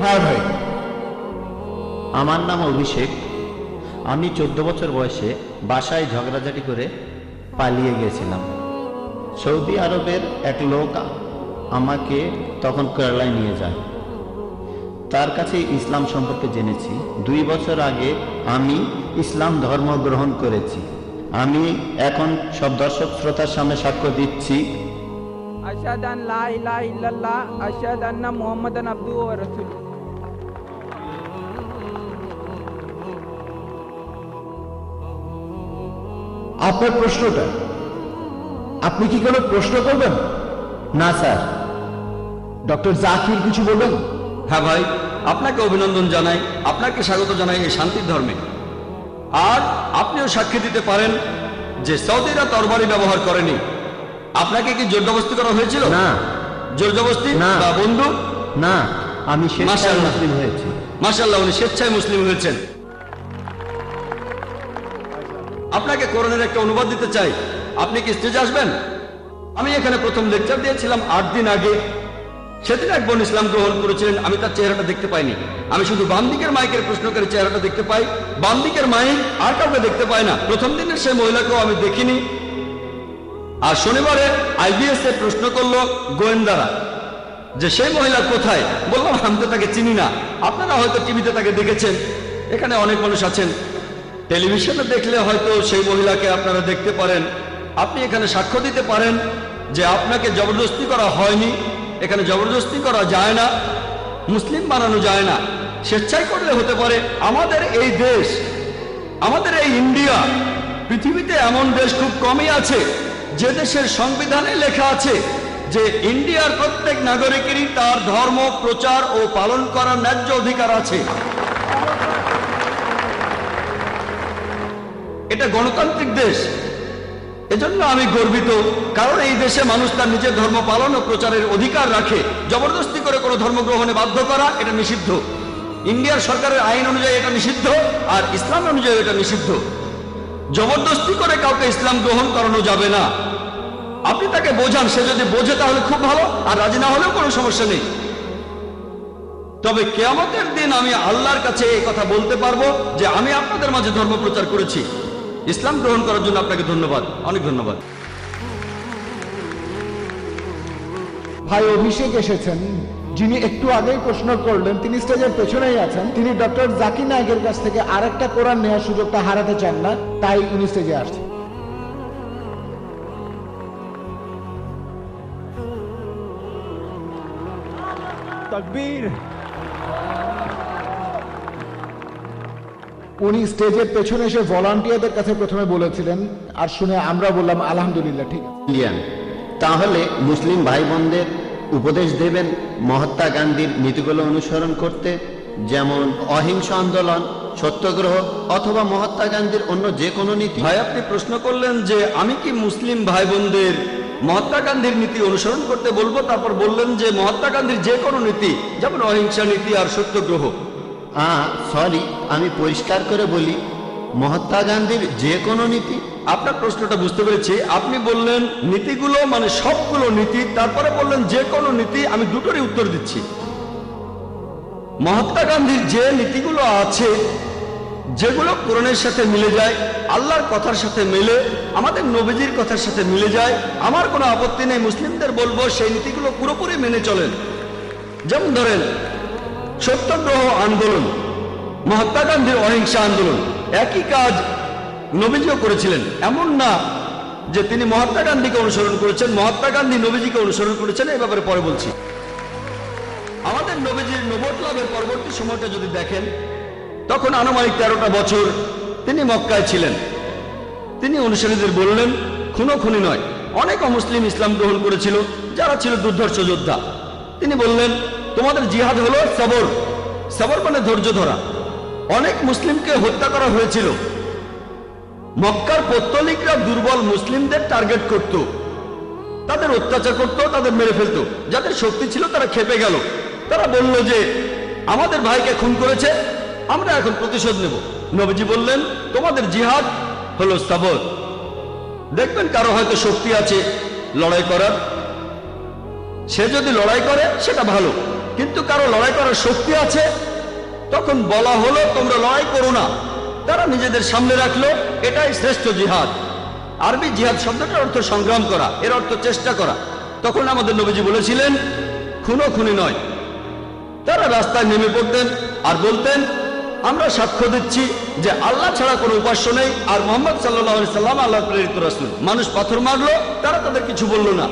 হ্যাঁ ভাই, আমার নাম অভিষেক। আমি 14 বছর বয়সে বাসায় ঝগড়াঝাটি করে পালিয়ে গিয়েছিলাম। সৌদি আরবের এক লোক আমাকে তখন কেরালায় নিয়ে যায়। তার কাছে ইসলাম সম্পর্কে জেনেছি। 2 বছর আগে আমি ইসলাম ধর্ম গ্রহণ করেছি। আমি এখন সব দর্শক শ্রোতার সামনে সাক্ষ্য দিচ্ছি, আশহাদু আন লা ইলাহা ইল্লাল্লাহ আশহাদু আন্না মুহাম্মাদান আবদুহু ওয়া রাসূলুহু। আপনার প্রশ্নটা, আপনি কি কোনো প্রশ্ন করবেন? না স্যার। ডক্টর জাকির কিছু বলবেন? হ্যাঁ ভাই, আপনাকে অভিনন্দন জানাই, আপনাকে স্বাগত জানাই এই শান্তির ধর্মে। আর আপনিও সাক্ষী দিতে পারেন যে সৌদিরা তরবারি ব্যবহার করেনি। আপনাকে কি জোরজবস্তি করা হয়েছিল? না। জোরজবস্তি না। বা বন্ধু? না, আমি স্বেচ্ছায় মাশাআল্লাহ। মুসলিম হয়েছি। মাশাআল্লাহ, উনি স্বেচ্ছায় মুসলিম হয়েছেন। আপনাকে কোরআনের একটা অনুবাদ দিতে চাই, আপনি কি স্টেজে আসবেন? আমি এখানে প্রথম লেকচার দিয়েছিলাম 8 দিন আগে। সেদিন এক বোন ইসলাম গ্রহণ করেছিলেন, আমি তার চেহারাটা দেখতে পাইনি। আমি শুধু বাম দিকের মাইকের প্রশ্নকারী চেহারাটা দেখতে পাই, বাম দিকের মাইক আর কাউকে দেখতে পাই না। প্রথম দিনের সেই মহিলাকেও আমি দেখিনি। আর শনিবারে IBS এ প্রশ্ন করলো গোয়েন্দারা যে সেই মহিলা কোথায়। বললাম আমি তো তাকে চিনি না। আপনারা হয়তো টিভিতে তাকে দেখেছেন, এখানে অনেক মানুষ আছেন, টেলিভিশনে দেখলে হয়তো সেই মহিলাকে আপনারা দেখতে পারেন। আপনি এখানে সাক্ষ্য দিতে পারেন যে আপনাকে জবরদস্তি করা হয়নি। এখানে জবরদস্তি করা যায় না, মুসলিম বানানো যায় না। স্বেচ্ছায় করলে হতে পারে। আমাদের এই দেশ, আমাদের এই ইন্ডিয়া, পৃথিবীতে এমন দেশ খুব কমই আছে যে দেশের সংবিধানে লেখা আছে যে ইন্ডিয়ার প্রত্যেক নাগরিকেরই তার ধর্ম প্রচার ও পালন করার ন্যায্য অধিকার আছে। এটা গণতান্ত্রিক দেশ, এজন্য আমি গর্বিত, কারণ এই দেশে মানুষ তার নিজের ধর্ম পালন ও প্রচারের অধিকার রাখে। জবরদস্তি করে কোনো ধর্ম গ্রহণে বাধ্য করা এটা নিষিদ্ধ। ইন্ডিয়ার সরকারের আইন অনুযায়ী এটা নিষিদ্ধ, আর ইসলাম অনুযায়ী এটা নিষিদ্ধ। জবরদস্তি করে কাউকে ইসলাম গ্রহণ করানো যাবে না। আপনি তাকে বোঝান, সে যদি বোঝে তাহলে খুব ভালো, আর রাজি না হলেও কোনো সমস্যা নেই। তবে কিয়ামতের দিন আমি আল্লাহর কাছে এই কথা বলতে পারবো যে আমি আপনাদের মাঝে ধর্ম প্রচার করেছি। ইসলাম গ্রহণ করার জন্য আপনাকে ধন্যবাদ, অনেক ধন্যবাদ। ভাই অভিষেক এসেছেন, যিনি একটু আগেই প্রশ্ন করলেন, তিনি স্টেজের পেছনেই আছেন। তিনি ডক্টর জাকির নায়েকের কাছ থেকে আরেকটা কোরআন নেওয়ার সুযোগটা হারাতে চান না, তাই উনি স্টেজে আসছেন। তাকবীর। উনি স্টেজের পেছনে এসে ভলান্টিয়ারদের কাছে প্রথমে বলেছিলেন, আর শুনে আমরা বললাম আলহামদুলিল্লাহ, ঠিক আছে। ইন্ডিয়ান, তাহলে মুসলিম ভাই বোনদের উপদেশ দেবেন মহাত্মা গান্ধীর নীতিগুলো অনুসরণ করতে, যেমন অহিংস আন্দোলন, সত্যগ্রহ, অথবা মহাত্মা গান্ধীর অন্য যে কোনো নীতি? ভাই, আপনি প্রশ্ন করলেন যে আমি কি মুসলিম ভাই বোনদের মহাত্মা গান্ধীর নীতি অনুসরণ করতে বলবো, তারপর বললেন যে মহাত্মা গান্ধীর যে কোনো নীতি, যেমন অহিংসা নীতি আর সত্যগ্রহ। সরি, আমি পরিষ্কার করে বলি, মহাত্মা গান্ধীর যে কোনো নীতি। আপনার প্রশ্নটা বুঝতে পেরেছি। আপনি বললেন নীতিগুলো মানে সবগুলো নীতি, তারপরে বললেন যে কোনো নীতি। আমি দুটোরই উত্তর দিচ্ছি। মহাত্মা গান্ধীর যে নীতিগুলো আছে, যেগুলো কোরআনের সাথে মিলে যায়, আল্লাহর কথার সাথে মিলে, আমাদের নবীজির কথার সাথে মিলে যায়, আমার কোনো আপত্তি নেই। মুসলিমদের বলবো সেই নীতিগুলো পুরোপুরি মেনে চলেন। যেমন ধরেন সত্যগ্রহ আন্দোলন, মহাত্মা গান্ধীর অহিংসা আন্দোলন, একই কাজ নবীজিও করেছিলেন। এমন না যে তিনি মহাত্মা গান্ধীকে অনুসরণ করেছেন, মহাত্মা গান্ধী নবীজিকে অনুসরণ করেছেন, এই ব্যাপারে পরে বলছি। আমাদের নবীজির নবুয়ত লাভের পরবর্তী সময়টা যদি দেখেন, তখন আনুমানিক 13টা বছর তিনি মক্কায় ছিলেন। তিনি অনুসারীদের বললেন খুনোখুনি নয়। অনেক অমুসলিম ইসলাম গ্রহণ করেছিল যারা ছিল দুর্ধর্ষ যোদ্ধা। তিনি বললেন তোমাদের জিহাদ হলো সবর। সবর মানে ধৈর্য ধরা। অনেক মুসলিমকে হত্যা করা হয়েছিল। মক্কার পৌত্তলিকরা দুর্বল মুসলিমদের টার্গেট করত, তাদের অত্যাচার করত, তাদের মেরে ফেলত। যাদের শক্তি ছিল তারা খেপে গেল। তারা বলল যে আমাদের ভাইকে খুন করেছে, আমরা এখন প্রতিশোধ নেব। নবীজি বললেন তোমাদের জিহাদ হলো সবর। দেখবেন কারো হয়তো শক্তি আছে লড়াই করার, সে যদি লড়াই করে সেটা ভালো, কিন্তু কারো লড়াই করার শক্তি আছে, তখন বলা হলো তোমরা লড়াই করো না। তারা নিজেদের সামনে রাখলো, এটাই শ্রেষ্ঠ জিহাদ। আরবি জিহাদ শব্দটার অর্থ সংগ্রাম করা, এর অর্থ চেষ্টা করা। তখন আমাদের নবীজি বলেছিলেন খুনোখুনি নয়। তারা রাস্তায় নেমে পড়তেন আর বলতেন, আমরা সাক্ষ্য দিচ্ছি যে আল্লাহ ছাড়া কোনো উপাস্য নেই আর মুহাম্মদ সাল্লাল্লাহু আলাইহি সাল্লাম আল্লাহর প্রেরিত রাসূল। মানুষ পাথর মারলো, তারা তাদের কিছু বলল না।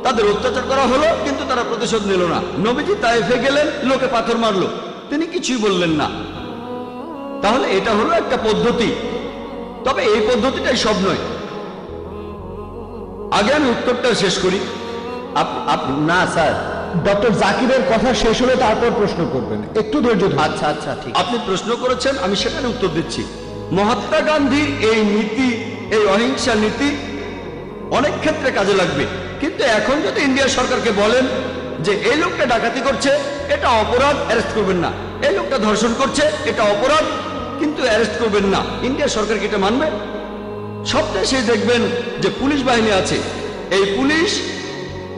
তাদের অত্যাচার করা হলো, কিন্তু তারা প্রতিশোধ নিল না। নবীজি তায়েফে গেলেন, লোকে পাথর মারলো, তিনি কিছুই বললেন না। তাহলে এটা হলো একটা পদ্ধতি, তবে এই পদ্ধতিটাই সব নয়। আগে আমি উত্তরটা শেষ করি। না স্যার, ডক্টর জাকিরের কথা শেষ হলে তারপর প্রশ্ন করবেন, একটু ধৈর্য ধরুন। আচ্ছা আচ্ছা ঠিক। আপনি প্রশ্ন করেছেন, আমি সেখানে উত্তর দিচ্ছি। মহাত্মা গান্ধীর এই নীতি, এই অহিংসা নীতি অনেক ক্ষেত্রে কাজে লাগবে, কিন্তু এখন যদি ইন্ডিয়া সরকারকে বলেন যে এই লোকটা ডাকাতি করছে, এটা অপরাধ, অ্যারেস্ট করবেন না, এই লোকটা ধর্ষণ করছে, এটা অপরাধ, কিন্তু অ্যারেস্ট করবেন না, ইন্ডিয়া সরকার কি এটা মানবে? সব দেশে দেখবেন যে পুলিশ বাহিনী আছে, এই পুলিশ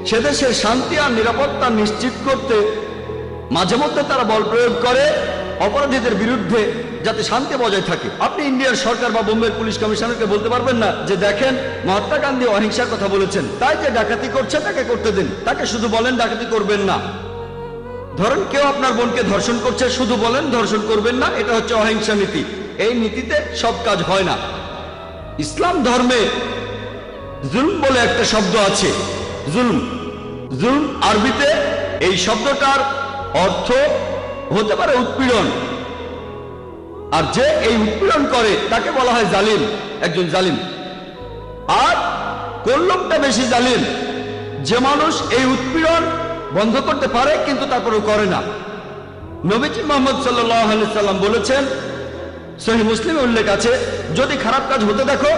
সে দেশের শান্তি আর নিরাপত্তা নিশ্চিত করতে মাঝে মধ্যে তারা বল প্রয়োগ করে অপরাধীদের বিরুদ্ধে, যাতে শান্তি বজায় থাকে। আপনি ইন্ডিয়ার সরকার বা বোম্বের পুলিশ কমিশনারকে বলতে পারবেন না যে দেখেন মহাত্মা গান্ধী অহিংসার কথা বলেছেন, তাই যে ডাকাতি করছে তাকে করতে দিন, তাকে শুধু বলেন ডাকাতি করবেন না। ধরেন কেউ আপনার বোনকে ধর্ষণ করছে, শুধু বলেন ধর্ষণ করবেন না, এটা হচ্ছে অহিংসা নীতি। এই নীতিতে সব কাজ হয় না। ইসলাম ধর্মে জুলম বলে একটা শব্দ আছে, জুলম। জুলম আরবিতে এই শব্দটার অর্থ হতে পারে উৎপীড়ন, আর যে এই উৎপীড়ন করে তাকে বলা হয় জালিম, একজন জালিম। আর কোন লোকটা বেশি জালিম? যে মানুষ এই উৎপীড়ন বন্ধ করতে পারে কিন্তু তারপরেও করে না। নবীজি মুহাম্মদ সাল্লাল্লাহু আলাইহি সাল্লাম বলেছেন, সহিহ মুসলিমে উল্লেখ আছে, যদি খারাপ কাজ হতে দেখো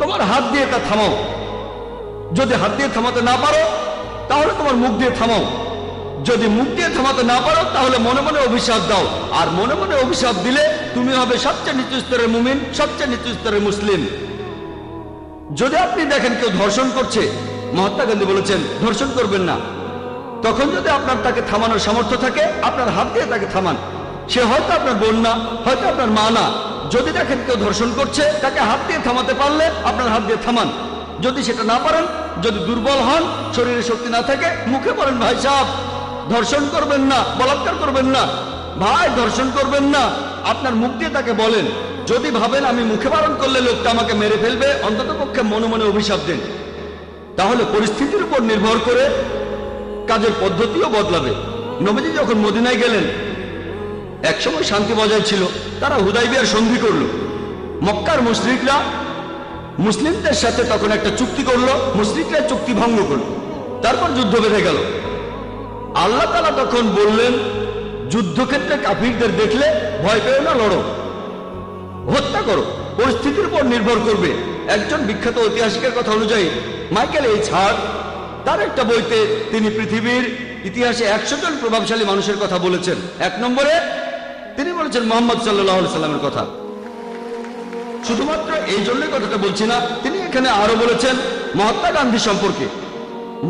তোমার হাত দিয়ে তা থামাও, যদি হাত দিয়ে থামাতে না পারো তাহলে তোমার মুখ দিয়ে থামাও, যদি মুখ দিয়ে থামাতে না পারো তাহলে মনে মনে অভিশাপ দাও, আর মনে মনে অভিশাপ দিলে তুমি হবে সবচেয়ে নিচু স্তরের মুমিন, সবচেয়ে নিচু স্তরের মুসলিম। যদি আপনি দেখেন কেউ ধর্ষণ করছে, মহাত্মা গান্ধী বলেছেন ধর্ষণ করবেন না, তখন যদি আপনার তাকে থামানোর সামর্থ্য থাকে আপনার হাত দিয়ে তাকে থামান। সে হয়তো আপনার বোন না, হয়তো আপনার মা না। যদি দেখেন কেউ ধর্ষণ করছে, তাকে হাত দিয়ে থামাতে পারলে আপনার হাত দিয়ে থামান। যদি সেটা না পারেন, যদি দুর্বল হন, শরীরে শক্তি না থাকে, মুখে বলেন ভাই সাহেব ধর্ষণ করবেন না, বলাৎকার করবেন না, ভাই ধর্ষণ করবেন না, আপনার মুখ দিয়ে তাকে বলেন। যদি ভাবেন আমি মুখে বারণ করলে লোকটা আমাকে মেরে ফেলবে, অন্তত পক্ষে মনে মনে অভিশাপ দেন। তাহলে পরিস্থিতির উপর নির্ভর করে কাজের পদ্ধতিও বদলাবে। নবীজি যখন মদিনায় গেলেন, একসময় শান্তি বজায় ছিল, তারা হুদাইবিয়ার সন্ধি করলো। মক্কার মুশরিকরা মুসলিমদের সাথে তখন একটা চুক্তি করলো, মুশরিকরা চুক্তি ভঙ্গ করলো, তারপর যুদ্ধ বেঁধে গেল। আল্লাহ তাআলা তখন বললেন, যুদ্ধক্ষেত্রে কাফিরদের দেখলে ভয় পেও না, লড়ো, হত্যা করো, পরিস্থিতির উপর নির্ভর করবে। একজন বিখ্যাত ঐতিহাসিকের কথা অনুযায়ী মাইকেল এইচ হার্ট তার একটা বইতে তিনি পৃথিবীর ইতিহাসে 100 জন প্রভাবশালী মানুষের কথা বলেছেন। 1 নম্বরে তিনি বলেছেন মুহাম্মদ সাল্লাল্লাহু আলাইহি সাল্লামের কথা। শুধুমাত্র এই জন্যই কথাটা বলছি না, তিনি এখানে আরো বলেছেন মহাত্মা গান্ধী সম্পর্কে।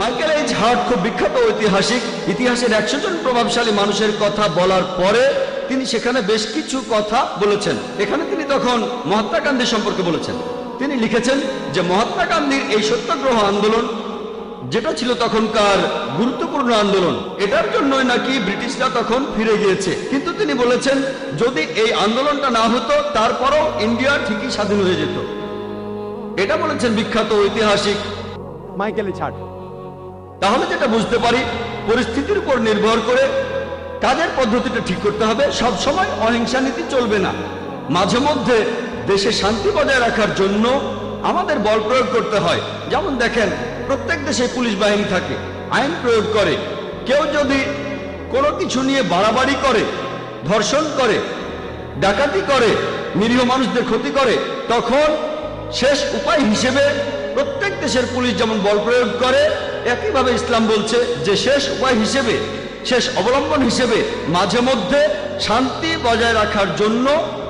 মাইকেল এইচ হার্ট খুব বিখ্যাত ঐতিহাসিক, ইতিহাসের 100 জন প্রভাবশালী মানুষের কথা বলার পরে তিনি সেখানে বেশ কিছু কথা বলেছেন। এখানে তিনি তখন মহাত্মা গান্ধী সম্পর্কে বলেছেন। তিনি লিখেছেন যে মহাত্মা গান্ধীর এই সত্যাগ্রহ আন্দোলন, যেটা ছিল তখনকার গুরুত্বপূর্ণ আন্দোলন, এটার জন্যই নাকি ব্রিটিশরা তখন ফিরে গিয়েছে। কিন্তু তিনি বলেছেন যদি এই আন্দোলনটা না হতো তারপরও ইন্ডিয়া ঠিকই স্বাধীন হয়ে যেত। এটা বলেছেন বিখ্যাত ঐতিহাসিক মাইকেল এইচ হার্ট। তাহলে যেটা বুঝতে পারি, পরিস্থিতির উপর নির্ভর করে কাজের পদ্ধতিটা ঠিক করতে হবে। সব সময় অহিংসা নীতি চলবে না। মাঝে মধ্যে দেশে শান্তি বজায় রাখার জন্য আমাদের বল প্রয়োগ করতে হয়। যেমন দেখেন প্রত্যেক দেশে পুলিশ বাহিনী থাকে, আইন প্রয়োগ করে। কেউ যদি কোনো কিছু নিয়ে বাড়াবাড়ি করে, ধর্ষণ করে, ডাকাতি করে, নিরীহ মানুষদের ক্ষতি করে, তখন শেষ উপায় হিসেবে প্রত্যেক দেশের পুলিশ যেমন বল প্রয়োগ করে, একইভাবে ইসলাম বলছে যে শেষ উপায় হিসেবে, শেষ অবলম্বন হিসেবে মাঝে মধ্যে শান্তি বজায় রাখার জন্য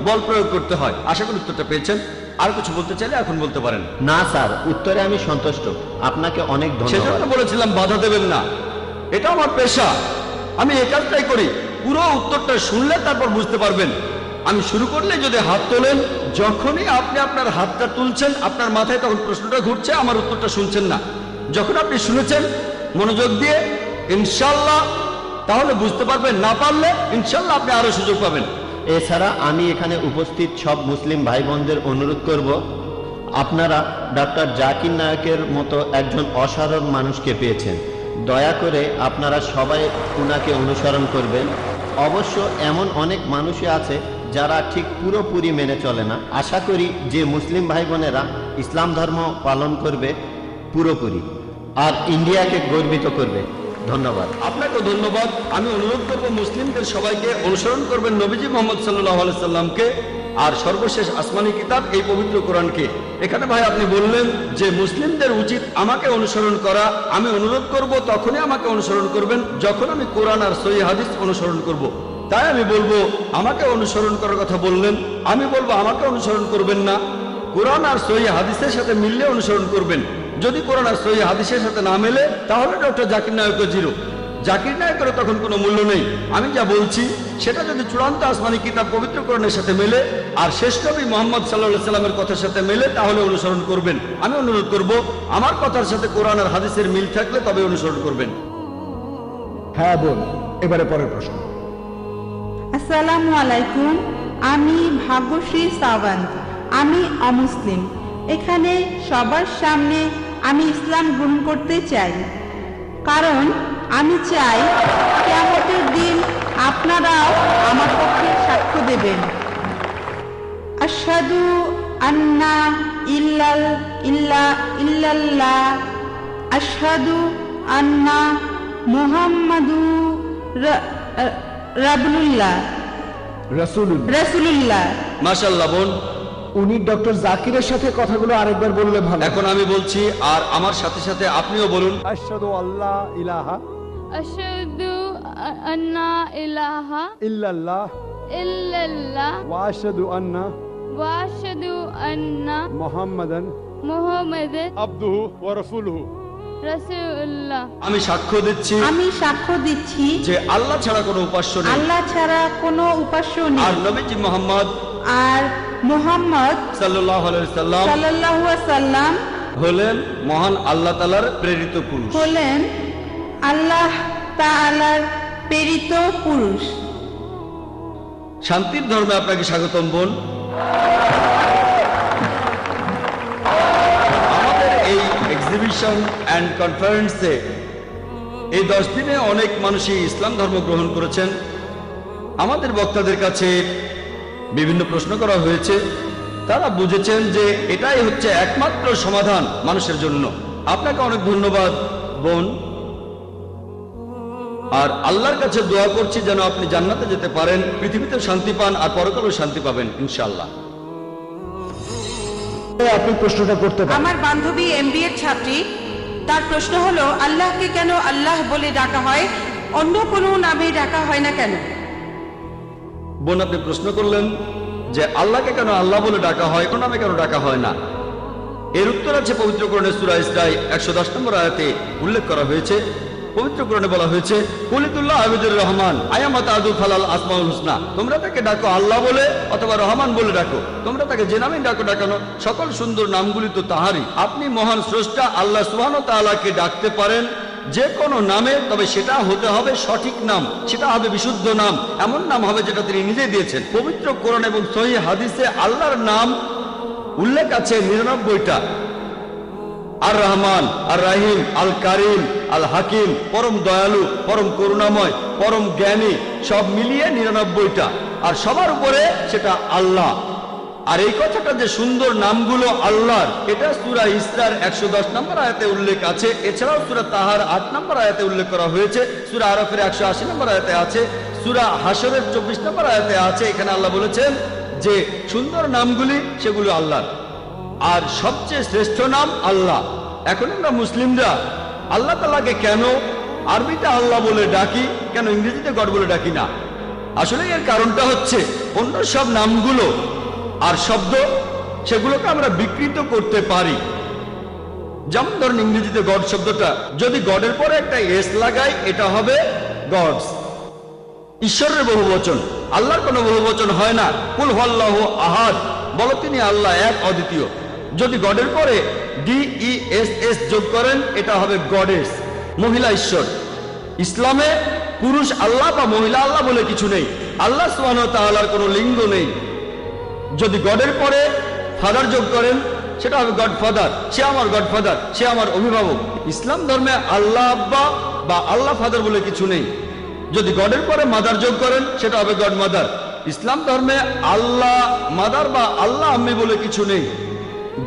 বল প্রয়োগ করতে হয়। আশা করি উত্তরটা পেয়েছেন। আর কিছু বলতে চাইলে এখন বলতে পারেন। না স্যার, উত্তরে আমি সন্তুষ্ট, আপনাকে অনেক সেজন্য ধন্যবাদ। বলেছিলাম বাধা দেবেন না, এটা আমার পেশা, আমি এই কাজটাই করি। পুরো উত্তরটা শুনলে তারপর বুঝতে পারবেন। আমি শুরু করলে যদি হাত তোলেন, যখনই আপনি আপনার হাতটা তুলছেন আপনার মাথায় তখন প্রশ্নটা ঘুরছে, আমার উত্তরটা শুনছেন না। যখন আপনি শুনেছেন মনোযোগ দিয়ে ইনশাল্লাহ, তাহলে বুঝতে পারবেন, না পারলে ইনশাল্লাহ আপনি আরো সুযোগ পাবেন। এছাড়া আমি এখানে উপস্থিত সব মুসলিম ভাই বোনদের অনুরোধ করব, আপনারা ডক্টর জাকির নায়কের মতো একজন অসাধারণ মানুষকে পেয়েছেন, দয়া করে আপনারা সবাই উনাকে অনুসরণ করবেন। অবশ্য এমন অনেক মানুষই আছে যারা ঠিক পুরোপুরি মেনে চলে না। আশা করি যে মুসলিম ভাই বোনেরা ইসলাম ধর্ম পালন করবে পুরোপুরি, আর ইন্ডিয়াকে গর্বিত করবে। ধন্যবাদ। আপনাকে ধন্যবাদ। আমি অনুরোধ করব মুসলিমদের সবাইকে অনুসরণ করবেন নবীজি মোহাম্মদ সাল্লাল্লাহু আলাইহি সাল্লামকে, আর সর্বশেষ আসমানি কিতাব এই পবিত্র কোরআনকে। এখানে ভাই আপনি বললেন যে মুসলিমদের উচিত আমাকে অনুসরণ করা। আমি অনুরোধ করব তখনই আমাকে অনুসরণ করবেন যখন আমি কোরআন আর সহিহ হাদিস অনুসরণ করব। তাই আমি বলবো আমাকে অনুসরণ করার কথা বললেন, আমি বলবো আমাকে অনুসরণ করবেন না, কোরআন আর সহিহ হাদিসের সাথে মিললে অনুসরণ করবেন। যদি কোরআন আর সহিহ হাদিসের সাথে না মেলে তাহলে ডক্টর জাকির নায়ক জিরো। জাকির নায়কের তখন কোনো মূল্য নেই। আমি যা বলছি সেটা যদি চূড়ান্ত আসমানি কিতাব পবিত্র কোরআনের সাথে মেলে আর শেষ নবী মুহাম্মদ সাল্লাল্লাহু আলাইহি সাল্লামের কথার সাথে মেলে তাহলে অনুসরণ করবেন। আমি অনুরোধ করব আমার কথার সাথে কোরআন আর হাদিসের মিল থাকলে তবে অনুসরণ করবেন। হ্যাঁ বোন, এবারে পরের প্রশ্ন। আসসালামু আলাইকুম, আমি ভাগ্যশ্রী সাওয়ান্ত। আমি অমুসলিম। এখানে সবার সামনে আমি ইসলাম গ্রহণ করতে চাই, কারণ আমি চাই কিয়ামতের দিন আপনারাও আমার পক্ষে সাক্ষ্য দেবেন। আশহাদু আন্না ইল্লাল্লাহ, আশহাদু আন্না মুহাম্মাদু রাসূলুল্লাহ। মাশাআল্লাহ বোন, উনি ডক্টর জাকিরের সাথে কথাগুলো আরেকবার বললে ভালো। এখন আমি বলছি আর আমার সাথে সাথে আপনিও বলুন। আশহাদু আল্লাহ ইলাহা আশহাদু আন্না ইলাহা ইল্লাল্লাহ ইল্লাল্লাহ ওয়া আশহাদু আন্না ওয়া আশহাদু আন্না মুহাম্মাদান মুহাম্মাদান আবদুহু ওয়া রাসূলুহু। রাসূলুল্লাহ। আমি সাক্ষ্য দিচ্ছি যে আল্লাহ ছাড়া কোনো উপাস্য নেই, আল্লাহ ছাড়া কোনো উপাস্য নেই, আর নবীজি মুহাম্মদ সাল্লাল্লাহু আলাইহি সাল্লাম হলেন মহান আল্লাহ তাআলার প্রেরিত পুরুষ। আল্লাহ তাআলার প্রেরিত পুরুষ। শান্তির ধর্মে আপনাকে স্বাগতম বোন। আমাদের এই এক্সিবিশন অ্যান্ড কনফারেন্সে এই 10 দিনে অনেক মানুষই ইসলাম ধর্ম গ্রহণ করেছেন। আমাদের বক্তাদের কাছে বিভিন্ন প্রশ্ন করা হয়েছে, তারা বুঝেছেন যে এটাই হচ্ছে একমাত্র সমাধান মানুষের জন্য। আপনাকে অনেক ধন্যবাদ বোন, আর আল্লাহর কাছে দোয়া করছি যেন আপনি জান্নাতে যেতে পারেন, পৃথিবীতেও শান্তি পান আর পরকালেও শান্তি পাবেন ইনশাআল্লাহ। আপনি প্রশ্নটা করতে পারেন। আমার বান্ধবী এমবিএ ছাত্রী, তার প্রশ্ন হলো আল্লাহকে কেন আল্লাহ বলে ডাকা হয়, অন্য কোনো নামে ডাকা হয় না কেন? বোন, আপনি প্রশ্ন করলেন যে আল্লাহকে কেন আল্লাহ বলে ডাকা হয়, কোন নামে কেন ডাকা হয় না। এর উত্তর আছে পবিত্র কোরআনের সূরা ইসরাঈ 110 নম্বর আয়াতে উল্লেখ করা হয়েছে। পবিত্র কোরআনে বলা হয়েছে কুলিতুল্লাহ আবিদুর রহমান আয়ামাত আদু ফালাল আসমাউল হুসনা। তোমরা তাকে ডাকো আল্লাহ বলে অথবা রহমান বলে ডাকো, তোমরা তাকে যে নামে ডাকো ডাকানো সকল সুন্দর নামগুলি তো তাহারই। আপনি মহান স্রষ্টা আল্লাহ সুবহানাহু ওয়া তাআলাকে ডাকতে পারেন যে কোনো নামে, তবে সেটা হতে হবে সঠিক নাম, সেটা হবে বিশুদ্ধ নাম, এমন নাম হবে যেটা তিনি নিজে দিয়েছেন। পবিত্র কোরআন এবং সহিহ হাদিসে আল্লাহর নাম উল্লেখ আছে 99টা। আর রহমান, আর রাহিম, আল কারিম, আল হাকিম, পরম দয়ালু, পরম করুণাময়, পরম জ্ঞানী, সব মিলিয়ে 99টা। আর সবার উপরে সেটা আল্লাহ। আর এই কথাটা যে সুন্দর নামগুলো আল্লাহর, এটা সূরা ইসরার 110 নম্বর আয়াতে উল্লেখ আছে। এছাড়াও সূরা তাহার 8 নম্বর আয়াতে উল্লেখ করা হয়েছে, সূরা আরাফের 180 নম্বর আয়াতে আছে, সূরা হাশরের 24 নম্বর আয়াতে আছে। এখানে আল্লাহ বলেছেন যে সুন্দর নামগুলি সেগুলো আল্লাহর, আর সবচেয়ে শ্রেষ্ঠ নাম আল্লাহ। এখন আমরা মুসলিমরা আল্লাহ তাআলাকে কেন আরবিতে আল্লাহ বলে ডাকি, কেন ইংরেজিতে গড বলে ডাকি না? আসলে এর কারণটা হচ্ছে অন্য সব নামগুলো আর শব্দ সেগুলোকে আমরা বিকৃত করতে পারি। যেমন ধরুন ইংরেজিতে গড শব্দটা যদি গডের পরে একটা এস লাগাই এটা হবে গডস, ঈশ্বরের বহু বচন, আল্লাহর কোনো বহু বচন হয় না। কুল হুয়াল্লাহু আহাদ, বলো তিনি আল্লাহ এক, অদ্বিতীয়। যদি গডের পরে DESS যোগ করেন এটা হবে গডেস, মহিলা ঈশ্বর। ইসলামে পুরুষ আল্লাহ বা মহিলা আল্লাহ বলে কিছু নেই। আল্লাহ সুবহানাহু ওয়া তাআলার কোনো লিঙ্গ নেই। যদি গডের পরে ফাদার যোগ করেন সেটা হবে গডফাদার, সে আমার গডফাদার, সে আমার অভিভাবক। ইসলাম ধর্মে আল্লাহ আব্বা বা আল্লাহ ফাদার বলে কিছু নেই। যদি গডের পরে মাদার যোগ করেন সেটা হবে গড মাদার। ইসলাম ধর্মে আল্লাহ মাদার বা আল্লাহ আম্মি বলে কিছু নেই।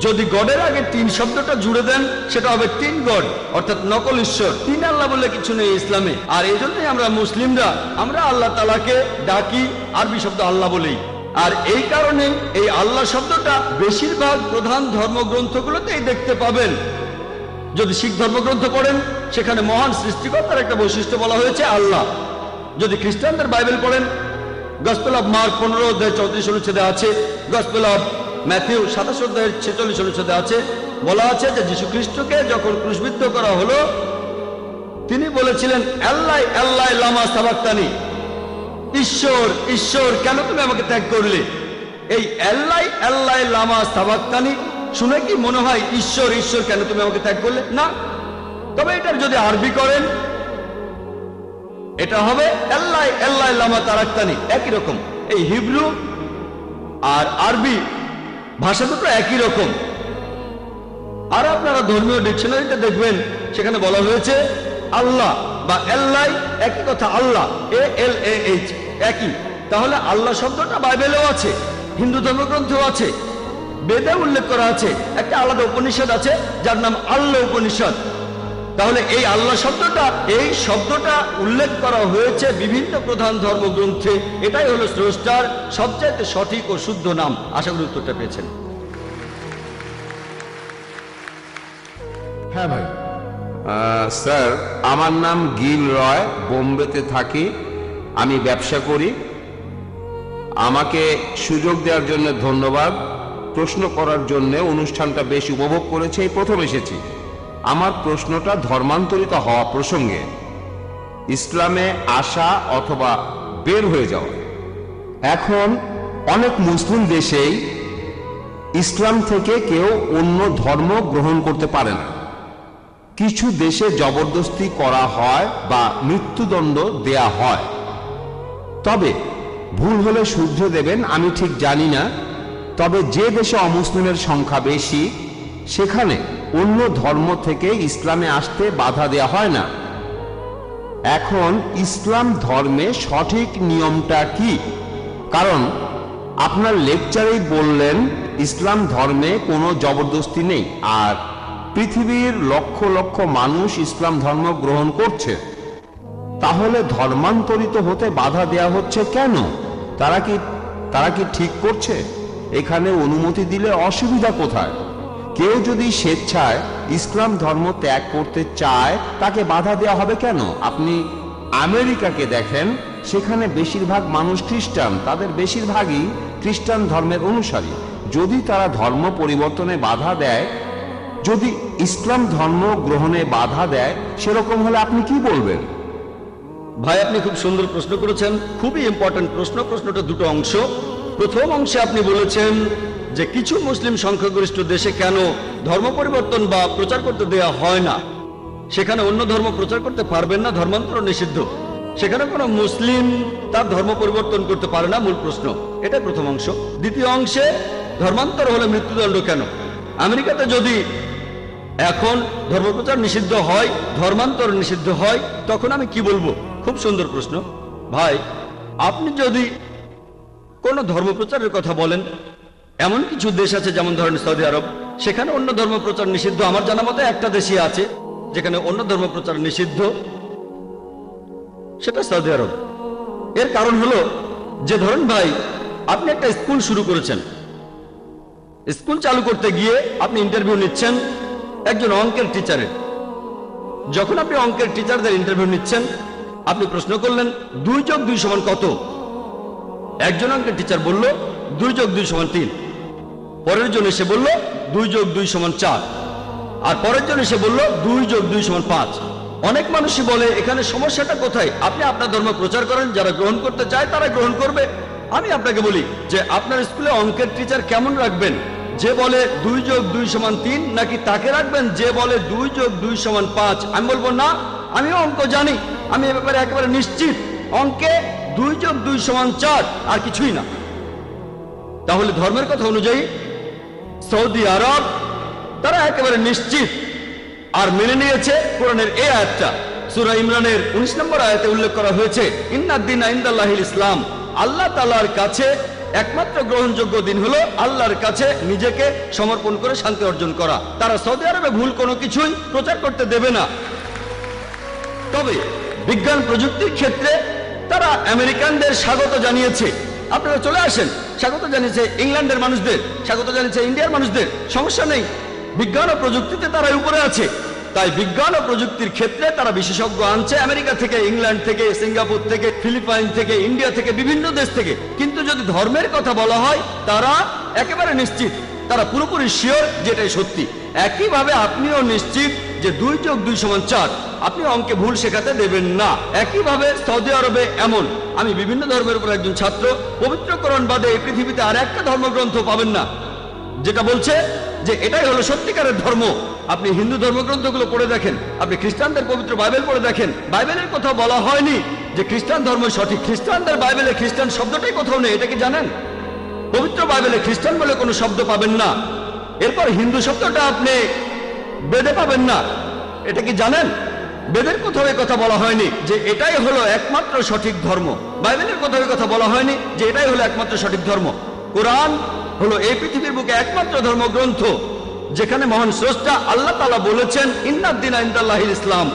যদি গডের আগে 3 শব্দটা জুড়ে দেন সেটা হবে 3 গড, অর্থাৎ নকল ঈশ্বর। 3 আল্লাহ বলে কিছু নেই ইসলামে। আর এই জন্যই আমরা মুসলিমরা আমরা আল্লাহ তাআলাকে ডাকি আরবি শব্দ আল্লাহ বলেই। আর এই কারণে এই আল্লাহ শব্দটা বেশিরভাগ প্রধান ধর্মগ্রন্থগুলোতেই দেখতে পাবেন। যদি শিখ ধর্মগ্রন্থ পড়েন সেখানে মহান সৃষ্টিকর্তার একটা বৈশিষ্ট্য বলা হয়েছে আল্লাহ। যদি খ্রিস্টানদের বাইবেল পড়েন, গসপেল অফ মার্ক 15 অধ্যায় 34 অনুচ্ছেদে আছে, গসপেল অফ ম্যাথিউ 27 অধ্যায়ের 46 অনুচ্ছেদে আছে, বলা আছে যে যীশু খ্রিস্টকে যখন ক্রুশবিদ্ধ করা হলো তিনি বলেছিলেন আল্লাহ আল্লাহ লামা সাবাক্তানি, ঈশ্বর ঈশ্বর কেন তুমি আমাকে ত্যাগ করলে। এই আল্লাহ আল্লাহ লামা সাবাক্তানি শুনে কি মনে হয় ঈশ্বর ঈশ্বর কেন তুমি আমাকে ত্যাগ করলে? না। তবে এটার যদি আরবি করেন এটা হবে আল্লাহ আল্লাহ লামা তারাক্তানি, একই রকম। এই হিব্রু আর আরবি ভাষা দুটো একই রকম। আর আপনারা ধর্মীয় ডিকশনারিতে দেখবেন সেখানে বলা হয়েছে আল্লাহ বা আল্লাহ একই কথা, আল্লাহ ALAH একই। তাহলে আল্লাহ শব্দটা বাইবেলেও আছে, হিন্দু ধর্মগ্রন্থেও আছে, বেদে উল্লেখ করা আছে। একটা আলাদা উপনিষদ আছে যার নাম আল্লাহ উপনিষদ। তাহলে এই আল্লাহ শব্দটা, এই শব্দটা উল্লেখ করা হয়েছে বিভিন্ন প্রধান ধর্মগ্রন্থে। এটাই হলো স্রষ্টার সবচেয়ে সঠিক ও শুদ্ধ নাম। আশা করি উত্তরটা পেয়েছেন। হ্যাঁ ভাই। স্যার, আমার নাম গিল রয়, বোম্বেতে থাকি, আমি ব্যবসা করি। আমাকে সুযোগ দেওয়ার জন্য ধন্যবাদ। প্রশ্ন করার জন্য অনুষ্ঠানটা বেশ উপভোগ করেছি, এই প্রথম এসেছি। আমার প্রশ্নটা ধর্মান্তরিত হওয়া প্রসঙ্গে, ইসলামে আসা অথবা বের হয়ে যাওয়া। এখন অনেক মুসলিম দেশেই ইসলাম থেকে কেউ অন্য ধর্ম গ্রহণ করতে পারে না। কিছু দেশে জবরদস্তি করা হয় বা মৃত্যুদণ্ড দেয়া হয়। তবে ভুল হলে শুধরে দেবেন, আমি ঠিক জানি না। তবে যে দেশে অমুসলিমের সংখ্যা বেশি সেখানে অন্য ধর্ম থেকে ইসলামে আসতে বাধা দেয়া হয় না। এখন ইসলাম ধর্মে সঠিক নিয়মটা কি? কারণ আপনার লেকচারেই বললেন ইসলাম ধর্মে কোনো জবরদস্তি নেই, আর পৃথিবীর লক্ষ লক্ষ মানুষ ইসলাম ধর্ম গ্রহণ করছে। তাহলে ধর্মান্তরিত হতে বাধা দেয়া হচ্ছে কেন? তারা কি ঠিক করছে? এখানে অনুমতি দিলে অসুবিধা কোথায়? কেউ যদি স্বেচ্ছায় ইসলাম ধর্ম ত্যাগ করতে চায় তাকে বাধা দেওয়া হবে কেন? আপনি আমেরিকাকে দেখেন, সেখানে বেশিরভাগ মানুষ খ্রিস্টান, তাদের বেশিরভাগই খ্রিস্টান ধর্মের অনুসারী। যদি তারা ধর্ম পরিবর্তনে বাধা দেয়, যদি ইসলাম ধর্ম গ্রহণে বাধা দেয়, সেরকম হলে আপনি কি বলবেন? ভাই, আপনি খুব সুন্দর প্রশ্ন করেছেন, খুবই ইম্পর্টেন্ট প্রশ্ন। প্রশ্নটা দুটো অংশ। প্রথম অংশে আপনি বলেছেন যে কিছু মুসলিম সংখ্যাগরিষ্ঠ দেশে কেন ধর্ম পরিবর্তন বা প্রচার করতে দেয়া হয় না, সেখানে অন্য ধর্ম প্রচার করতে পারবেন না, ধর্মান্তর নিষিদ্ধ। সেখানে কোনো মুসলিম তার ধর্ম পরিবর্তন করতে পারে না, মূল প্রশ্ন। এটাই প্রথম অংশ। দ্বিতীয় অংশে ধর্মান্তর হলে মৃত্যুদণ্ড কেন? আমেরিকাতে যদি এখন ধর্মপ্রচার নিষিদ্ধ হয়, ধর্মান্তর নিষিদ্ধ হয়, তখন আমি কি বলবো? খুব সুন্দর প্রশ্ন ভাই। আপনি যদি কোনো ধর্মপ্রচারের কথা বলেন, এমন কিছু দেশ আছে যেমন ধরেন সৌদি আরব, সেখানে অন্য ধর্ম প্রচার নিষিদ্ধ। আমার জানা মতে একটা দেশই আছে যেখানে অন্য ধর্ম প্রচার নিষিদ্ধ, সেটা সৌদি আরব। এর কারণ হলো যে ধরেন ভাই, আপনি একটা স্কুল শুরু করেছেন, স্কুল চালু করতে গিয়ে আপনি ইন্টারভিউ নিচ্ছেন একজন অঙ্কের টিচারের। যখন আপনি অঙ্কের টিচারদের ইন্টারভিউ নিচ্ছেন, আপনি প্রশ্ন করলেন 2 + 2 = কত? একজন অঙ্কের টিচার বলল 2 + 2 = 3। পরের জন এসে বলল 2 + 2 = 4। আর পরের জন এসে বলল 2 + 2 = 5। অনেক মানুষই বলে এখানে সমস্যাটা কোথায়? আপনি আপনার ধর্ম প্রচার করেন, যারা গ্রহণ করতে চায় তারা গ্রহণ করবে। আমি আপনাকে বলি যে আপনার স্কুলে অঙ্কের টিচার কেমন রাখবেন? যে বলে 2 + 2 = 3, নাকি তাকে রাখবেন যে বলে 2 + 2 = 5? আমি বলবো না, আমিও অঙ্ক জানি, আমি এ ব্যাপারে একেবারে নিশ্চিত। অঙ্কে 2 + 2 = 4, আর কিছুই না। তাহলে ধর্মের কথা অনুযায়ী সৌদি আরব তারা একেবারে নিশ্চিত আর মেনে নিয়েছে কোরআনের এই আয়াতটা। সূরা ইমরানের 19 নম্বর আয়াতে উল্লেখ করা হয়েছে, ইন্নাদ-দীনা ইনদাল্লাহিল ইসলাম, আল্লাহ তাআলার কাছে একমাত্র গ্রহণযোগ্য দিন হলো আল্লাহর কাছে নিজেকে সমর্পণ করে শান্তি অর্জন করা। তারা সৌদি আরবে ভুল কোনো কিছুই প্রচার করতে দেবে না। তবে বিজ্ঞান প্রযুক্তির ক্ষেত্রে তারা আমেরিকানদের স্বাগত জানিয়েছে, আপনারা চলে আসেন, স্বাগত জানিয়েছে ইংল্যান্ডের মানুষদের, স্বাগত জানিয়েছে ইন্ডিয়ার মানুষদের, সমস্যা নেই। বিজ্ঞান ও প্রযুক্তিতে তারা উপরে আছে, তাই বিজ্ঞান ও প্রযুক্তির ক্ষেত্রে তারা বিশেষজ্ঞ আনছে আমেরিকা থেকে, ইংল্যান্ড থেকে, সিঙ্গাপুর থেকে, ফিলিপাইন থেকে, ইন্ডিয়া থেকে, বিভিন্ন দেশ থেকে। কিন্তু যদি ধর্মের কথা বলা হয় তারা একেবারে নিশ্চিত, তারা পুরোপুরি শিওর যেটাই সত্যি। একইভাবে আপনিও নিশ্চিত যে 2 + 2 = 4, আপনি অঙ্কে ভুল শেখাতে দেবেন না। একইভাবে সৌদি আরবে এমন, আমি বিভিন্ন ধর্মের উপর একজন ছাত্র, পবিত্র কোরআন বাদে এই পৃথিবীতে আর একটা ধর্মগ্রন্থ পাবেন না যেটা বলছে যে এটাই হলো সত্যিকারের ধর্ম। আপনি হিন্দু ধর্মগ্রন্থগুলো পড়ে দেখেন, আপনি খ্রিস্টানদের পবিত্র বাইবেল পড়ে দেখেন, বাইবেলের কথা বলা হয়নি যে খ্রিস্টান ধর্ম সঠিক। খ্রিস্টানদের বাইবেলে খ্রিস্টান শব্দটাই কোথাও নেই, এটা কি জানেন? পবিত্র বাইবেলে খ্রিস্টান বলে কোনো শব্দ পাবেন না। এরপর হিন্দু শব্দটা আপনি বেদে পাবেন না, এটা কি জানেন? বেদের কোথাও এই কথা বলা হয়নি যে এটাই হলো একমাত্র সঠিক ধর্ম। বাইবেলের কোথাও এই কথা বলা হয়নি যে এটাই হলো একমাত্র সঠিক ধর্ম। কোরআন হলো এই পৃথিবীর বুকে একমাত্র ধর্মগ্রন্থ যেখানে মহান স্রষ্টা আল্লাহ তাআলা বলেছেন, ইন্নাদ-দীনা ইনদাল্লাহিল ইসলাম,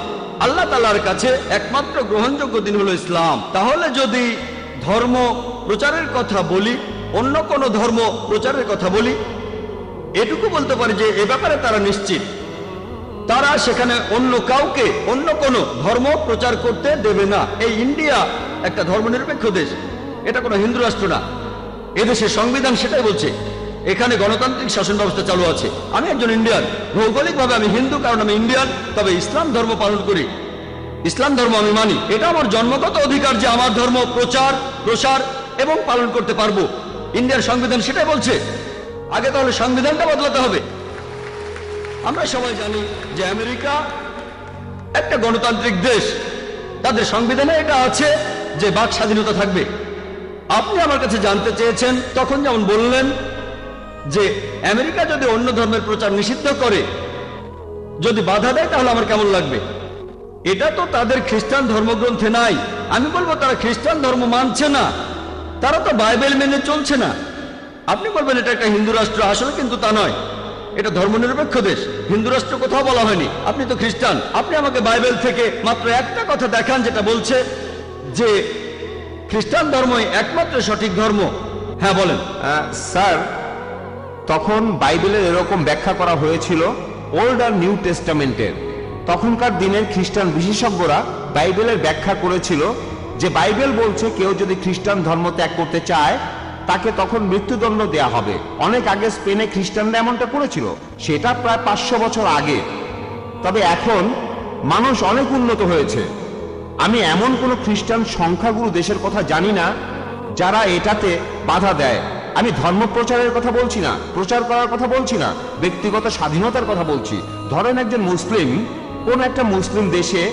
আল্লাহ তাআলার কাছে একমাত্র গ্রহণযোগ্য দিন হলো ইসলাম। তাহলে যদি ধর্ম প্রচারের কথা বলি, অন্য কোনো ধর্ম প্রচারের কথা বলি, এটুকু বলতে পারি যে এ ব্যাপারে তারা নিশ্চিত, তারা সেখানে অন্য কাউকে অন্য কোনো ধর্ম প্রচার করতে দেবে না। এই ইন্ডিয়া একটা ধর্মনিরপেক্ষ দেশ, এটা কোনো হিন্দু রাষ্ট্র না। এদেশের সংবিধান সেটাই বলছে, এখানে গণতান্ত্রিক শাসন ব্যবস্থা চালু আছে। আমি একজন ইন্ডিয়ান, ভৌগোলিকভাবে আমি হিন্দু কারণ আমি ইন্ডিয়ান, তবে ইসলাম ধর্ম পালন করি, ইসলাম ধর্ম আমি মানি। এটা আমার জন্মগত অধিকার যে আমার ধর্ম প্রচার, প্রসার এবং পালন করতে পারবো। ইন্ডিয়ার সংবিধান সেটাই বলছে। আগে তাহলে সংবিধানটা বদলাতে হবে। আমরা সবাই জানি যে আমেরিকা একটা গণতান্ত্রিক দেশ, তাদের সংবিধানে এটা আছে যে বাক স্বাধীনতা থাকবে। আপনি আমার কাছে জানতে চেয়েছেন, তখন যেমন বললেন যে আমেরিকা যদি অন্য ধর্মের প্রচার নিষিদ্ধ করে, যদি বাধা দেয় তাহলে আমার কেমন লাগবে। এটা তো তাদের খ্রিস্টান ধর্মগ্রন্থে নাই। আমি বলবো তারা খ্রিস্টান ধর্ম মানছে না, তারা তো বাইবেল মেনে চলছে না। আপনি বলবেন এটা একটা হিন্দু রাষ্ট্র, আসলে কিন্তু তা নয়, এটা ধর্মনিরপেক্ষ দেশ। হিন্দু রাষ্ট্র কোথাও বলা হয়নি। আপনি তো খ্রিস্টান, আপনি আমাকে বাইবেল থেকে মাত্র একটা কথা দেখান যেটা বলছে যে খ্রিস্টান ধর্মই একমাত্র সঠিক ধর্ম। হ্যাঁ বলেন। স্যার, তখন বাইবেলের এরকম ব্যাখ্যা করা হয়েছিল ওল্ড আর নিউ টেস্টামেন্টের। তখনকার দিনের খ্রিস্টান বিশেষজ্ঞরা বাইবেলের ব্যাখ্যা করেছিল যে বাইবেল বলছে কেউ যদি খ্রিস্টান ধর্ম ত্যাগ করতে চায় তাকে তখন মৃত্যুদণ্ড দেয়া হবে। অনেক আগে স্পেনে খ্রিস্টানরা এমনটা করেছিল, সেটা প্রায় 500 বছর আগে। তবে এখন মানুষ অনেক উন্নত হয়েছে। আমি এমন কোনো খ্রিস্টান সংখ্যাগুরু দেশের কথা জানি না যারা এটাতে বাধা দেয়। আমি ধর্ম প্রচারের কথা বলছি না, প্রচার করার কথা বলছি না, ব্যক্তিগত স্বাধীনতার কথা বলছি। ধরেন একজন মুসলিম কোন একটা মুসলিম দেশে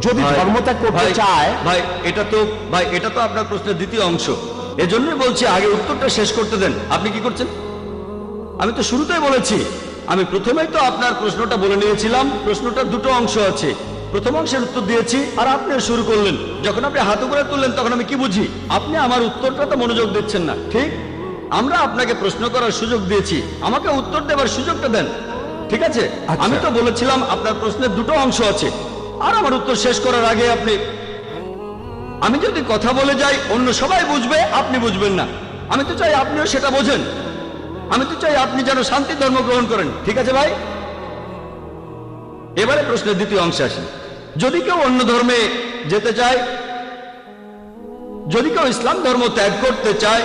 যদি ধর্মত্যাগ করতে চায়। ভাই এটা তো আপনার প্রশ্নের দ্বিতীয় অংশ, এজন্যই বলছি আগে উত্তরটা শেষ করতে দেন। আপনি কি করছেন? আমি তো শুরুতেই বলেছি, আমি প্রথমেই তো আপনার প্রশ্নটা বলে নিয়েছিলাম। প্রশ্নটার দুটো অংশ আছে, প্রথম অংশের উত্তর দিয়েছি আর আপনি শুরু করলেন। যখন আপনি হাত উপরে তুললেন তখন আমি কি বুঝি? আপনি আমার উত্তরটা তো মনোযোগ দিচ্ছেন না। ঠিক, আমরা আপনাকে প্রশ্ন করার সুযোগ দিয়েছি, আমাকে উত্তর দেবার সুযোগটা দেন। ঠিক আছে, আমি তো বলেছিলাম আপনার প্রশ্নের দুটো অংশ আছে, আর আমার উত্তর শেষ করার আগে আমি যদি কথা বলে যাই অন্য সবাই বুঝবে, আপনি বুঝবেন না। আমি তো চাই আপনিও সেটা বোঝেন। আমি তো চাই আপনি যেন শান্তি ধর্ম গ্রহণ করেন। ঠিক আছে ভাই, এবারে প্রশ্নের দ্বিতীয় অংশে আসি। যদি কেউ অন্য ধর্মে যেতে চায়, যদি কেউ ইসলাম ধর্ম ত্যাগ করতে চায়,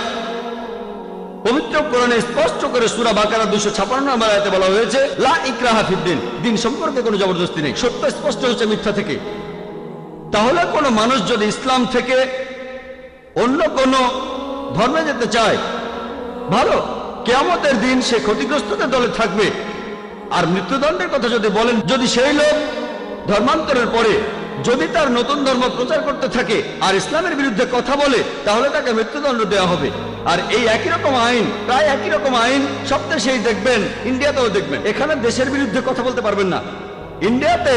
পবিত্র কোরআনে স্পষ্ট করে সূরা বাকারা 256 নম্বর আয়াতে বলা হয়েছে, লা ইকরাহা ফিদ্দিন, দিন সম্পর্কে কোনো জবরদস্তি নেই। সত্য স্পষ্ট হচ্ছে মিথ্যা থেকে। তাহলে কোনো মানুষ যদি ইসলাম থেকে অন্য কোনো ধর্মে যেতে চায়, ভালো, কিয়ামতের দিন সে ক্ষতিগ্রস্তদের দলে থাকবে। আর মৃত্যুদণ্ডের কথা যদি বলেন, যদি সেই লোক ধর্মান্তরের পরে যদি তার নতুন ধর্ম প্রচার করতে থাকে আর ইসলামের বিরুদ্ধে কথা বলে, তাহলে তাকে মৃত্যুদণ্ড দেওয়া হবে। আর এই একই রকম আইন, প্রায় একই রকম আইন সব দেশেই দেখবেন, ইন্ডিয়াতেও দেখবেন। এখানে দেশের বিরুদ্ধে কথা বলতে পারবেন না। ইন্ডিয়াতে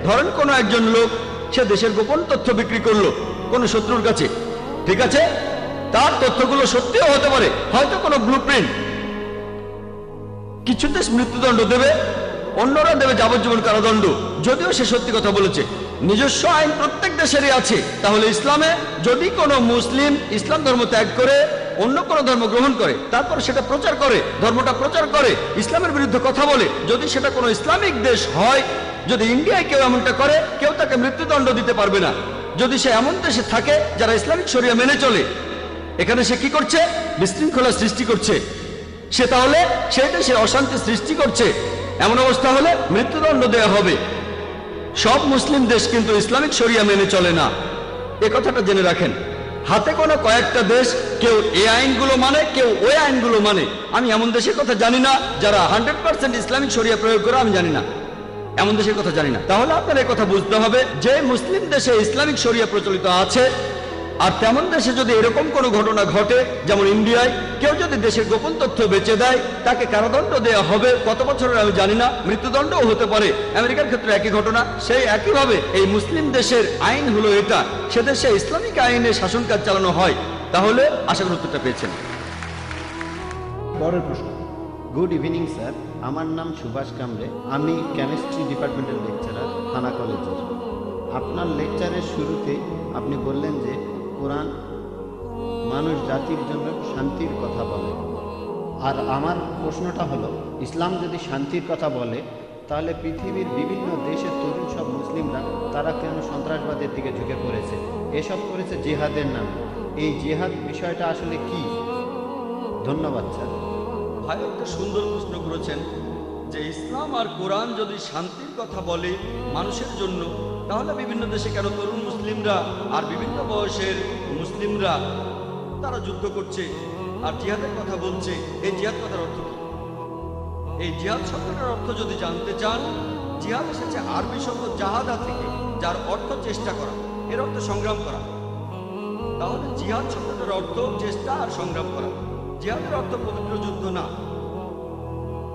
ধরেন কোনো একজন লোক সে দেশের গোপন তথ্য বিক্রি করলো কোনো শত্রুর কাছে, ঠিক আছে, তার তথ্যগুলো সত্যিও হতে পারে, হয়তো কোনো ব্লুপ্রিন্ট। কিছু দেশ মৃত্যুদণ্ড দেবে, অন্যরা দেবে যাবজ্জীবন কারাদণ্ড, যদিও সে সত্যি কথা বলেছে। নিজস্ব আইন প্রত্যেক দেশেরই আছে। তাহলে ইসলামে যদি কোনো মুসলিম ইসলাম ধর্ম ত্যাগ করে অন্য কোনো ধর্ম গ্রহণ করে, তারপর সেটা প্রচার করে, ধর্মটা প্রচার করে, ইসলামের বিরুদ্ধে কথা বলে, যদি সেটা কোনো ইসলামিক দেশ হয়, যদি ইন্ডিয়ায় কেউ এমনটা করে, কেউ তাকে মৃত্যুদণ্ড দিতে পারবে না, যদি সে এমন দেশে থাকে যারা ইসলামিক শরিয়া মেনে চলে। এখানে সে কি করছে? বিশৃঙ্খলা সৃষ্টি করছে। সে তাহলে সেই দেশে অশান্তি সৃষ্টি করছে। এমন অবস্থা হলে মৃত্যুদণ্ড দেওয়া হবে। সব মুসলিম দেশ কিন্তু ইসলামিক শরিয়া মেনে চলে না, এ কথাটা জেনে রাখেন। হাতে কোনো কয়েকটা দেশ কেউ এই আইনগুলো মানে, কেউ ওই আইনগুলো মানে। আমি এমন দেশের কথা জানি না যারা 100% ইসলামিক শরিয়া প্রয়োগ করে, আমি জানি না, এমন দেশের কথা জানি না। তাহলে আপনার এই কথা বুঝতে হবে যে মুসলিম দেশে ইসলামিক শরিয়া প্রচলিত আছে, আর তেমন দেশে যদি এরকম কোনো ঘটনা ঘটে, যেমন ইন্ডিয়ায় কেউ যদি দেশের গোপন তথ্য বেচে দেয়, তাকে কারাদণ্ড দেওয়া হবে। কত বছরের আমি জানি না, মৃত্যুদণ্ডও হতে পারে। আমেরিকার ক্ষেত্রে একই ঘটনা। সেই একইভাবে এই মুসলিম দেশের আইন হলো এটা, সে দেশে ইসলামিক আইনে শাসন কাজ চালানো হয়। তাহলে আশা করি উত্তরটা পেয়েছেন। পরের প্রশ্ন। গুড ইভিনিং স্যার, আমার নাম সুভাষ কামরে, আমি কেমিস্ট্রি ডিপার্টমেন্টের লেকচারার, থানা কলেজের। আপনার লেকচারের শুরুতে আপনি বললেন যে কোরআন মানুষ জাতির জন্য শান্তির কথা বলে। আর আমার প্রশ্নটা হলো, ইসলাম যদি শান্তির কথা বলে, তাহলে পৃথিবীর বিভিন্ন দেশের তরুণ সব মুসলিমরা তারা কেন সন্ত্রাসবাদের দিকে ঝুঁকে পড়েছে? এসব করেছে জিহাদের নামে। এই জিহাদ বিষয়টা আসলে কি? ধন্যবাদ স্যার। ভাই একটা সুন্দর প্রশ্ন করেছেন যে ইসলাম আর কোরআন যদি শান্তির কথা বলে মানুষের জন্য, তাহলে বিভিন্ন দেশে কেন তরুণ মুসলিমরা আর বিভিন্ন বয়সের মুসলিমরা তারা যুদ্ধ করছে আর জিহাদের কথা বলছে? এই জিহাদ কথার অর্থ কি? এই জিহাদ শব্দটার অর্থ যদি জানতে চান, জিহাদ এসেছে আরবি শব্দ জাহাদা থেকে, যার অর্থ চেষ্টা করা, এর অর্থ সংগ্রাম করা। তাহলে জিহাদ শব্দটার অর্থ চেষ্টা আর সংগ্রাম করা। জিহাদের অর্থ পবিত্র যুদ্ধ না।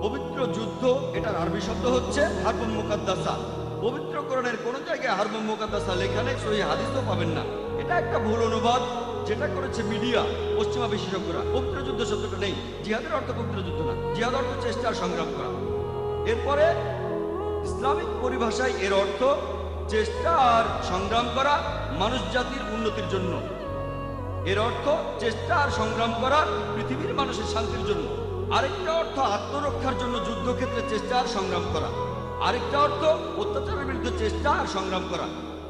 পবিত্র যুদ্ধ এটার আরবি শব্দ হচ্ছে হারবুল মুকাদ্দাসা। পবিত্র কোরআনের কোন জায়গায় হারবুল মুকাদ্দাসা লেখা নেই, সহিহ হাদিসও পাবেন না। এটা একটা ভুল অনুবাদ যেটা করেছে মিডিয়া, পশ্চিমা বিশেষজ্ঞরা। পবিত্র যুদ্ধ শব্দটা নেই। জিহাদের অর্থ পবিত্র যুদ্ধ না, জিহাদ অর্থ চেষ্টা আর সংগ্রাম করা। এরপরে ইসলামিক পরিভাষায় এর অর্থ চেষ্টা আর সংগ্রাম করা মানুষ জাতির উন্নতির জন্য। এর অর্থ চেষ্টা আর সংগ্রাম করা পৃথিবীর মানুষের শান্তির জন্য। আরেকটা অর্থ আত্মরক্ষার জন্য যুদ্ধক্ষেত্রে চেষ্টা আর সংগ্রাম করা। আরেকটা অর্থ অত্যাচারের বিরুদ্ধে চেষ্টা আর সংগ্রাম করা।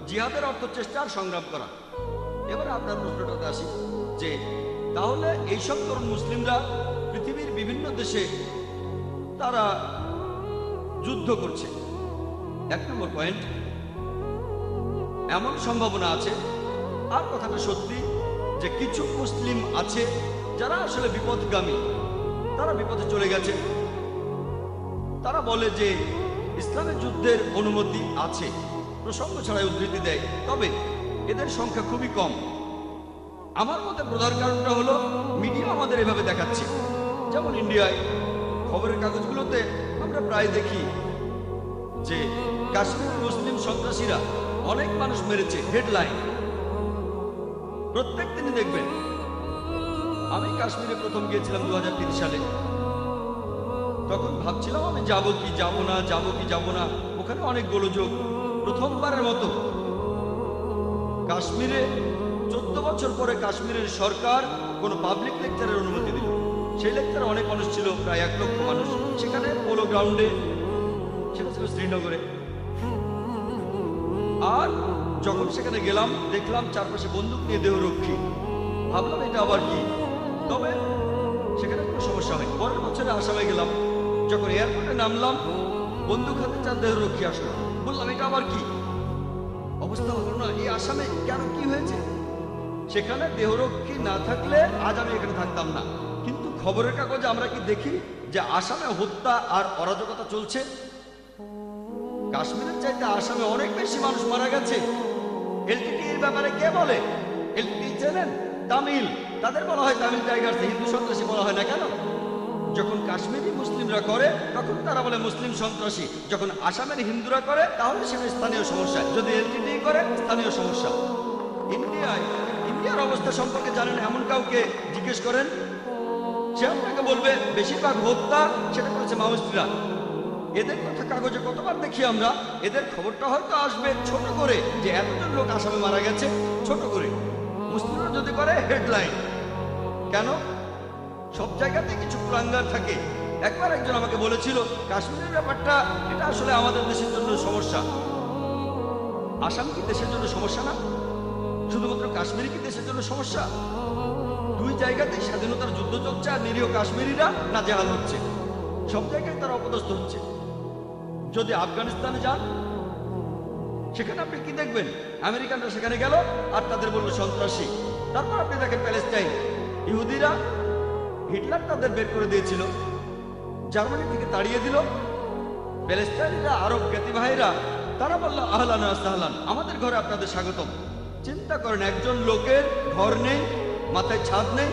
জিহাদের অর্থ চেষ্টা আর সংগ্রাম করা। এবার আপনার প্রশ্নটাতে আসি যে তাহলে এইসব তরুণ মুসলিমরা পৃথিবীর বিভিন্ন দেশে তারা যুদ্ধ করছে। এক নম্বর পয়েন্ট, এমন সম্ভাবনা আছে, আর কথাটা সত্যি, যে কিছু মুসলিম আছে যারা আসলে বিপদগামী, তারা বিপদে চলে গেছে। তারা বলে যে ইসলামের যুদ্ধের অনুমতি আছে, প্রসঙ্গ ছাড়াই উদ্ধৃতি দেয়, তবে এদের সংখ্যা খুবই কম। আমার মতে প্রধান কারণটা হলো মিডিয়া আমাদের এভাবে দেখাচ্ছে। যেমন ইন্ডিয়ায় খবরের কাগজগুলোতে আমরা প্রায় দেখি যে কাশ্মীর মুসলিম সন্ত্রাসীরা অনেক মানুষ মেরেছে, হেডলাইন প্রত্যেক দিনই দেখবেন। আমি কাশ্মীরে প্রথম গিয়েছিলাম 2003 সালে। তখন ভাবছিলাম আমি যাব কি যাব না, যাব কি যাব না। ওখানে অনেক গোলযোগ। প্রথমবারের মতো কাশ্মীরে 14 বছর পরে কাশ্মীরের সরকার কোনো পাবলিক লেকচারের অনুমতি দিল। সেই লেকচারে অনেক মানুষ ছিল, প্রায় 1 লক্ষ মানুষ। সেখানে পোলো গ্রাউন্ডে, সেটা ছিল শ্রীনগরে। আর যখন সেখানে গেলাম দেখলাম চারপাশে বন্দুক নিয়ে দেহরক্ষী। ভাবলাম এটা আবার কি। তবে সেখানে সমস্যা হয়। পরের বছরে আসামে গেলাম, যখন এয়ারপোর্টে নামলাম বন্দুক হাতে 4 দেহরক্ষী আসলো। বললাম এটা আবার কি অবস্থা হলো না, এই আসামে কেন, কি হয়েছে? সেখানে দেহরক্ষী না থাকলে আজ আমি এখানে থাকতাম না। কিন্তু খবরের কাগজে আমরা কি দেখি যে আসামে হত্যা আর অরাজকতা চলছে? কাশ্মীরের চাইতে আসামে অনেক বেশি মানুষ মারা গেছে। এলটিটি এর ব্যাপারে কে বলে? এলটিটি চেনেন? তামিল, তাদের বলা হয় তামিল টাইগার্স, হিন্দু সন্ত্রাসী বলা হয় না কেন? যখন কাশ্মীরি মুসলিমরা করে তখন তারা বলে মুসলিম সন্ত্রাসী, যখন আসামের হিন্দুরা করে তাহলে সেটা স্থানীয় সমস্যা, যদি এলটিটি করে স্থানীয় সমস্যা। ইন্ডিয়ার অবস্থা সম্পর্কে জানেন এমন কাউকে জিজ্ঞেস করেন, সে আপনাকে বলবে বেশিরভাগ হত্যা সেটা করেছে মাওয়িস্টরা। এদের কথা কাগজে কতবার দেখি আমরা, এদের খবরটা হয়তো আসবে ছোট করে যে এতজন লোক আসামে মারা গেছে, ছোট করে। মুসলিমরা যদি করে হেডলাইন। কেন? সব জায়গাতে কিছু কুলাঙ্গার থাকে। একবার একজন আমাকে বলেছিল কাশ্মীরের ব্যাপারটা এটা আসলে আমাদের দেশের জন্য সমস্যা। আসাম কি দেশের জন্য সমস্যা না? শুধুমাত্র কাশ্মীর কি দেশের জন্য সমস্যা? দুই জায়গাতেই স্বাধীনতার যুদ্ধ চলছে আর নিরীহ কাশ্মীরিরা নাজেহাল হচ্ছে, সব জায়গায় তারা অপদস্থ হচ্ছে। যদি আফগানিস্তানে যান সেখানে আপনি কি দেখবেন? আমেরিকানরা সেখানে গেল আর তাদের বলল সন্ত্রাসী। তারপর আপনি দেখেন প্যালেস্টাইন, ইহুদিরা, হিটলার তাদের বের করে দিয়েছিল, জার্মানি থেকে তাড়িয়ে দিল। প্যালেস্টাইনিরা, আরব জ্ঞাতি ভাইরা, তারা বলল আহলান ওয়া সাহলান, আমাদের ঘরে আপনাদের স্বাগতম। চিন্তা করেন, একজন লোকের ঘর নেই, মাথায় ছাদ নেই,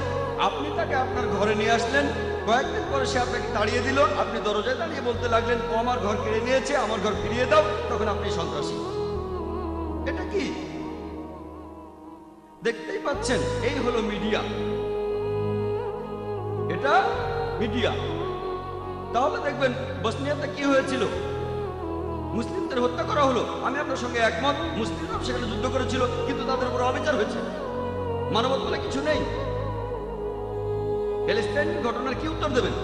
আপনি তাকে আপনার ঘরে নিয়ে আসলেন, কয়েকদিন পরে সে আপনাকে তাড়িয়ে দিল, আপনি দরজায় দাঁড়িয়ে বলতে লাগলেন ও আমার ঘর কেড়ে নিয়েছে, আমার ঘর ফিরিয়ে দাও, তখন আপনি সন্ত্রাসী। এটা কি? দেখতেই পাচ্ছেন, এই হলো মিডিয়া, এটা মিডিয়া। তাহলে দেখবেন বসনিয়াতে কি হয়েছিল, মুসলিমদের হত্যা করা হলো। আমি আপনার সঙ্গে একমত, মুসলিমরাও সেখানে যুদ্ধ করেছিল, কিন্তু তাদের উপর অবিচার হয়েছে, মানবতা বলে কিছু নেই। প্যালেস্টাইনের ঘটনার কি উত্তর দেবেন?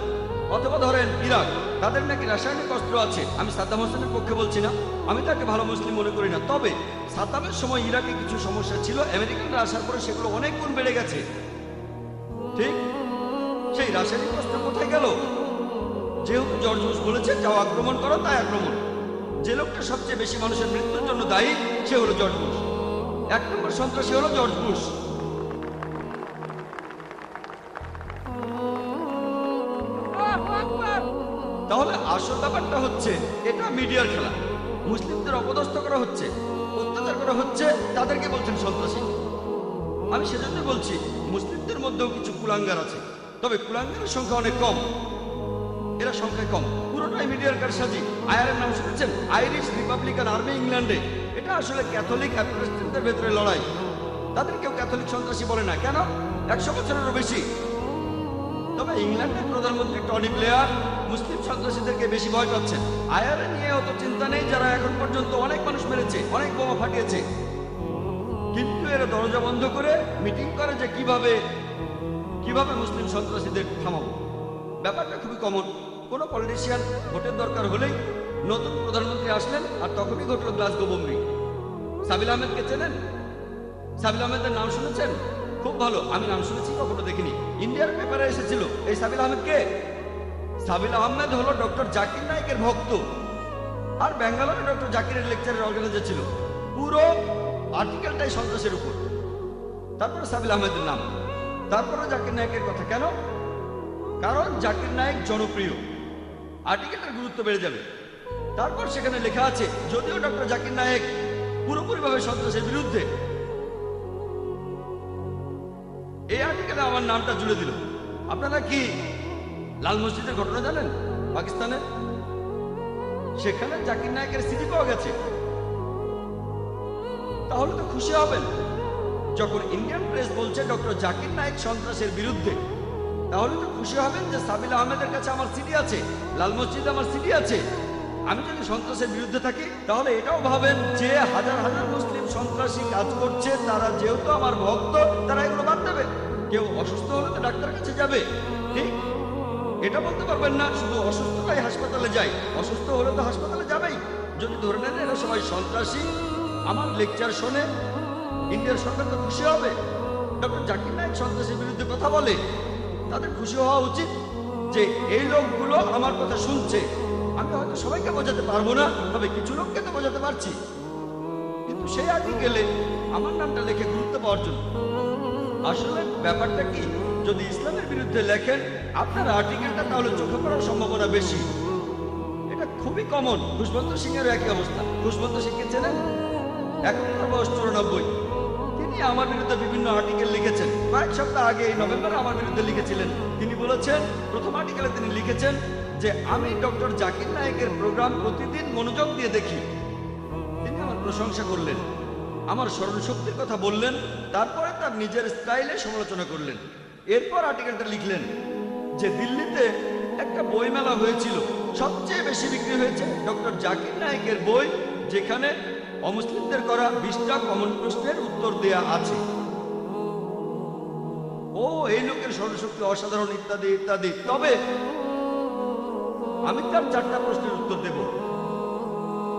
অথবা ধরেন ইরাক, তাদের নাকি রাসায়নিক অস্ত্র আছে। আমি সাদ্দাম হোসেনের পক্ষে বলছি না, আমি তাকে ভালো মুসলিম মনে করি না, তবে সাদ্দামের সময় ইরাকে কিছু সমস্যা ছিল, আমেরিকানরা আসার পরে সেগুলো অনেক গুণ বেড়ে গেছে। ঠিক সেই রাসায়নিক অস্ত্র কোথায় গেল? যেহেতু জর্জ বুশ বলেছে যাও আক্রমণ করো, তাই আক্রমণ। যে লোকটা সবচেয়ে বেশি মানুষের মৃত্যুর জন্য দায়ী সে হলো জর্জ বুশ। 1 নম্বর সন্ত্রাসী হলো জর্জ বুশ। তাহলে আসল ব্যাপারটা হচ্ছে এটা মিডিয়ার খেলা। মুসলিমদের অপদস্থ করা হচ্ছে, অত্যাচার করা হচ্ছে, তাদেরকে বলছেন সন্ত্রাসী। আমি সেজন্য বলছি মুসলিমদের মধ্যেও কিছু কুলাঙ্গার আছে, তবে কুলাঙ্গারের সংখ্যা অনেক কম, এরা সংখ্যায় কম। পুরোটাই মিডিয়ার কারসাজি। আইআরএর নাম শুনেছেন? আইরিশ রিপাবলিকান আর্মি, ইংল্যান্ডে। এটা আসলে ক্যাথলিক আর প্রটেস্ট্যান্টদের ভেতরে লড়াই। তাদের কেউ ক্যাথলিক সন্ত্রাসী বলে না, কেন? 100 বছরেরও বেশি। তবে ইংল্যান্ডের প্রধানমন্ত্রী টনি ব্লেয়ার মুসলিম সন্ত্রাসীদেরকে বেশি ভয় পাচ্ছেন। আইআরএ নিয়ে অত চিন্তা নেই, যারা এখন পর্যন্ত অনেক মানুষ মেরেছে, অনেক বোমা ফাটিয়েছে। কিন্তু এরা দরজা বন্ধ করে মিটিং করে যে কিভাবে মুসলিম সন্ত্রাসীদের থামাবো। ব্যাপারটা খুবই কমন। কোনো পলিটিশিয়ান ভোটের দরকার হলেই নতুন প্রধানমন্ত্রী আসলেন আর তখনই ঘটল গ্লাসগো বোম্বিং। সাবিল আহমেদকে চেনেন? সাবিল আহমেদের নাম শুনেছেন? খুব ভালো, আমি নাম শুনেছি, কখনো দেখিনি। ইন্ডিয়ার পেপারে এসেছিল। এই সাবিল আহমেদ কে? সাবিল আহমেদ হলো ডক্টর জাকির নায়েকের ভক্ত, আর ব্যাঙ্গালোরে ডক্টর জাকিরের লেকচারের অর্গানাইজার ছিল। পুরো আর্টিকেলটাই সন্ত্রাসের উপর। তারপরে সাবিল আহমেদের নাম, তারপরে জাকির নায়েকের কথা। কেন? কারণ জাকির নায়েক জনপ্রিয়, আর্টিকেলটার গুরুত্ব বেড়ে যাবে। তারপর সেখানে লেখা আছে যদিও ডক্টর জাকির নায়েক পুরোপুরিভাবে সন্ত্রাসের বিরুদ্ধে, এই আর্টিকেলে আমার নামটা জুড়ে দিল। আপনারা কি লাল মসজিদের ঘটনা জানেন? পাকিস্তানে সেখানে জাকির নায়েকের সিডি পাওয়া গেছে। তাহলে তো খুশি হবেন। যখন ইন্ডিয়ান প্রেস বলছে ডক্টর জাকির নায়েক সন্ত্রাসের বিরুদ্ধে, তাহলে তো খুশি হবেন যে সাবিল আহমেদের কাছে আমার সিডি আছে, লাল মসজিদে আমার সিডি আছে। আমি যদি সন্ত্রাসের বিরুদ্ধে থাকি তাহলে এটাও ভাবেন যে হাজার হাজার মুসলিম সন্ত্রাসী কাজ করছে, তারা যেহেতু আমার ভক্ত, তারা এগুলো বাদ দেবে। কেউ অসুস্থ হলে তো ডাক্তারের কাছে যাবে, ঠিক? এটা বলতে পারবেন না শুধু অসুস্থতাই হাসপাতালে যায়, অসুস্থ হলে তো হাসপাতালে যাবেই। যদি ধরে নেন এরা সবাই সন্ত্রাসী, আমার লেকচার শোনে, ইন্ডিয়ার সরকার তো খুশি হবে। ডক্টর জাকির নায়েক সন্ত্রাসীর বিরুদ্ধে কথা বলে, তাদের খুশি হওয়া উচিত। যে এই লোকগুলো আমার কথা শুনছে। আমি হয়তো সবাইকে বোঝাতে পারবো না, তবে কিছু লোককে তো বোঝাতে পারছি। কিন্তু সেই আর্টিকেলে আমার নামটা লিখে গুরুত্ব পাওয়ার জন্য। আসলে ব্যাপারটা কি, যদি ইসলামের বিরুদ্ধে লেখেন আপনার আর্টিকেলটা, তাহলে চোখে পড়ার সম্ভাবনা বেশি। এটা খুবই কমন। খুশবন্ত সিং এর একই অবস্থা। খুশবন্ত সিংকে চেনেন? এখন তার বয়স 94। তিনি আমার বিরুদ্ধে বিভিন্ন আর্টিকেল লিখেছেন। কয়েক সপ্তাহ আগে এই নভেম্বরে আমার বিরুদ্ধে লিখেছিলেন। তিনি বলেছেন, প্রথম আর্টিকেলে তিনি লিখেছেন যে আমি ডক্টর জাকির নায়েকের প্রোগ্রাম প্রতিদিন মনোযোগ দিয়ে দেখি। তিনি আমার প্রশংসা করলেন, আমার স্মরণশক্তির কথা বললেন, তারপরে তার নিজের স্টাইলে সমালোচনা করলেন। এরপর আর্টিকেলটা লিখলেন যে দিল্লিতে একটা বই মেলা হয়েছিল, সবচেয়ে বেশি বিক্রি হয়েছে ডক্টর জাকির নায়েকের বই, যেখানে অমুসলিমদের করা 20টা কমন প্রশ্নের উত্তর দেয়া আছে। ও এই লোকের স্মরণশক্তি অসাধারণ, ইত্যাদি ইত্যাদি। তবে আমি তার 4টা প্রশ্নের উত্তর দেব।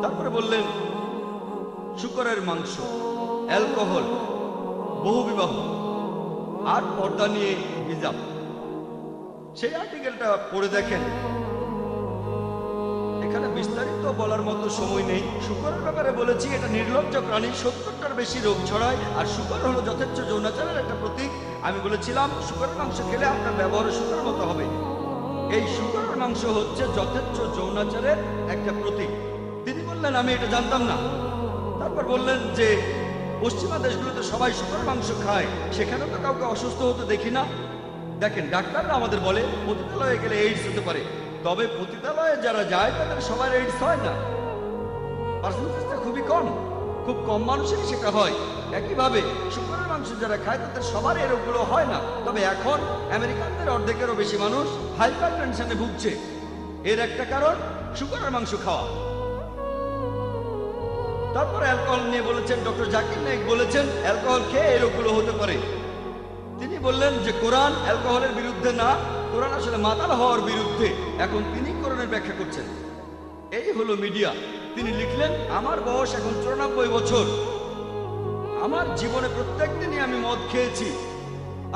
তারপরে বললেন শূকরের মাংস, অ্যালকোহল, বহুবিবাহ আর পর্দা নিয়ে হিজাব। সেই আর্টিকেলটা পড়ে দেখেন। এখানে বিস্তারিত বলার মতো সময় নেই। শূকরের ব্যাপারে বলেছি এটা নির্লজ্জ প্রাণী, 70টার বেশি রোগ ছড়ায়, আর শূকর হলো যথেচ্ছ যৌনাচারের একটা প্রতীক। আমি বলেছিলাম শূকরের মাংস খেলে আপনার ব্যবহার শূকরের মতো হবে। এই শূকরের মাংস হচ্ছে যথেচ্ছ যৌনাচারের একটা প্রতীক। তিনি বললেন আমি এটা জানতাম না। তারপর বললেন যে পশ্চিমা দেশগুলোতে সবাই শূকরের মাংস খায়, সেখানে তো কাউকে অসুস্থ হতে দেখি না। দেখেন, ডাক্তাররা আমাদের বলে পতিতালয়ে গেলে এইডস হতে পারে, তবে পতিতালয়ে যারা যায় তাদের সবার এইডস হয় না। পার্সেন্টেজটা খুবই কম, খুব কম মানুষেরই সেটা হয়। একইভাবে শূকরের মাংস যারা খায় তাদের সবার এই রোগগুলো হয় না। তবে এখন আমেরিকানদের অর্ধেকেরও বেশি মানুষ হাইপার টেনশনে ভুগছে। এর একটা কারণ শূকরের মাংস খাওয়া। তারপরে অ্যালকোহল নিয়ে বলেছেন, ডক্টর জাকির নায়েক বলেছেন অ্যালকোহল খেয়ে এই রোগগুলো হতে পারে। তিনি বললেন যে কোরআন অ্যালকোহলের বিরুদ্ধে না, কোরআন আসলে মাতাল হওয়ার বিরুদ্ধে। এখন তিনি কোরআনের ব্যাখ্যা করছেন। এই হলো মিডিয়া। তিনি লিখলেন আমার বয়স এখন 94 বছর। আমার জীবনে প্রত্যেক দিনই আমি মদ খেয়েছি।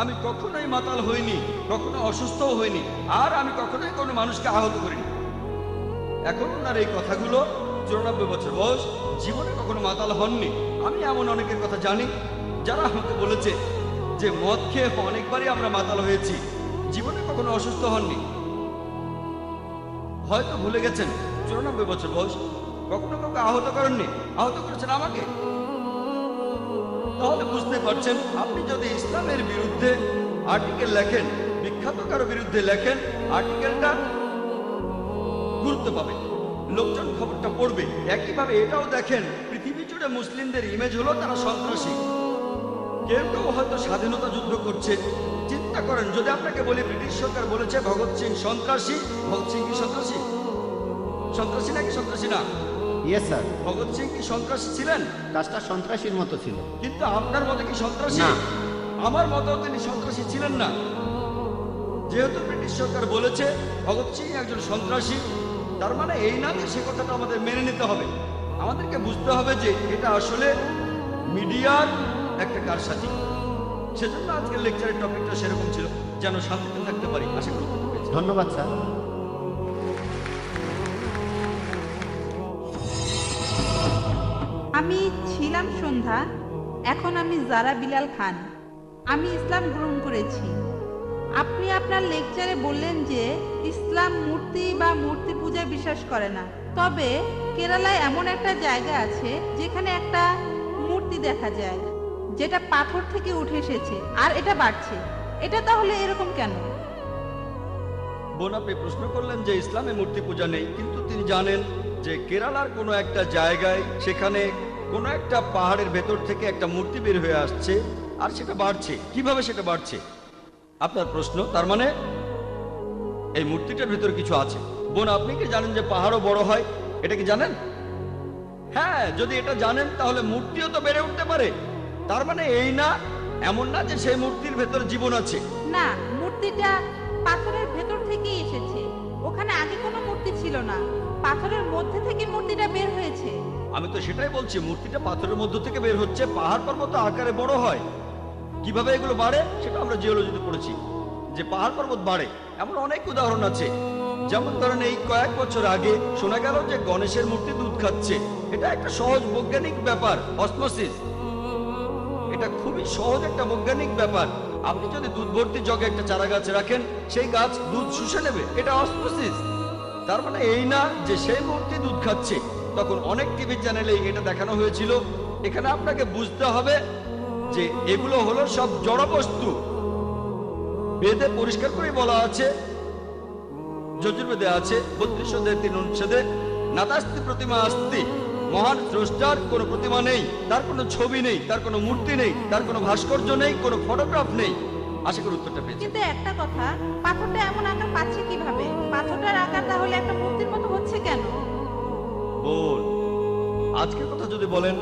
আমি কখনোই মাতাল হইনি, কখনো অসুস্থও হইনি, আর আমি কখনোই কোনো মানুষকে আহত করিনি। এখন ওনার এই কথাগুলো, 94 বছর বয়স, জীবনে কখনো মাতাল হননি। আমি এমন অনেকের কথা জানি যারা আমাকে বলেছে যে মদ খেয়ে অনেকবারই আমরা মাতাল হয়েছি, জীবনে কখনো অসুস্থ হননি। হয়তো ভুলে গেছেন 94 বছর বয়স, কখনো কাউকে আহত করেননি, আহত করেছেন আমাকে। তাহলে বুঝতে পারছেন, আপনি যদি ইসলামের বিরুদ্ধে আর্টিকেল লেখেন, বিখ্যাত কারো বিরুদ্ধে লেখেন, আর্টিকেলটা গুরুত্ব পাবে, লোকজন খবরটা পড়বে। একইভাবে এটাও দেখেন, পৃথিবী জুড়ে মুসলিমদের ইমেজ হলো তারা সন্ত্রাসী। কেউ কেউ হয়তো স্বাধীনতা যুদ্ধ করছে। চিন্তা করেন, যদি আপনাকে বলি ব্রিটিশ সরকার বলেছে ভগৎ সিং সন্ত্রাসী, ভগৎ সিং কি সন্ত্রাসী? সন্ত্রাসী নাকি সন্ত্রাসী না? Yes sir. ভগৎ সিং কি সন্ত্রাসী ছিলেন? কাজটা সন্ত্রাসীর মতো ছিল। কিন্তু আপনার মতে কি সন্ত্রাসী? না। আমার মতেও তিনি সন্ত্রাসী ছিলেন না। যেহেতু ব্রিটিশ সরকার বলেছে ভগৎ সিং একজন সন্ত্রাসী, তার মানে এই না যে সে কথাটা আমাদের মেনে নিতে হবে। আমাদেরকে বুঝতে হবে যে এটা আসলে মিডিয়ার একটা কারসাজি। সেজন্য আজকের লেকচারের টপিকটা সেরকম ছিল, যেন শান্তিতে থাকতে পারি। আশা করি ধন্যবাদ স্যার। আমি ছিলাম সন্ধ্যা, এখন আমি জারা বিলাল খান। আমি ইসলাম গ্রহণ করেছি। আপনি আপনার লেকচারে বললেন যে ইসলাম মূর্তি বা মূর্তি পূজায় বিশ্বাস করে না, তবে কেরালায় এমন একটা জায়গা আছে যেখানে একটা মূর্তি দেখা যায় যেটা পাথর থেকে উঠে এসেছে আর এটা বাড়ছে। এটা তাহলে এরকম কেন? বোন, আপনি প্রশ্ন করলেন যে ইসলামে মূর্তি পূজা নেই, কিন্তু তিনি জানেন যে কেরালার কোনো একটা জায়গায়, সেখানে কোনো একটা পাহাড়ের ভেতর থেকে একটা মূর্তি বের হয়ে আসছে আর সেটা বাড়ছে। কিভাবে সেটা বাড়ছে আপনার প্রশ্ন। তার মানে এই মূর্তিটার ভেতর কিছু আছে। বোন, আপনি কি জানেন যে পাহাড়ও বড় হয়? এটা কি জানেন? হ্যাঁ, যদি এটা জানেন তাহলে মূর্তিও তো বেড়ে উঠতে পারে। তার মানে এই না, এমন না যে সেই মূর্তির ভেতর জীবন আছে। না, মূর্তিটা পাথরের ভেতর থেকেই এসেছে। ওখানে আগে কোনো মূর্তি ছিল না, পাথরের মধ্যে থেকে মূর্তিটা বের হয়েছে। আমি তো সেটাই বলছি, মূর্তিটা পাথরের মধ্য থেকে বের হচ্ছে, পাহাড় পর্বত আকারে বড় হয়। কিভাবে এগুলো বাড়ে সেটা আমরা জিওলজিতে পড়েছি, যে পাহাড় পর্বত বাড়ে। এমন অনেক উদাহরণ আছে। যেমন ধরেন এই কয়েক বছর আগে শোনা গেল যে গণেশের মূর্তি দুধ খাচ্ছে। এটা একটা সহজ বৈজ্ঞানিক ব্যাপার, অসমোসিস। এটা খুবই সহজ একটা বৈজ্ঞানিক ব্যাপার। আপনি যদি দুধ ভর্তি জগে একটা চারা গাছ রাখেন, সেই গাছ দুধ শুষে নেবে, এটা অসমোসিস। তার মানে এই না যে সেই মূর্তি দুধ খাচ্ছে। তখন অনেক টিভি চ্যানেলে এটা দেখানো হয়েছিল। এখানে আপনাকে বুঝতে হবে যে এগুলো হলো সব জড় বস্তু। বেদে পরিষ্কার করে বলা আছে, যজুর্বেদে আছে 32 অধ্যায় 3 অনুচ্ছেদে, নাতাস্তি প্রতিমা আস্তি, মহান স্রষ্টার কোনো প্রতিমা নেই, তার কোনো ছবি নেই, তার কোনো মূর্তি নেই, তার কোনো ভাস্কর্য নেই, কোনো ফটোগ্রাফ নেই। আশা করি উত্তরটা পেয়েছি। কিন্তু একটা কথা, পাথরটা এমন আকার পাচ্ছে কিভাবে? পাথরটার আকার তাহলে একটা মূর্তির মতো হচ্ছে কেন? বল, আজকের কথা যদি বলেন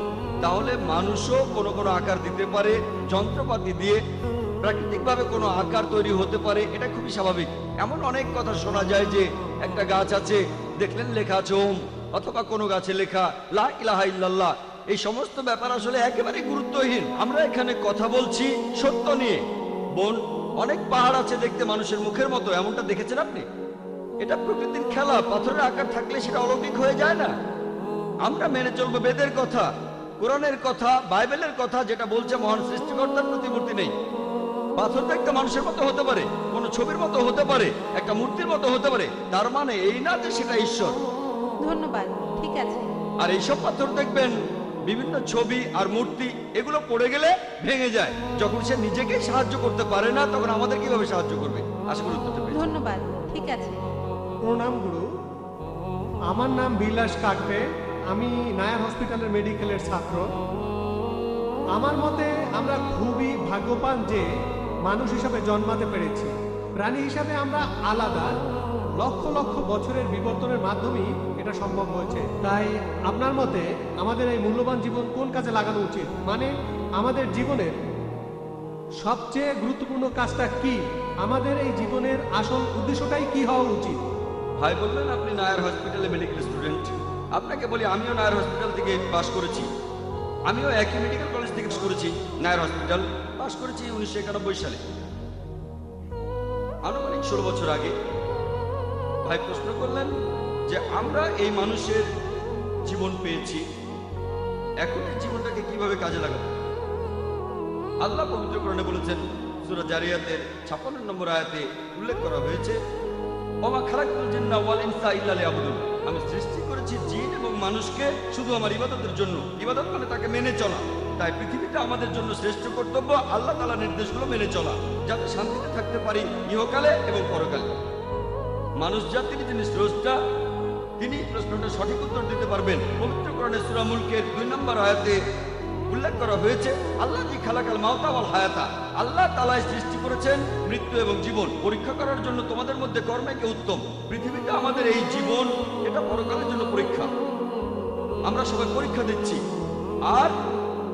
তাহলে মানুষও কোনো কোনো আকার দিতে পারে, যন্ত্রপাতি দিয়ে প্রাকৃতিকভাবে কোনো আকার তৈরি হতে পারে, এটা খুবই স্বাভাবিক। এমন অনেক কথা শোনা যায় যে একটা গাছ আছে, দেখলেন লেখা আছে ওম, অথবা কোনো গাছে লেখা লা ইলাহা ইল্লাল্লাহ। এই সমস্ত ব্যাপার আসলে একেবারে গুরুত্বহীন। আমরা এখানে কথা বলছি সত্য নিয়ে। বোন, অনেক পাহাড় আছে দেখতে মানুষের মুখের মতো, এমনটা দেখেছেন আপনি? এটা প্রকৃতির খেলা। পাথরের আকার থাকলে সেটা অলৌকিক হয়ে যায় না। আমরা মেনে চলবো বেদের কথা, কোরআনের কথা, বাইবেলের কথা, যেটা বলছে মহান সৃষ্টিকর্তার প্রতিমূর্তি নেই। পাথর তো একটা মানুষের মতো হতে পারে, কোন ছবির মতো হতে পারে, একটা মূর্তির মতো হতে পারে, তার মানে এই না যে সেটা ঈশ্বর। ধন্যবাদ, ঠিক আছে। আর এইসব পাথর দেখবেন বিভিন্ন ছবি আর মূর্তি, এগুলো পড়ে গেলে ভেঙে যায়। যখন সে নিজেকেই সাহায্য করতে পারে না, তখন আমাদের কিভাবে সাহায্য করবে? আশা করি উত্তরটা পেয়েছি। ধন্যবাদ, ঠিক আছে। প্রণাম গুরু, আমার নাম বিলাস কাকড়ে। আমি নায়ার হসপিটালের মেডিকেলের ছাত্র। আমার মতে আমরা খুবই ভাগ্যবান যে মানুষ হিসাবে জন্মাতে পেরেছি। প্রাণী হিসাবে আমরা আলাদা, লক্ষ লক্ষ বছরের বিবর্তনের মাধ্যমেই এটা সম্ভব হয়েছে। তাই আপনার মতে আমাদের এই মূল্যবান জীবন কোন কাজে লাগানো উচিত? মানে আমাদের জীবনের সবচেয়ে গুরুত্বপূর্ণ কাজটা কি? আমাদের এই জীবনের আসল উদ্দেশ্যটাই কি হওয়া উচিত? ভাই বললেন আপনি নায়ার হসপিটালে মেডিকেল স্টুডেন্ট। আপনাকে বলি, আমিও নায়ার হসপিটাল থেকে পাশ করেছি। আমিও একই মেডিকেল কলেজ থেকে পাশ করেছি। নায়ার হসপিটাল পাশ করেছি 1991 সালে, আনুমানিক 16 বছর আগে। ভাই প্রশ্ন করলেন যে আমরা এই মানুষের জীবন পেয়েছি, এখন এই জীবনটাকে কিভাবে কাজে লাগাবো? আল্লাহ পবিত্র কোরআনে বলেছেন, সূরা জারিয়াতের 56 নম্বর আয়াতে উল্লেখ করা হয়েছে, ওমা খালাকতুল জিন্না ওয়াল ইনসা ইল্লা লিয়াবুদুন। আমি সৃষ্টি করেছি জিন এবং মানুষকে শুধু আমার ইবাদতের জন্য। ইবাদত মানে তাকে মেনে চলা। তাই পৃথিবীতে আমাদের জন্য শ্রেষ্ঠ কর্তব্য আল্লাহ তাআলার নির্দেশগুলো মেনে চলা, যাতে শান্তিতে থাকতে পারি ইহকালে এবং পরকালে। মানুষ জাতির যিনি স্রষ্টা, তিনি প্রশ্নটা সঠিক উত্তর দিতে পারবেন। পবিত্র কোরআনে সূরা মুলকের 2 নম্বর আয়াতে উল্লেখ করা হয়েছে, আল্লাহ জি খালাকাল মাউতা ওয়াল হায়াতা। আল্লাহ তাআলাই সৃষ্টি করেছেন মৃত্যু এবং জীবন পরীক্ষা করার জন্য তোমাদের মধ্যে কর্মে কে উত্তম। পৃথিবীতে আমাদের এই জীবন, এটা পরকালের জন্য পরীক্ষা। আমরা সবাই পরীক্ষা দিচ্ছি। আর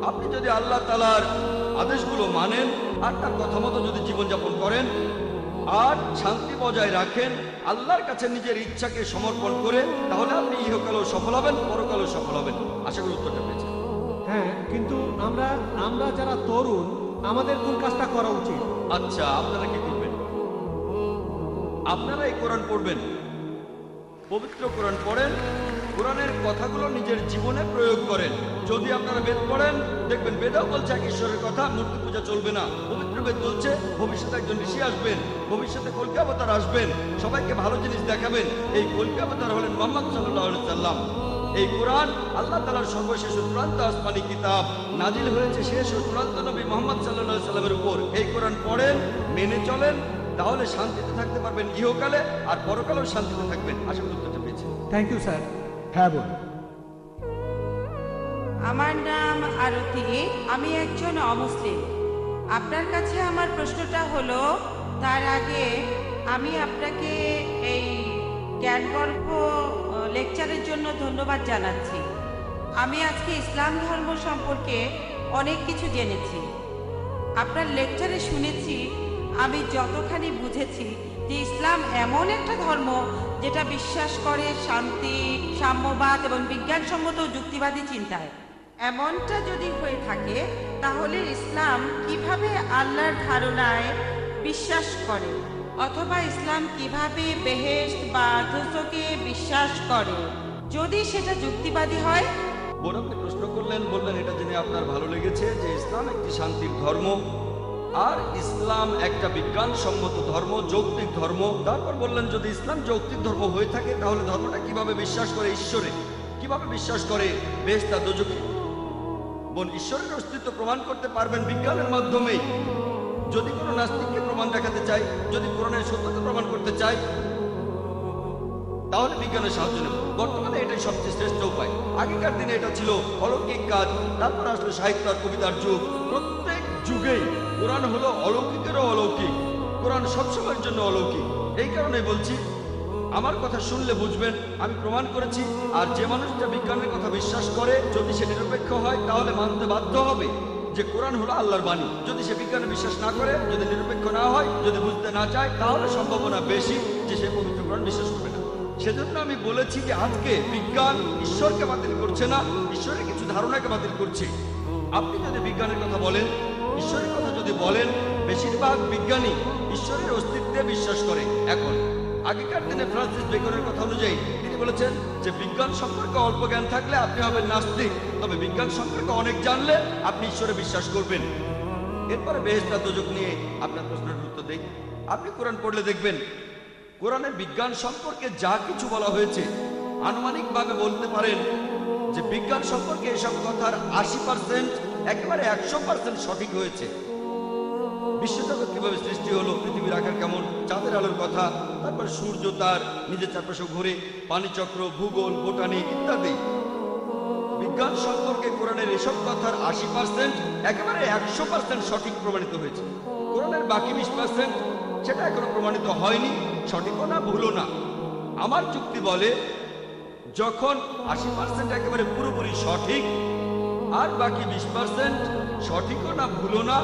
আপনি যদি আল্লাহ তাআলার আদেশগুলো মানেন আর তার কথা মতো যদি জীবনযাপন করেন আর শান্তি বজায় রাখেন, আল্লাহর কাছে নিজের ইচ্ছাকে সমর্পণ করে, তাহলে আপনি ইহকালেও সফল হবেন, পরকালেও সফল হবেন। আশা করি উত্তরটা পেয়েছেন। হ্যাঁ, কিন্তু আমরা যারা তরুণ, আমাদের কোন কাজটা করা উচিত? আচ্ছা, আপনারা কি করবেন? আপনারা এই কোরআন পড়বেন, পবিত্র কোরআন পড়েন, কোরআনের কথাগুলো নিজের জীবনে প্রয়োগ করেন। যদি আপনারা বেদ পড়েন, দেখবেন বেদাও বলছে এক ঈশ্বরের কথা, মূর্তি পূজা চলবে না। পবিত্র বেদ বলছে ভবিষ্যতে একজন ঋষি আসবেন, ভবিষ্যতে কল্কি অবতার আসবেন, সবাইকে ভালো জিনিস দেখাবেন। এই কল্কি অবতার হলেন মুহাম্মদ সাল্লাল্লাহু আলাইহি সাল্লাম। এই কোরআন আল্লাহ তাআলার সর্বশেষ চূড়ান্ত আসমানি কিতাব, নাজিল হয়েছে শেষ ও চূড়ান্ত নবী মুহাম্মদ সাল্লাল্লাহু আলাইহি সাল্লামের উপর। এই কোরআন পড়েন, মেনে চলেন, তাহলে শান্তিতে থাকতে পারবেন ইহকালে, আর পরকালেও শান্তিতে থাকবেন। আশা করি উত্তরটা পেয়েছেন। Thank you sir. হ্যাঁ বল। আমার নাম আরতি, আমি একজন অমুসলিম। আপনার কাছে আমার প্রশ্নটা হলো, তার আগে আমি আপনাকে এই জ্ঞানগর্ভ লেকচারের জন্য ধন্যবাদ জানাচ্ছি। আমি আজকে ইসলাম ধর্ম সম্পর্কে অনেক কিছু জেনেছি। আপনার লেকচারে শুনেছি, আমি যতখানি বুঝেছি যে ইসলাম এমন একটা ধর্ম যেটা বিশ্বাস করে শান্তি, সাম্যবাদ এবং বিজ্ঞানসম্মত যুক্তিবাদী চিন্তায়। এমনটা যদি হয়ে থাকে, তাহলে ইসলাম কিভাবে আল্লাহর ধারণায় বিশ্বাস করে? অথবা ইসলাম কিভাবে বেহেশত বা দোজখে বিশ্বাস করে, যদি সেটা যুক্তিবাদী হয়। বোন, আপনি প্রশ্ন করলেন, বললেন এটা জেনে আপনার ভালো লেগেছে যে ইসলাম একটি শান্তির ধর্ম আর ইসলাম একটা বিজ্ঞানসম্মত ধর্ম, যৌক্তিক ধর্ম। তারপর বললেন যদি ইসলাম যৌক্তিক ধর্ম হয়ে থাকে তাহলে ধর্মটা কিভাবে বিশ্বাস করে ঈশ্বরে, কিভাবে বিশ্বাস করে বেহেশত আর দোজখে। বোন, ঈশ্বরের অস্তিত্ব প্রমাণ করতে পারবেন বিজ্ঞানের মাধ্যমেই। যদি কোনো নাস্তিককে প্রমাণ দেখাতে চাই, যদি কোরআনের সত্যতা প্রমাণ করতে চাই, তাহলে বিজ্ঞানের সাহায্য নেব। বর্তমানে এটাই সবচেয়ে শ্রেষ্ঠ উপায়। আগেকার দিনে এটা ছিল অলৌকিক কাজ, তারপর আসলে সাহিত্য আর কবিতার যুগ। প্রত্যেক যুগেই কোরআন হলো অলৌকিকেরও অলৌকিক, কোরআন সবসময়ের জন্য অলৌকিক। এই কারণে বলছি, আমার কথা শুনলে বুঝবেন আমি প্রমাণ করেছি। আর যে মানুষটা বিজ্ঞানের কথা বিশ্বাস করে, যদি সে নিরপেক্ষ হয় তাহলে মানতে বাধ্য হবে যে কোরআন হলো আল্লাহর বাণী। যদি সে বিজ্ঞানে বিশ্বাস না করে, যদি নিরপেক্ষ না হয়, যদি বুঝতে না চায়, তাহলে সম্ভাবনা বেশি যে সে পবিত্র কোরআন বিশ্বাস করবে না। সেজন্য আমি বলেছি যে আজকে বিজ্ঞান ঈশ্বরকে বাতিল করছে না, ঈশ্বরের কিছু ধারণাকে বাতিল করছে। আপনি যদি বিজ্ঞানের কথা বলেন, ঈশ্বরের কথা যদি বলেন, বেশিরভাগ বিজ্ঞানী ঈশ্বরের অস্তিত্বে বিশ্বাস করে। এখন আগেকার দিনে ফ্রান্সিস বেকনের কথা অনুযায়ী তিনি বলেছেন যে বিজ্ঞান সম্পর্কে অল্প জ্ঞান থাকলে আপনি হবেন নাস্তিক, তবে বিজ্ঞান সম্পর্কে অনেক জানলে আপনি ঈশ্বরে বিশ্বাস করবেন। এরপরে বেহেশত আর দোজখ নিয়ে আপনার প্রশ্নের উত্তর দেই। আপনি কোরআন পড়লে দেখবেন কোরআনে বিজ্ঞান সম্পর্কে যা কিছু বলা হয়েছে, আনুমানিকভাবে বলতে পারেন যে বিজ্ঞান সম্পর্কে এসব কথার 80% একেবারে 100% সঠিক হয়েছে। বিশ্বজগৎ কিভাবে সৃষ্টি হলো, পৃথিবীর আকার কেমন, চাঁদের আলোর কথা, তারপর সূর্য তার নিজের চারপাশে ঘুরে, পানিচক্র, ভূগোল, বোটানি ইত্যাদি। বিজ্ঞান সম্পর্কে কোরআনের এসব কথার 80% একেবারে 100% সঠিক প্রমাণিত হয়েছে। কোরআনের বাকি 20% সেটা এখনো প্রমাণিত হয়নি, সঠিকও না ভুলও না। আমার যুক্তি বলে যখন 80% একেবারে পুরোপুরি সঠিক আর বাকি 20% সঠিকও না ভুলও না,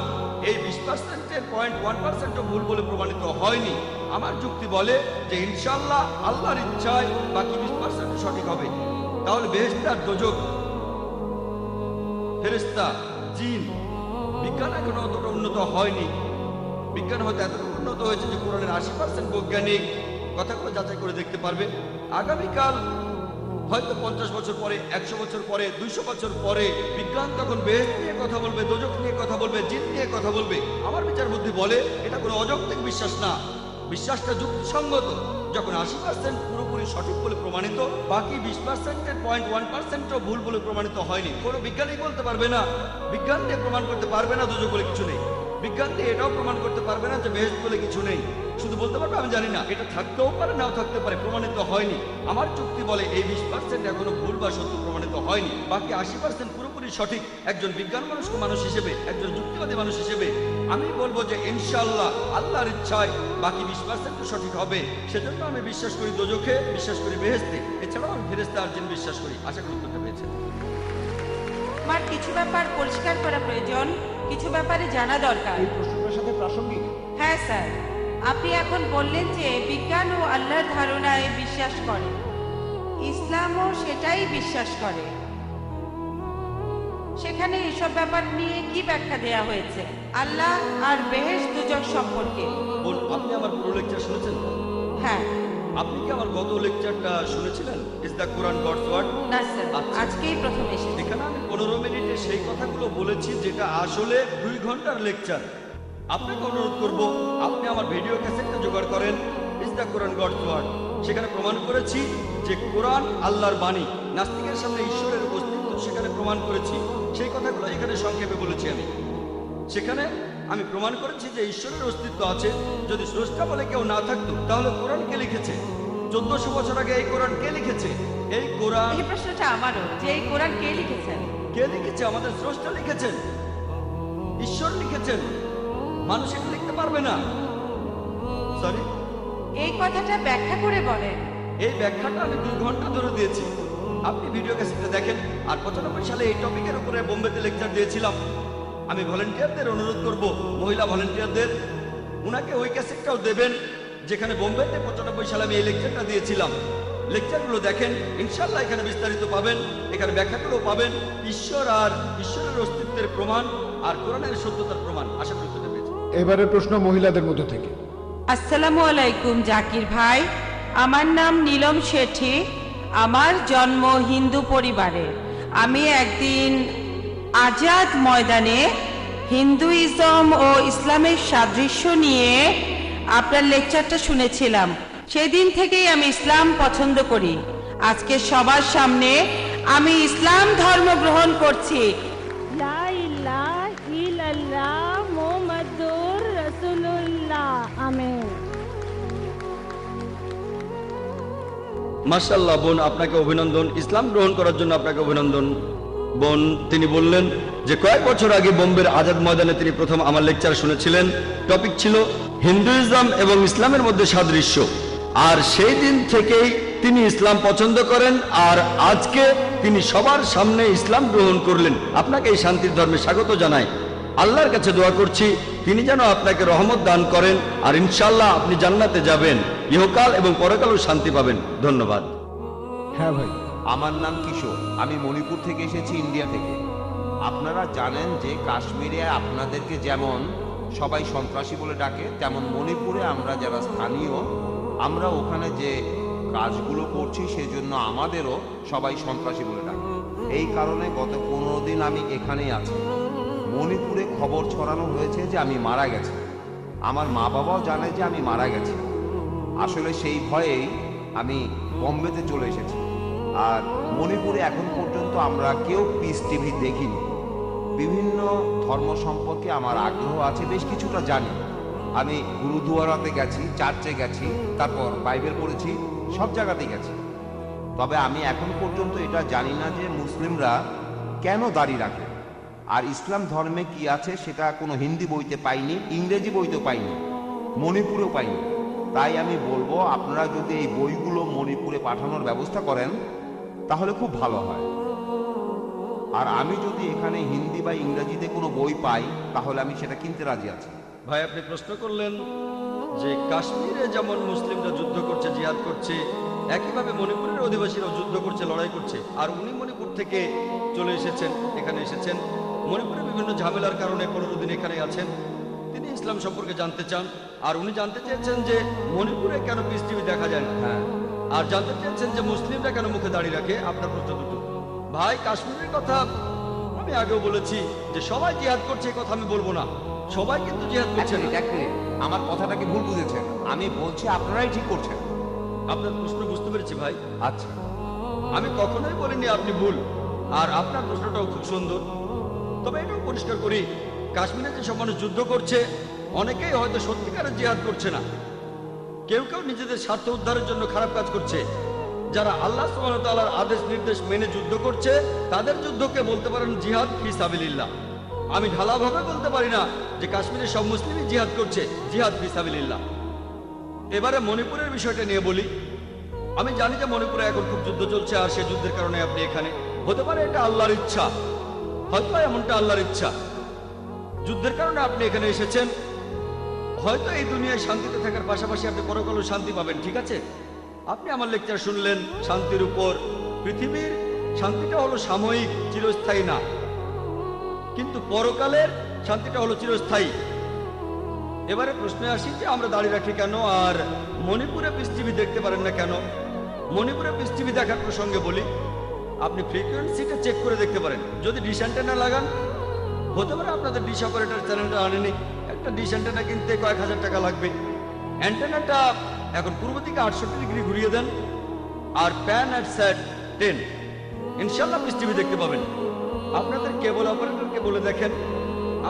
এই 20%-এর 0.1%ও ভুল বলে প্রমাণিত হয়নি। আমার যুক্তি বলে যে ইনশাআল্লাহ আল্লাহর ইচ্ছায় বাকি 20% সঠিক হবে। তাহলে বেহেশত আর দোজখ, ফেরেশতা, জিন, বিজ্ঞান এখনো অতটা উন্নত হয়নি। বিজ্ঞান হয়তো এতটুকু উন্নত হয়েছে যে কোরআনের 80% বৈজ্ঞানিক কথাগুলো যাচাই করে দেখতে পারবে। আগামীকাল হয়তো 50 বছর পরে, 100 বছর পরে, 200 বছর পরে বিজ্ঞান তখন বেহেশত নিয়ে কথা বলবে, দোজখ নিয়ে কথা বলবে, জিন নিয়ে কথা বলবে। আমার বিচার বুদ্ধি বলে এটা কোনো অযৌক্তিক বিশ্বাস না, বিশ্বাসটা যুক্তিসঙ্গত। যখন 80% পুরোপুরি সঠিক বলে প্রমাণিত, বাকি 20%-এর 0.1%ও ভুল বলে প্রমাণিত হয়নি। কোনো বিজ্ঞানী বলতে পারবে না, বিজ্ঞান দিয়ে প্রমাণ করতে পারবে না দোজখ বলে কিছু নেই। বিজ্ঞান দিয়ে এটাও প্রমাণ করতে পারবে না যে বেহেশত বলে কিছু নেই। শুধু বলতে পারবে আমি জানি না, এটা থাকতেও পারে নাও থাকতে পারে, প্রমাণিত হয়নি। আমার যুক্তি বলে এই 20% এখনো ভুল বা সত্য প্রমাণিত হয়নি, বাকি 80% পুরোপুরি সঠিক। একজন বিজ্ঞান মানুষ হিসেবে, একজন যুক্তিবাদী মানুষ হিসেবে আমি বলবো যে ইনশাআল্লাহ আল্লাহর ইচ্ছায় বাকি 20% সঠিক হবে। সেজন্য আমি বিশ্বাস করি দোজখে, বিশ্বাস করি বেহেশতে, এছাড়াও আমি ফেরেশতা আর জিন বিশ্বাস করি। আশা করি উত্তরটা পেয়েছেন। আমার কিছু ব্যাপার পরিষ্কার করা প্রয়োজন, কিছু ব্যাপারে জানা দরকার। এই প্রশ্নটার সাথে প্রাসঙ্গিক। হ্যাঁ স্যার, আপনি এখন বললেন যে বিজ্ঞান ও আল্লাহর ধারণায় বিশ্বাস করে, ইসলামও সেটাই বিশ্বাস করে। সেখানে এসব ব্যাপার নিয়ে কি ব্যাখ্যা দেয়া হয়েছে আল্লাহ আর বেহেশত দোজখ সম্পর্কে? বোন, আপনি আমার পুরো লেকচার শুনেছেন? হ্যাঁ। আপনি কি আমার গত লেকচারটা শুনেছিলেন, is the Quran God's word? না স্যার, আজকেই প্রথম এসেছি। এখানে আমি 15 মিনিটে সেই কথাগুলো বলেছি যেটা আসলে 2 ঘন্টার লেকচার। আপনাকে অনুরোধ করব আপনি আমার ভিডিও ক্যাসেটটা জোগাড় করেন, is the Quran God's word. সেখানে প্রমাণ করেছি যে কোরআন আল্লাহর বাণী, নাস্তিকের সামনে ঈশ্বরের অস্তিত্ব সেখানে প্রমাণ করেছি। সেই কথাগুলো এখানে সংক্ষেপে বলেছি আমি। সেখানে আমি প্রমাণ করেছি যে ঈশ্বরের অস্তিত্ব আছে। যদি স্রষ্টা বলে কেউ না থাকতো তাহলে কোরআন কে লিখেছে? 1400 বছর আগে এই কোরআন কে লিখেছে? এই কোরআন, এই প্রশ্নটা আমারও, যে এই কোরআন কে লিখেছেন? কে লিখেছে? আমাদের স্রষ্টা লিখেছেন, ঈশ্বর লিখেছেন। মানুষ এটা লিখতে পারবে না। সরি, এই কথাটা ব্যাখ্যা করে বলেন। এই ব্যাখ্যাটা আমি 2 ঘন্টা ধরে দিয়েছি। আপনি ভিডিও ক্যাসেটে দেখেন। আর 95 সালে এই টপিকের উপরে বোম্বেতে লেকচার দিয়েছিলাম। আমি ভলেন্টিয়ারদের অনুরোধ করব, মহিলা ভলেন্টিয়ারদের, উনাকে ওই ক্যাসেটটাও দেবেন যেখানে বোম্বেতে 95 সালে আমি এই লেকচারটা দিয়েছিলাম। লেকচারগুলো দেখেন, ইনশাআল্লাহ এখানে বিস্তারিত পাবেন, এখানে ব্যাখ্যাগুলো পাবেন, ঈশ্বর আর ঈশ্বরের অস্তিত্বের প্রমাণ আর কোরআনের সত্যতার প্রমাণ। আশা করি পেয়েছি। এবারের প্রশ্ন মহিলাদের মধ্য থেকে। আসসালামু আলাইকুম জাকির ভাই, আমার নাম নীলম শেঠি। আমার জন্ম হিন্দু পরিবারে। আমি একদিন আজাদ ময়দানে হিন্দুইজম ও ইসলামের সাদৃশ্য নিয়ে আপনার লেকচারটা শুনেছিলাম। সেদিন থেকেই আমি ইসলাম পছন্দ করি। আজকে সবার সামনে আমি ইসলাম ধর্ম গ্রহণ করছি। লা ইলাহা ইল্লাল্লাহ মুহাম্মাদুর রাসূলুল্লাহ। আমিন। মাশাআল্লাহ বোন, আপনাকে অভিনন্দন। ইসলাম গ্রহণ করার জন্য আপনাকে অভিনন্দন বোন। তিনি বললেন যে কয়েক বছর আগে বোম্বের আজাদ ময়দানে তিনি প্রথম আমার লেকচার শুনেছিলেন। টপিক ছিল হিন্দুইজম এবং ইসলামের মধ্যে সাদৃশ্য। আর সেই দিন থেকেই তিনি ইসলাম পছন্দ করেন, আর আজকে তিনি সবার সামনে ইসলাম গ্রহণ করলেন। আপনাকে এই শান্তির ধর্মে স্বাগত জানাই। আল্লাহর কাছে দোয়া করছি তিনি যেন আপনাকে রহমত দান করেন, আর ইনশাআল্লাহ আপনি জান্নাতে যাবেন, ইহকাল এবং পরকালও শান্তি পাবেন। ধন্যবাদ। হ্যাঁ ভাই। আমার নাম কিশোর, আমি মণিপুর থেকে এসেছি, ইন্ডিয়া থেকে। আপনারা জানেন যে কাশ্মীরে আপনাদেরকে যেমন সবাই সন্ত্রাসী বলে ডাকে, তেমন মণিপুরে আমরা যারা স্থানীয়, আমরা ওখানে যে কাজগুলো করছি সেজন্য আমাদেরও সবাই সন্ত্রাসী বলে ডাকে। এই কারণে গত 15 দিন আমি এখানেই আছি। মণিপুরে খবর ছড়ানো হয়েছে যে আমি মারা গেছি। আমার মা বাবাও জানে যে আমি মারা গেছি। আসলে সেই ভয়েই আমি বম্বেতে চলে এসেছি। আর মণিপুরে এখন পর্যন্ত আমরা কেউ পিস টিভি দেখিনি। বিভিন্ন ধর্ম সম্পর্কে আমার আগ্রহ আছে, বেশ কিছুটা জানি। আমি গুরুদুয়ারাতে গেছি, চার্চে গেছি, তারপর বাইবেল পড়েছি, সব জায়গাতেই গেছি। তবে আমি এখন পর্যন্ত এটা জানি না যে মুসলিমরা কেন দাড়ি রাখে। আর ইসলাম ধর্মে কি আছে সেটা কোনো হিন্দি বইতে পাইনি, ইংরেজি বইতে পাইনি, মণিপুরেও পাইনি। তাই আমি বলবো আপনারা যদি এই বইগুলো মণিপুরে পাঠানোর ব্যবস্থা করেন তাহলে খুব ভালো হয়। আর আমি যদি এখানে হিন্দি বা ইংরেজিতে কোনো বই পাই তাহলে আমি সেটা কিনতে রাজি আছি। ভাই, আপনি প্রশ্ন করলেন যে কাশ্মীরে যেমন মুসলিমরা যুদ্ধ করছে, জিহাদ করছে, একইভাবে মণিপুরের অধিবাসীরাও যুদ্ধ করছে, লড়াই করছে। আর উনি মণিপুর থেকে চলে এসেছেন, এখানে এসেছেন মণিপুরে বিভিন্ন ঝামেলার কারণে 15 দিন এখানে আছেন। তিনি ইসলাম সম্পর্কে জানতে চান, আর উনি জানতে চেয়েছেন যে মণিপুরে কেন পিস টিভি দেখা যায় না। হ্যাঁ, আর জানতে চেয়েছেন যে মুসলিমরা কেন মুখে দাঁড়িয়ে রাখে। আপনার প্রশ্ন দুটো। ভাই, কাশ্মীরের কথা আমি আগেও বলেছি যে সবাই জিহাদ করছে, এই কথা আমি বলবো না। সবাই কিন্তু জিহাদ করছে না। এক মিনিট, আমার কথাটাকে ভুল বুঝেছেন। আমি বলছি আপনারাই ঠিক করছেন। আপনার প্রশ্ন বুঝতে পেরেছি ভাই। আচ্ছা, আমি কখনোই বলিনি আপনি ভুল, আর আপনার প্রশ্নটাও খুব সুন্দর। তবে এটাও পরিষ্কার করি, কাশ্মীরে যেসব মানুষ যুদ্ধ করছে অনেকেই হয়তো সত্যিকারের জিহাদ করছে না। কেউ কেউ নিজেদের স্বার্থ উদ্ধারের জন্য খারাপ কাজ করছে। যারা আল্লাহ সুবহানাহু ওয়া তাআলার আদেশ নির্দেশ মেনে যুদ্ধ করছে তাদের যুদ্ধকে বলতে পারেন জিহাদ ফি সাবিলিল্লাহ। আমি ঢালাভাবে বলতে পারি না যে কাশ্মীরের সব মুসলিমই জিহাদ করছে, জিহাদ ফি সাবিলিল্লাহ। এবারে মণিপুরের বিষয়টা নিয়ে বলি। আমি জানি যে মণিপুরে এখন খুব যুদ্ধ চলছে, আর সেই যুদ্ধের কারণে আপনি এখানে। হতে পারে এটা আল্লাহর ইচ্ছা, হয়তো এমনটা আল্লাহর ইচ্ছা। যুদ্ধের কারণে আপনি এখানে এসেছেন, হয়তো এই দুনিয়ায় শান্তিতে থাকার পাশাপাশি আপনি পরকালেও শান্তি পাবেন। ঠিক আছে, আপনি আমার লেকচার শুনলেন শান্তির উপর। পৃথিবীর শান্তিটা হলো সাময়িক, চিরস্থায়ী না, কিন্তু পরকালের শান্তিটা হলো চিরস্থায়ী। এবারে প্রশ্নে আসি যে আমরা দাঁড়িয়ে রাখি কেন, আর মণিপুরে পিস টিভি দেখতে পারেন না কেন। মণিপুরে পিস টিভি দেখার প্রসঙ্গে বলি, আপনি ফ্রিকোয়েন্সিটা চেক করে দেখতে পারেন। যদি ডিশ অ্যান্টেনা লাগান, হতে পারে আপনাদের ডিশ অপারেটর চ্যানেলটা আনেনি। একটা ডিশ অ্যান্টেনা কিনতে কয়েক হাজার টাকা লাগবে। অ্যান্টেনাটা এখন পূর্ব দিকে 68 ডিগ্রি ঘুরিয়ে দেন, আর প্যান অ্যাট স্যাট 10, ইনশাল্লাহ পিস টিভি দেখতে পাবেন। আপনাদের কেবল অপারেটরকে বলে দেখেন,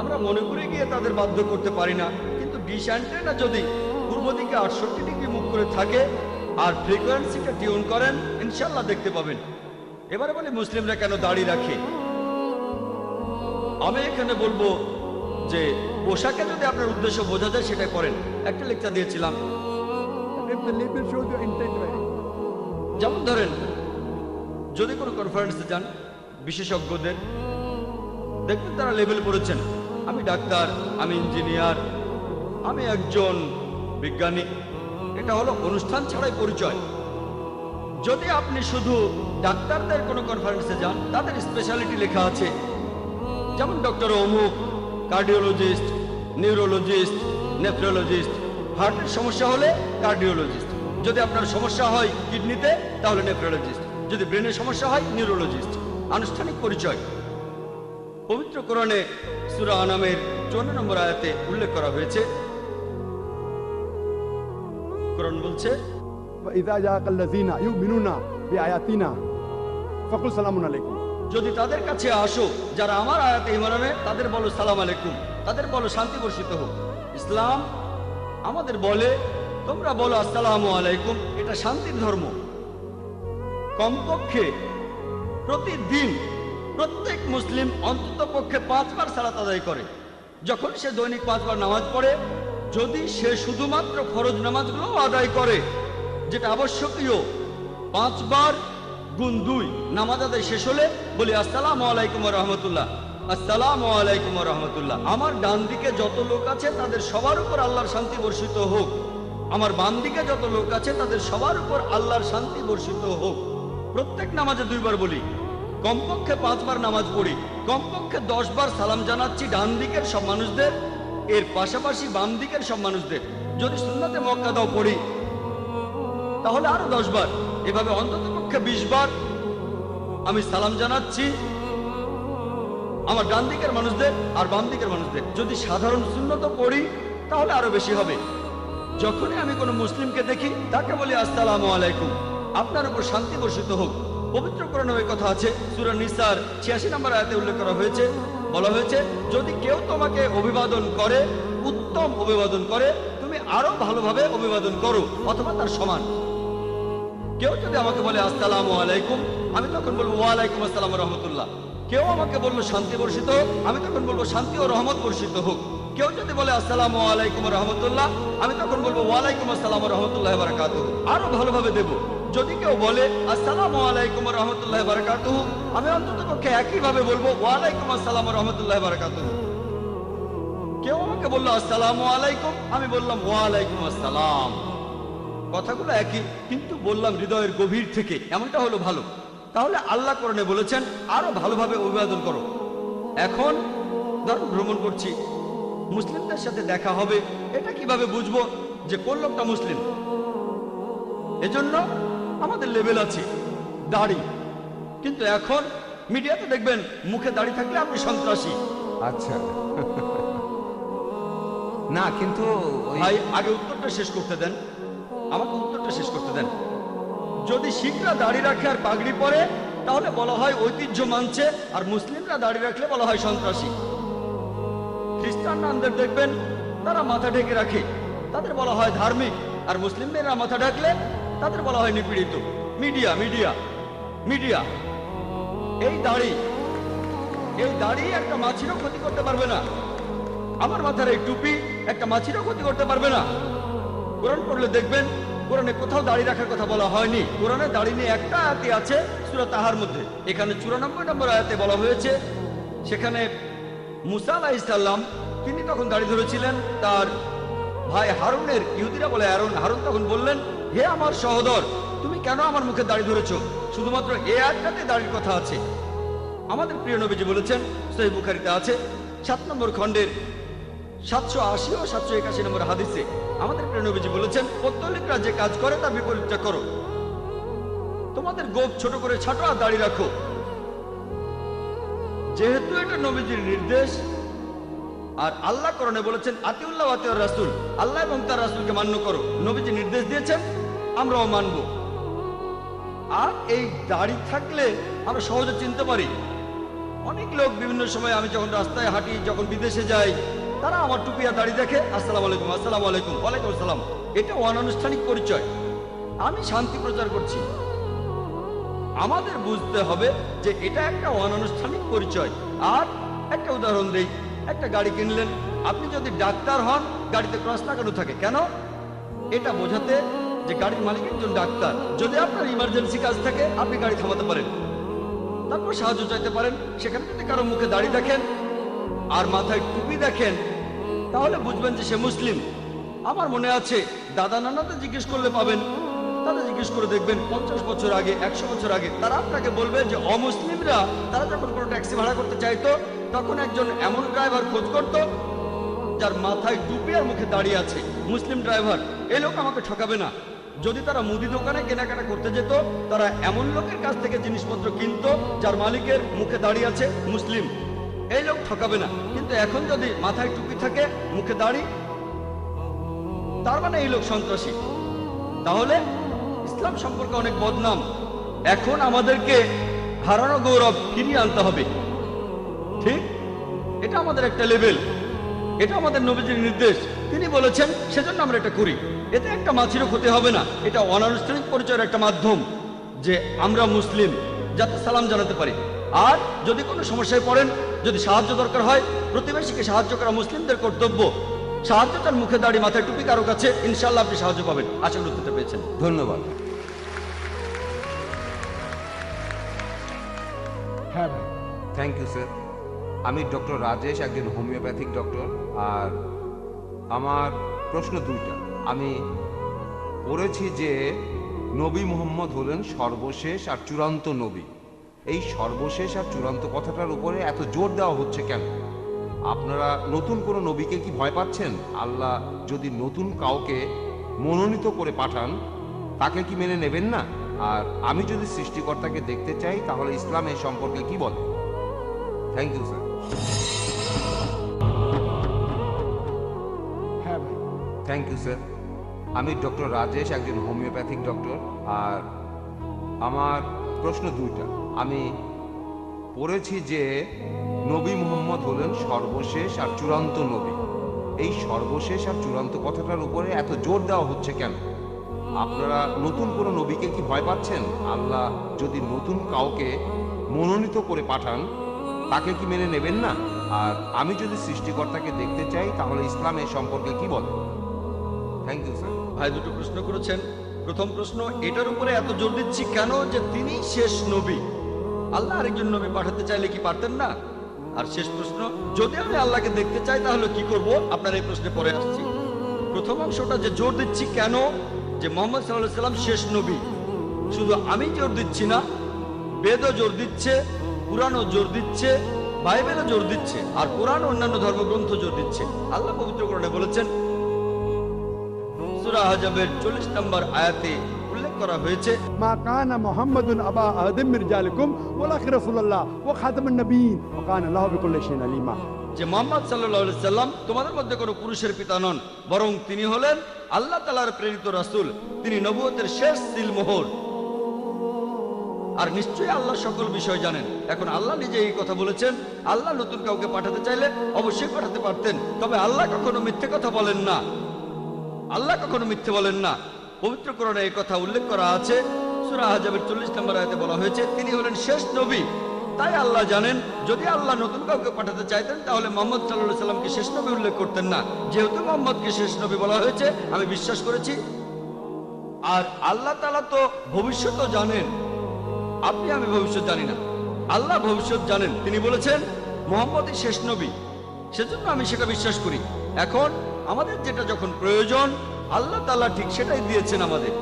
আমরা মণিপুরে গিয়ে তাদের বাধ্য করতে পারি না, কিন্তু ডিশ অ্যান্টেনা যদি পূর্ব দিকে 68 ডিগ্রি মুখ করে থাকে আর ফ্রিকোয়েন্সিটা টিউন করেন, ইনশাল্লাহ দেখতে পাবেন। এবারে বলি মুসলিমরা কেন দাড়ি রাখে। আমি এখানে বলবো যে পোশাকে যদি আপনার উদ্দেশ্য বোঝা যায় সেটা করেন। একটা লেকচার দিয়েছিলাম, If the label shows your intent right. যেমন ধরেন যদি কোনো কনফারেন্সে যান, বিশেষজ্ঞদের দেখবেন তারা লেবেল পড়েছেন, আমি ডাক্তার, আমি ইঞ্জিনিয়ার, আমি একজন বিজ্ঞানী। এটা হলো অনুষ্ঠান ছাড়াই পরিচয়। যদি আপনি শুধু ডাক্তারদের কোনো কনফারেন্সে যান, তাদের স্পেশালিটি লেখা আছে, যেমন ডক্টর অমুক, কার্ডিওলজিস্ট, নিউরোলজিস্ট, নেফ্রোলজিস্ট। হার্টের সমস্যা হলে কার্ডিওলজিস্ট, যদি আপনার সমস্যা হয় কিডনিতে তাহলে নেফ্রোলজিস্ট, যদি ব্রেনের সমস্যা হয় নিউরোলজিস্ট। আনুষ্ঠানিক পরিচয় পবিত্র কোরআনে সূরা আনামের 54 নম্বর আয়াতে উল্লেখ করা হয়েছে। কোরআন বলছে, وإذا جاءك الذين يؤمنون بآياتنا فقل سلام عليكم। যদি তাদের কাছে আসো যারা আমার আয়াতে ঈমান আনে তাদের বলো সালাম আলাইকুম, তাদের বলো শান্তি বর্ষিত হোক। ইসলাম আমাদের বলে তোমরা বলো আসসালামু আলাইকুম, এটা শান্তির ধর্ম। কমপক্ষে প্রতিদিন প্রত্যেক মুসলিম অন্তত পক্ষে 5 বার সালাত আদায় করে। যখন সে দৈনিক 5 বার নামাজ পড়ে, যদি সে শুধুমাত্র ফরজ নামাজগুলো আদায় করে যেটা আবশ্যকীয়, 5 বার গুণ 2 নামাজ আদায় শেষ হলে বলি আসসালামু আলাইকুম ওয়া রাহমাতুল্লাহ, আসসালামু আলাইকুম ওয়া রাহমাতুল্লাহ। আমার ডান দিকে যত লোক আছে তাদের সবার উপর আল্লাহর শান্তি বর্ষিত হোক, আমার বাম দিকে যত লোক আছে তাদের সবার উপর আল্লাহর শান্তি বর্ষিত হোক। প্রত্যেক নামাজে 2 বার বলি, কমপক্ষে 5 বার নামাজ পড়ি, কমপক্ষে 10 বার সালাম জানাচ্ছি ডান দিকের সব মানুষদের, এর পাশাপাশি বাম দিকের সব মানুষদের। যদি সুন্নাতে মুআক্কাদাও পড়ি তাহলে আরো 10 বার, এভাবে অন্তত পক্ষে 20 বার আমি সালাম জানাচ্ছি আমার ডান দিকের মানুষদের আর বাম দিকের মানুষদের। যদি সাধারণ সুন্নত পড়ি তাহলে আরো বেশি হবে। যখনই আমি কোনো মুসলিমকে দেখি তাকে বলি আসসালামু আলাইকুম, আপনার উপর শান্তি বর্ষিত হোক। পবিত্র কোরআনে এই কথা আছে, সূরা নিসার 86 নম্বর আয়াতে উল্লেখ করা হয়েছে, বলা হয়েছে যদি কেউ তোমাকে অভিবাদন করে, উত্তম অভিবাদন করে, তুমি আরো ভালোভাবে অভিবাদন করো অথবা তার সমান। কেউ যদি আমাকে বলে আসসালামু আলাইকুম, আমি তখন বলবো ওয়া আলাইকুম আসসালাম ওয়া রাহমাতুল্লাহ। কেউ আমাকে বললো শান্তি বর্ষিত হোক, আমি তখন বলবো শান্তি ও রহমত বর্ষিত হোক। কেউ যদি বলে আসসালামু আলাইকুম ওয়া রাহমাতুল্লাহ, আমি তখন বলবো ওয়া আলাইকুম আসসালাম ওয়া রাহমাতুল্লাহি ওয়া বারাকাতুহু, আরো ভালোভাবে দেব। যদি কেউ বলে আসসালামু আলাইকুম ওয়া রাহমাতুল্লাহি ওয়া বারাকাতুহু, আমি অন্ততপক্ষে একইভাবে বলবো ওয়া আলাইকুম আসসালাম ওয়া রাহমাতুল্লাহি ওয়া বারাকাতুহু। কেউ আমাকে বললো আসসালামু আলাইকুম, আমি বললাম ওয়া আলাইকুম আসসালাম। কথাগুলো একই, কিন্তু বললাম হৃদয়ের গভীর থেকে, এমনটা হলো ভালো। তাহলে আল্লাহ কোরআনে বলেছেন আরো ভালোভাবে অভিবাদন করো। এখন ধরুন ভ্রমণ করছি, মুসলিমদের সাথে দেখা হবে, এটা কিভাবে বুঝবো যে কোন লোকটা মুসলিম? এজন্য আমাদের লেভেল আছে, দাড়ি। কিন্তু এখন মিডিয়াতে দেখবেন মুখে দাড়ি থাকলে আপনি সন্ত্রাসী। আচ্ছা না, কিন্তু ভাই আগে উত্তরটা শেষ করতে দেন, আমাকে উত্তরটা শেষ করতে দেন। যদি শিখরা দাড়ি রাখে আর পাগড়ি পরে তাহলে বলা হয় ঐতিহ্য মানছে, আর মুসলিমরা দাড়ি রাখলে বলা হয় সন্ত্রাসী। খ্রিস্টান নামদের দেখবেন তারা মাথা ঢেকে রাখে, তাদের বলা হয় ধার্মিক, আর মুসলিম মেয়েরা মাথা ঢাকলে তাদের বলা হয় নিপীড়িত। মিডিয়া মিডিয়া মিডিয়া এই দাড়ি একটা মাছিরও ক্ষতি করতে পারবে না। আমার মাথার এই টুপি একটা মাছিরও ক্ষতি করতে পারবে না। কোরআন পড়লে দেখবেন কোরআনে কোথাও দাড়ি রাখার কথা বলা হয়নি। কোরআনে দাড়ি নিয়ে একটা আয়াতই আছে সূরা তাহার মধ্যে, এখানে 94 নম্বর আয়াতে বলা হয়েছে, সেখানে মুসা আলাইহিস সালাম তিনি তখন দাড়ি ধরেছিলেন, তার ভাই হারুনের, ইহুদিরা বলে হারুন তখন বললেন, হে আমার সহোদর, তুমি কেন আমার মুখে দাড়ি ধরেছো? শুধুমাত্র এই আয়াতটাতে দাড়ির কথা আছে। আমাদের প্রিয় নবীজি বলেছেন, সহিহ বুখারীতে আছে 7 নম্বর খণ্ডের 780 ও 781 নম্বর হাদিসে আমাদের প্রিয় নবীজি বলেছেন, পৌত্তলিকরা যে কাজ করে তার বিপরীতটা করো। তোমাদের গোঁফ ছোট করে ছাটো আর দাড়ি রাখো। যেহেতু এটা নবীজির নির্দেশ, আর আল্লাহ কোরআনে বলেছেন আতিউল্লাহ ওয়া আতিউর রাসূল, আল্লাহ এবং তার রাসূলকে মান্য করো। নবীজি নির্দেশ দিয়েছেন, আমরাও মানব। আর এই দাড়ি থাকলে আমরা সহজে চিনতে পারি। অনেক লোক বিভিন্ন সময়, আমি যখন রাস্তায় হাঁটি, যখন বিদেশে যাই, তারা আমার টুপি আর দাড়ি দেখে আসসালামু আলাইকুম, আসসালামু আলাইকুম, ওয়ালাইকুম আসসালাম। এটা অনানুষ্ঠানিক পরিচয়। আমি শান্তি প্রচার করছি। আমাদের বুঝতে হবে যে এটা একটা অনানুষ্ঠানিক পরিচয়। আর একটা উদাহরণ দেই, একটা গাড়ি কিনলেন, আপনি যদি ডাক্তার হন, গাড়িতে ক্রস লাগানো থাকে কেন? এটা বোঝাতে যে গাড়ির মালিক একজন ডাক্তার। যদি আপনার ইমার্জেন্সি কাজ থাকে, আপনি গাড়ি থামাতে পারেন, তারপর সাহায্য চাইতে পারেন। সেখানে যদি কারো মুখে দাড়ি দেখেন আর মাথায় টুপি দেখেন, তাহলে বুঝবেন যে সে মুসলিম। আমার মনে আছে দাদা নানাদের জিজ্ঞেস করলে পাবেন, তাদের জিজ্ঞেস করে দেখবেন 50 বছর আগে, 100 বছর আগে, তারা আপনাকে বলবে যে অমুসলিমরা তারা যখন কোনো ট্যাক্সি ভাড়া করতে চাইতো, তখন একজন এমন ড্রাইভার খোঁজ করত যার মাথায় টুপি আর মুখে দাড়ি আছে। মুসলিম ড্রাইভার, এই লোক আমাকে ঠকাবে না। যদি তারা মুদি দোকানে কেনাকাটা করতে যেত, তারা এমন লোকের কাছ থেকে জিনিসপত্র কিনতো যার মালিকের মুখে দাড়ি আছে, মুসলিম, এই লোক ঠকাবে না। কিন্তু এখন যদি মাথায় টুপি থাকে, মুখে দাড়ি, তার মানে এই লোক সন্ত্রাসী। তাহলে ইসলাম সম্পর্কে অনেক বদনাম। এখন আমাদেরকে হারানো গৌরব ফিরিয়ে আনতে হবে, ঠিক? এটা আমাদের একটা লেভেল, এটা আমাদের নবীজির নির্দেশ, তিনি বলেছেন, সেজন্য আমরা এটা করি। এতে একটা মাছিরও ক্ষতি হবে না। এটা অনানুষ্ঠানিক পরিচয়ের একটা মাধ্যম যে আমরা মুসলিম, যাতে সালাম জানাতে পারি। আর যদি কোনো সমস্যায় পড়েন, যদি সাহায্য দরকার হয়, প্রতিবেশীকে সাহায্য করা মুসলিমদের কর্তব্য। সাহায্যটার মুখে দাঁড়ি, মাথায় টুপি কারো কাছে, ইনশাআল্লাহ আপনি সাহায্য পাবেন। আশা করি উত্তরটা পেয়েছেন। ধন্যবাদ। হ্যাঁ ভাই। Thank you sir. আমি ডক্টর রাজেশ, একজন হোমিওপ্যাথিক ডক্টর। আর আমার প্রশ্ন দুইটা। আমি পড়েছি যে নবী মুহাম্মদ হলেন সর্বশেষ আর চূড়ান্ত নবী। এই সর্বশেষ আর চূড়ান্ত কথাটার উপরে এত জোর দেওয়া হচ্ছে কেন? আপনারা নতুন কোনো নবীকে কি ভয় পাচ্ছেন? আল্লাহ যদি নতুন কাউকে মনোনীত করে পাঠান, তাকে কি মেনে নেবেন না? আর আমি যদি সৃষ্টিকর্তাকে দেখতে চাই, তাহলে ইসলাম এই সম্পর্কে কি বলে? Thank you sir. হ্যাঁ ভাই। Thank you sir. আমি ডক্টর রাজেশ, একজন হোমিওপ্যাথিক ডক্টর। আর আমার প্রশ্ন দুইটা। আমি পড়েছি যে নবী মুহাম্মদ হলেন সর্বশেষ আর চূড়ান্ত নবী। এই সর্বশেষ আর চূড়ান্ত কথাটার উপরে এত জোর দেওয়া হচ্ছে কেন? আপনারা নতুন কোনো নবীকে কি ভয় পাচ্ছেন? আল্লাহ যদি নতুন কাউকে মনোনীত করে পাঠান, তাকে কি মেনে নেবেন না? আর আমি যদি সৃষ্টিকর্তাকে দেখতে চাই, তাহলে ইসলাম এই সম্পর্কে কি বলে? Thank you sir. ভাই দুটো প্রশ্ন করেছেন। প্রথম প্রশ্ন, এটার উপরে এত জোর দিচ্ছি কেন যে তিনি শেষ নবী। আল্লাহ আরেকজন নবী পাঠাতে চাইলে কি পারতেন না? আর শেষ প্রশ্ন, যদি আমি আল্লাহকে দেখতে চাই তাহলে কি করব? আপনার এই প্রশ্নে পরে আসছি। প্রথম অংশটা যে জোর দিচ্ছি কেন যে মুহাম্মদ সাল্লাল্লাহু আলাইহি সাল্লাম শেষ নবী, শুধু আমি জোর দিচ্ছি না, বেদও জোর দিচ্ছে, কুরআনও জোর দিচ্ছে, বাইবেলও জোর দিচ্ছে, আর কোরআন অন্যান্য ধর্মগ্রন্থ জোর দিচ্ছে। আল্লাহ পবিত্র কোরআনে বলেছেন, সূরা আহজাবের 40 নম্বর আয়াতে উল্লেখ করা হয়েছে, মা কানা মুহাম্মাদুন আবা আদম মির রিজালিকুম ওয়ালাকিন রাসূলুল্লাহ ওয়া খাতামুন নবিয়্যিন ওয়া কানা আল্লাহু বিকুল্লি শাইইন আলিমা। যে মুহাম্মদ সাল্লাল্লাহু আলাইহি সাল্লাম তোমাদের মধ্যে কোনো পুরুষের পিতা নন, বরং তিনি হলেন আল্লাহ তাআলার প্রেরিত রাসূল, তিনি নবুয়তের শেষ সিলমোহর, আর নিশ্চয়ই আল্লাহ সকল বিষয় জানেন। এখন আল্লাহ নিজে এই কথা বলেছেন, আল্লাহ নতুন কাউকে পাঠাতে চাইলে অবশ্যই পাঠাতে পারতেন, তবে আল্লাহ কখনো মিথ্যে কথা বলেন না। আল্লাহ কখনো মিথ্যে বলেন না। পবিত্র কোরআনে এই কথা উল্লেখ করা আছে। সূরা আহজাবের 40 নম্বর আয়াতে বলা হয়েছে তিনি হলেন শেষ নবী। তাই আল্লাহ জানেন, যদি আল্লাহ নতুন কাউকে পাঠাতে চাইতেন তাহলে মুহাম্মদ সাল্লাল্লাহু আলাইহি সাল্লামকে শেষ নবী উল্লেখ করতেন না। যেহেতু মুহাম্মদকে শেষ নবী বলা হয়েছে, আমি বিশ্বাস করেছি। আর আল্লাহ তাআলা তো ভবিষ্যৎও জানেন, আপনি আমি ভবিষ্যৎ জানি না, আল্লাহ ভবিষ্যৎ জানেন। তিনি বলেছেন মুহাম্মদই শেষ নবী, সেজন্য আমি সেটা বিশ্বাস করি। এখন আমাদের যেটা যখন প্রয়োজন, আল্লাহ তাআলা ঠিক সেটাই দিয়েছেন আমাদের।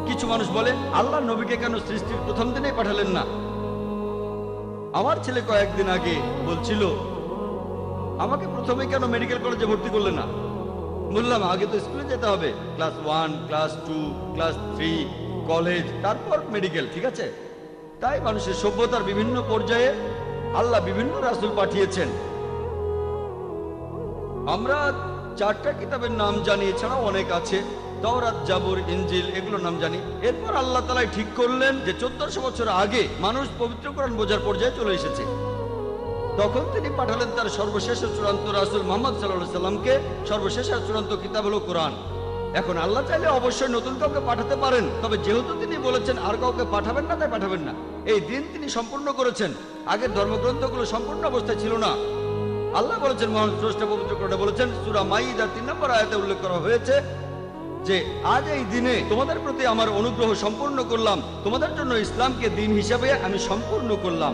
কিছু মানুষ বলে, আল্লাহ নবীকে কেন সৃষ্টির প্রথম দিনেই পাঠালেন না? আমার ছেলে কয়েকদিন আগে বলছিল, আমাকে প্রথমে কেন মেডিকেল কলেজে ভর্তি করলেন না? বললাম, আগে তো স্কুলে যেতে হবে, ক্লাস 1, ক্লাস 2, ক্লাস 3, কলেজ, তারপর মেডিকেল, ঠিক আছে? তাই মানুষের সভ্যতার বিভিন্ন পর্যায়ে আল্লাহ বিভিন্ন রাসূল পাঠিয়েছেন। আমরা 4টা কিতাবের নাম জানি, এছাড়াও অনেক আছে, তাওরাত, জাবুর, ইনজিল, এগুলোর নাম জানি। এরপর আল্লাহ তাআলা ঠিক করলেন যে 1400 বছর আগে মানুষ পবিত্র কোরআন বোঝার পর্যায়ে চলে এসেছে। তখন তিনি পাঠালেন তার সর্বশেষ ও চূড়ান্ত রাসূল মুহাম্মদ সাল্লাল্লাহু আলাইহি সাল্লামকে। সর্বশেষ আর চূড়ান্ত কিতাব হলো কোরআন। এখন আল্লাহ চাইলে অবশ্যই নতুন কাউকে পাঠাতে পারেন, তবে যেহেতু তিনি বলেছেন আর কাউকে পাঠাবেন না, তাই পাঠাবেন না। এই দিন তিনি সম্পূর্ণ করেছেন। আগের ধর্মগ্রন্থগুলো সম্পূর্ণ অবস্থায় ছিল না। আল্লাহ বলেছেন, মহান স্রষ্টা পবিত্র কোরআনে বলেছেন, সূরা মাইদার 3 নম্বর আয়াতে উল্লেখ করা হয়েছে যে আজ এই দিনে তোমাদের প্রতি আমার অনুগ্রহ সম্পূর্ণ করলাম, তোমাদের জন্য ইসলামকে দিন হিসেবে আমি সম্পূর্ণ করলাম।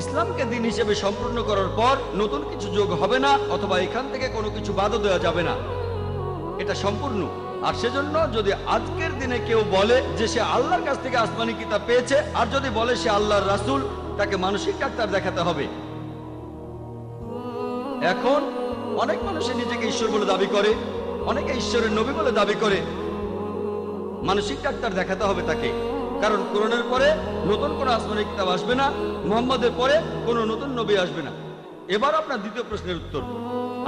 ইসলামকে দিন হিসেবে সম্পূর্ণ করার পর নতুন কিছু যোগ হবে না, অথবা এখান থেকে কোনো কিছু বাদও দেওয়া যাবে না। এটা সম্পূর্ণ। আর সেজন্য যদি আজকের দিনে কেউ বলে যে সে আল্লাহর কাছ থেকে আসমানি কিতাব পেয়েছে, আর যদি বলে সে আল্লাহর রাসূল, তাকে মানসিক ডাক্তার দেখাতে হবে। এখন অনেক মানুষ নিজেকে ঈশ্বর বলে দাবি করে, অনেকে ঈশ্বরের নবী বলে দাবি করে, মানসিক ডাক্তার দেখাতে হবে তাকে, কারণ কোরআনের পরে নতুন কোনো আসমানি কিতাব আসবে না, মুহাম্মদের পরে কোনো নতুন নবী আসবে না। এবার আপনার দ্বিতীয় প্রশ্নের উত্তর,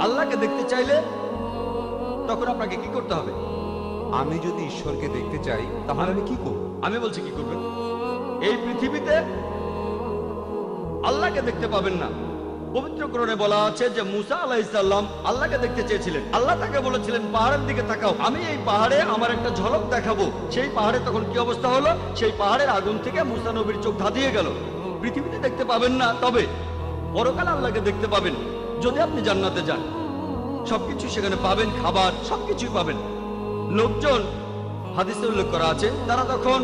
আল্লাহকে দেখতে চাইলে তখন আপনাকে কি করতে হবে? আমি যদি ঈশ্বরকে দেখতে চাই তাহলে আমি কি করব? আমি বলছি কি করবেন। এই পৃথিবীতে আল্লাহকে দেখতে পাবেন না। পবিত্র কোরআনে বলা আছে যে মুসা আলাইহিস সালাম আল্লাহকে দেখতে চেয়েছিলেন। আল্লাহ তাকে বলেছিলেন পাহাড়ের দিকে তাকাও, আমি এই পাহাড়ে আমার একটা ঝলক দেখাবো। সেই পাহাড়ে তখন কি অবস্থা হলো? সেই পাহাড়ের আগুন থেকে মুসা নবীর চোখ ধাঁধিয়ে গেল। পৃথিবীতে দেখতে পাবেন না, তবে পরকালে আল্লাহকে দেখতে পাবেন যদি আপনি জান্নাতে যান। সবকিছু সেখানে পাবেন, খাবার সবকিছুই পাবেন। লোকজন, হাদিসে উল্লেখ করা আছে, তারা তখন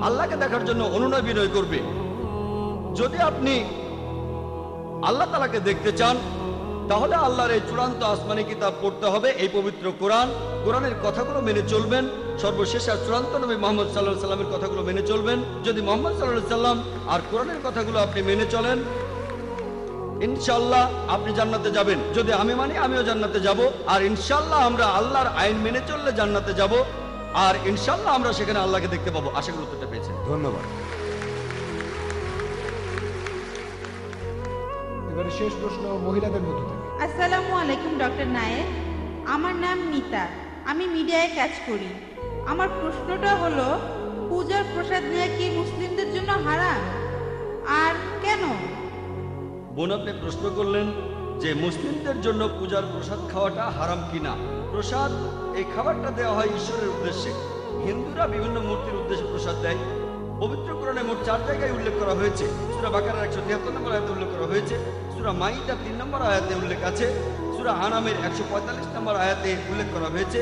আল্লাহকে দেখার জন্য অনুনয় বিনয় করবে। যদি আপনি আল্লাহ তাআলাকে দেখতে চান তাহলে আল্লাহর এই চূড়ান্ত আসমানি কিতাব পড়তে হবে, এই পবিত্র কোরআন। কোরআনের কথাগুলো মেনে চলবেন। সর্বশেষ আর চূড়ান্ত নবী মুহাম্মদ সাল্লাল্লাহু আলাইহি সাল্লামের কথাগুলো মেনে চলবেন। যদি মুহাম্মদ সাল্লাল্লাহু আলাইহি সাল্লাম আর কোরআনের কথাগুলো আপনি মেনে চলেন, ইনশাআল্লাহ আপনি জান্নাতে যাবেন। যদি আমি মানি, আমিও জান্নাতে যাব। আর ইনশাআল্লাহ আমরা আল্লাহর আইন মেনে চললে জান্নাতে যাব। আর ইনশাআল্লাহ আমরা সেখানে আল্লাহকে দেখতে পাবো। আশা করি উত্তরটা পেয়েছেন। ধন্যবাদ। এবারে শেষ প্রশ্ন মহিলাদের মধ্য থেকে। আসসালামু আলাইকুম ডক্টর নায়েক, আমার নাম মিতা, আমি মিডিয়ায় কাজ করি। আমার প্রশ্নটা হলো, পূজার প্রসাদ নেওয়া কি মুসলিমদের জন্য হারাম, আর কেন? বোন, আপনি প্রশ্ন করলেন যে মুসলিমদের জন্য পূজার প্রসাদ খাওয়াটা হারাম কিনা। প্রসাদ, এই খাবারটা দেওয়া হয় ঈশ্বরের উদ্দেশ্যে। হিন্দুরা বিভিন্ন মূর্তির উদ্দেশ্যে প্রসাদ দেয়। পবিত্র কোরআনে মোট 4 জায়গায় উল্লেখ করা হয়েছে। সূরা বাকারার 173 নম্বর আয়াতে উল্লেখ করা হয়েছে, সূরা মাইদা 3 নম্বর আয়াতে উল্লেখ আছে, সূরা আনামের 145 নম্বর আয়াতে উল্লেখ করা হয়েছে,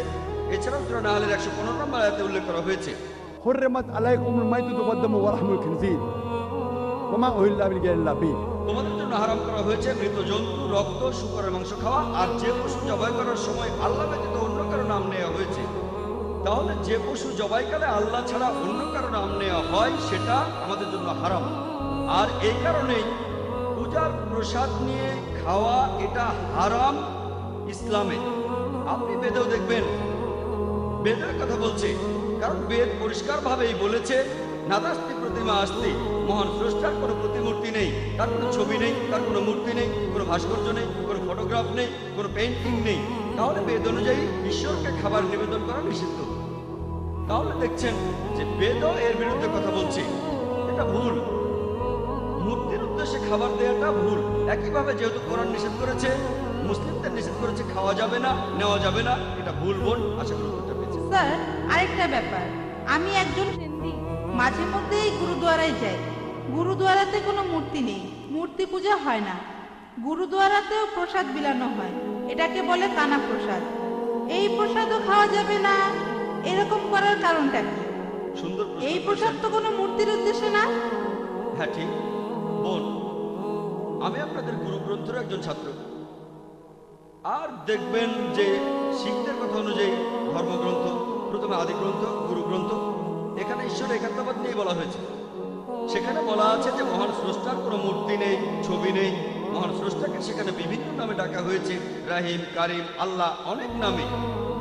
এছাড়াও সূরা নাহলের 115 নম্বর আয়াতে উল্লেখ করা হয়েছে। حرمت عليكم الميتة والدم ولحم الخنزير وما أهل لغير الله به। তোমাদের জন্য হারাম করা হয়েছে মৃত জন্তু, রক্ত, শূকরের মাংস খাওয়া, আর যে পশু জবাই করার সময় আল্লাহ ব্যতীত অন্য কারো নাম নেওয়া হয়েছে। তাহলে যে পশু জবাইকালে আল্লাহ ছাড়া অন্য কারো নাম নেওয়া হয় সেটা আমাদের জন্য হারাম। আর এই কারণেই পূজার প্রসাদ নিয়ে খাওয়া এটা হারাম ইসলামে। আপনি বেদেও দেখবেন, বেদের কথা বলছে, কারণ বেদ পরিষ্কারভাবেই বলেছে নাদাস্তি প্রতিমা আসতি, মহান স্রষ্টার কোনো প্রতিমূর্তি নেই, তার কোনো ছবি নেই, তার কোনো মূর্তি নেই, কোনো ভাস্কর্য নেই, কোনো ফটোগ্রাফ নেই, কোনো পেইন্টিং নেই। তাহলে বেদ অনুযায়ী ঈশ্বরকে খাবার নিবেদন করা নিষিদ্ধ। তাহলে দেখছেন যে বেদও এর বিরুদ্ধে কথা বলছে, এটা ভুল। মূর্তির উদ্দেশ্যে খাবার দেওয়াটা ভুল। একইভাবে যেহেতু কোরআন নিষেধ করেছে, মুসলিমদের নিষেধ করেছে খাওয়া যাবে না, নেওয়া যাবে না, এটা ভুল বোন। আশা করি উত্তরটা পেয়েছেন। স্যার, আরেকটা ব্যাপার, আমি একজন হিন্দু, মাঝে মধ্যেই গুরুদুয়ারায় যাই। গুরুদুয়ারাতে কোনো মূর্তি নেই, মূর্তি পূজা হয় না। গুরুদুয়ারাতেও প্রসাদ বিলানো হয়, এটাকে বলে কানা প্রসাদ। এই প্রসাদও খাওয়া যাবে না, এরকম করার কারণটা কি? সুন্দর প্রশ্ন এই প্রসাদ তো কোনো মূর্তির উদ্দেশ্যে না। হ্যাঁ ঠিক বোন, আমি আপনাদের গুরু গ্রন্থের একজন ছাত্র। আর দেখবেন যে শিখদের কথা অনুযায়ী ধর্মগ্রন্থ, প্রথমে আদি গ্রন্থ, গুরু গ্রন্থ, এখানে ঈশ্বর একাত্মবাদ নিয়ে বলা হয়েছে। সেখানে বলা আছে যে মহান স্রষ্টার কোনো মূর্তি নেই, ছবি নেই। মহান স্রষ্টাকে সেখানে বিভিন্ন নামে ডাকা হয়েছে, রাহিম, কারিম, আল্লাহ, অনেক নামে।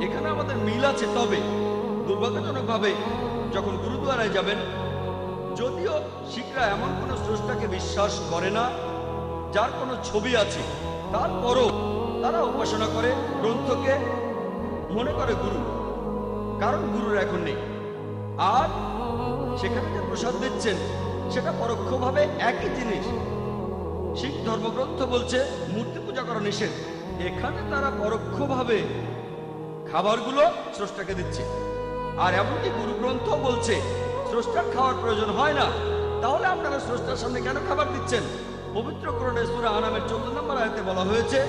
এখানে আমাদের মিল আছে। তবে দুর্ভাগ্যজনকভাবে যখন গুরুদুয়ারায় যাবেন, যদিও শিখরা এমন কোনো স্রষ্টাকে বিশ্বাস করে না যার কোনো ছবি আছে, তারপরও তারা উপাসনা করে গ্রন্থকে, মনে করে গুরু, কারণ গুরুর এখন নেই। আর সেখানে যে প্রসাদ দিচ্ছেন সেটা পরোক্ষভাবে একই জিনিস। শিখ ধর্মগ্রন্থ বলছে মূর্তি পূজা করা নিষেধ, এখানে তারা পরোক্ষভাবে খাবারগুলো স্রষ্টাকে দিচ্ছে। আর এমনকি গুরু গ্রন্থ বলছে স্রষ্টার খাওয়ার প্রয়োজন হয় না। তাহলে আপনারা স্রষ্টার সামনে কেন খাবার দিচ্ছেন? পবিত্র কোরআনে সূরা আনামের 14 নম্বর আয়াতে বলা হয়েছে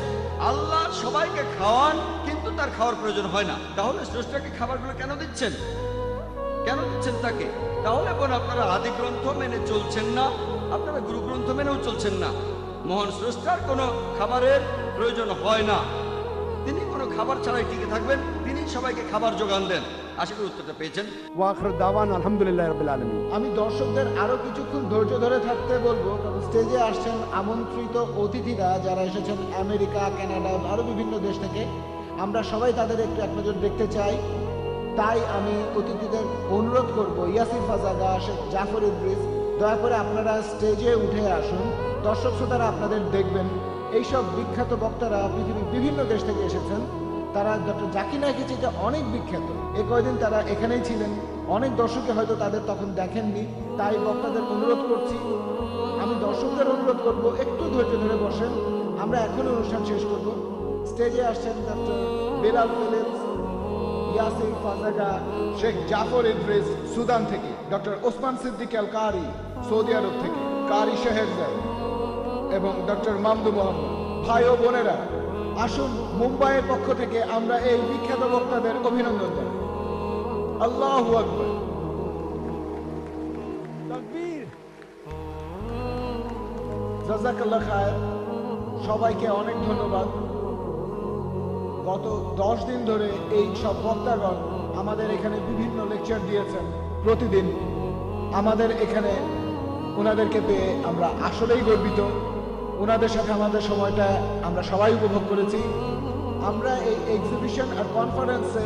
আল্লাহ সবাইকে খাওয়ান, কিন্তু তার খাওয়ার প্রয়োজন হয় না। তাহলে স্রষ্টাকে খাবারগুলো কেন দিচ্ছেন? কেন দিচ্ছেন তাকে? তাহলে বোন, আপনারা আদি গ্রন্থ মেনে চলছেন না, আপনারা গুরু গ্রন্থ মেনেও চলছেন না। মহান স্রষ্টার কোনো খাবারের প্রয়োজন হয় না, তিনি কোনো খাবার ছাড়াই টিকে থাকবেন, তিনি সবাইকে খাবার যোগান দেন। আশা করি উত্তরটা পেয়েছেন। ওয়াখির দাওয়ানা আলহামদুলিল্লাহি রাব্বিল আলামিন। আমি দর্শকদের আরো কিছুক্ষণ ধৈর্য ধরে থাকতে বলবো, কারণ স্টেজে আসছেন আমন্ত্রিত অতিথিরা যারা এসেছেন আমেরিকা, কানাডা, আরো বিভিন্ন দেশ থেকে। আমরা সবাই তাদের একটু এক নজর দেখতে চাই। তাই আমি অতিথিদের অনুরোধ করব, Yasir Fazaga, Sheikh Zafar Idris, দয়া করে আপনারা স্টেজে উঠে আসুন। দর্শক শ্রোতারা আপনাদের দেখবেন। এইসব বিখ্যাত বক্তারা পৃথিবীর বিভিন্ন দেশ থেকে এসেছেন। তারা ডক্টর জাকির নায়েকের চেয়ে অনেক বিখ্যাত। এই কয়দিন তারা এখানেই ছিলেন, অনেক দর্শকে হয়তো তাদের তখন দেখেননি। তাই বক্তাদের অনুরোধ করছি, আমি দর্শকদের অনুরোধ করব একটু ধৈর্য ধরে বসেন। আমরা এখনই অনুষ্ঠান শেষ করব। স্টেজে আসছেন doctor Bilal Philips, Yasir Fazaga, Sheikh Zafar Idris Sudan থেকে, doctor Osman Siddique al Qari Saudi Arabia থেকে, কারি শেহেরজাদ এবং ডক্টর মামদু মোহাম্মদ। ভাই ও বোনেরা, আসুন মুম্বাইয়ের পক্ষ থেকে আমরা এই বিখ্যাত বক্তাদের অভিনন্দন জানাই। আল্লাহু আকবার। তাকবীর। জাযাকাল্লাহ খায়ের। সবাইকে অনেক ধন্যবাদ। গত 10 দিন ধরে এই সব বক্তাগণ আমাদের এখানে বিভিন্ন লেকচার দিয়েছেন প্রতিদিন। আমাদের এখানে ওনাদেরকে পেয়ে আমরা আসলেই গর্বিত। ওনাদের সাথে আমাদের সময়টা আমরা সবাই উপভোগ করেছি। আমরা এই এক্সিবিশন আর কনফারেন্সে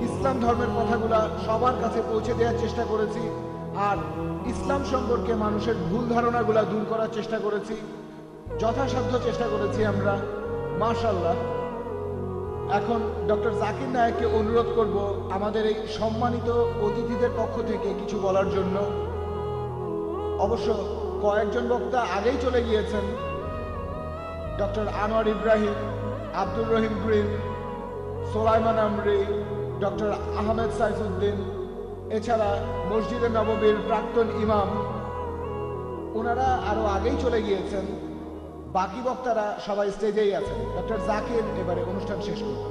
ইসলাম ধর্মের কথাগুলো সবার কাছে পৌঁছে দেওয়ার চেষ্টা করেছি, আর ইসলাম সম্পর্কে মানুষের ভুল ধারণাগুলো দূর করার চেষ্টা করেছি, যথাসাধ্য চেষ্টা করেছি আমরা। মাশাআল্লাহ। এখন ডক্টর জাকির নায়েককে অনুরোধ করব আমাদের এই সম্মানিত অতিথিদের পক্ষ থেকে কিছু বলার জন্য। অবশ্য কয়েকজন বক্তা আগেই চলে গিয়েছেন। Doctor Anwar Ibrahim, Abdur Rahim Green, Sulaiman Amri, doctor Ahmed Saifuddin, এছাড়া মসজিদে নববীর প্রাক্তন ইমাম, ওনারা আরো আগেই চলে গিয়েছেন। বাকি বক্তারা সবাই স্টেজেই আছেন। ডক্টর জাকির এবারে অনুষ্ঠান শেষ করবেন।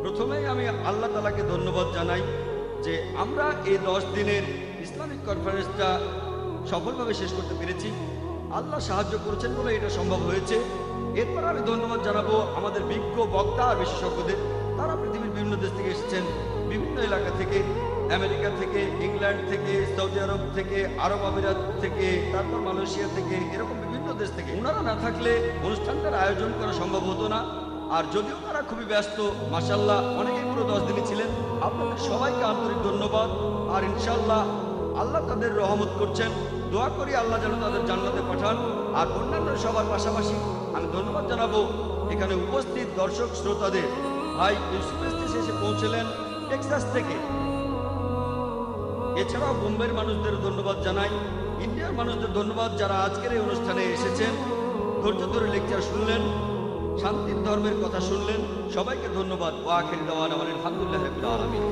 প্রথমেই আমি আল্লাহ তাআলাকে ধন্যবাদ জানাই যে আমরা এই 10 দিনের ইসলামিক কনফারেন্সটা সফলভাবে শেষ করতে পেরেছি। আল্লাহ সাহায্য করেছেন বলে এটা সম্ভব হয়েছে। এরপর আমি ধন্যবাদ জানাবো আমাদের বিজ্ঞ বক্তা আর বিশেষজ্ঞদের। তারা পৃথিবীর বিভিন্ন দেশ থেকে এসেছেন, বিভিন্ন এলাকা থেকে, আমেরিকা থেকে, ইংল্যান্ড থেকে, সৌদি আরব থেকে, আরব আমিরাত থেকে, তারপর মালয়েশিয়া থেকে, এরকম বিভিন্ন দেশ থেকে। ওনারা না থাকলে অনুষ্ঠানটার আয়োজন করা সম্ভব হতো না। আর যদিও তারা খুবই ব্যস্ত, মাশাআল্লাহ অনেকেই পুরো 10 দিনই ছিলেন। আপনাদের সবাইকে আন্তরিক ধন্যবাদ। আর ইনশাআল্লাহ আল্লাহ তাদের রহমত করছেন। দোয়া করি আল্লাহ যেন তাদের জান্নাতে পাঠান। আর অন্যান্য সবার পাশাপাশি আমি ধন্যবাদ জানাবো এখানে উপস্থিত দর্শক শ্রোতাদের। ভাই ইউসুফ ইস্তিস এসে পৌঁছলেন টেক্সাস থেকে। এছাড়াও বোম্বের মানুষদের ধন্যবাদ জানাই, ইন্ডিয়ার মানুষদের ধন্যবাদ যারা আজকের এই অনুষ্ঠানে এসেছেন, ধৈর্য ধরে লেকচার শুনলেন, শান্তির ধর্মের কথা শুনলেন। সবাইকে ধন্যবাদ। ওয়া আখির দাওয়ানা আলহামদুলিল্লাহি রাব্বিল আলামিন।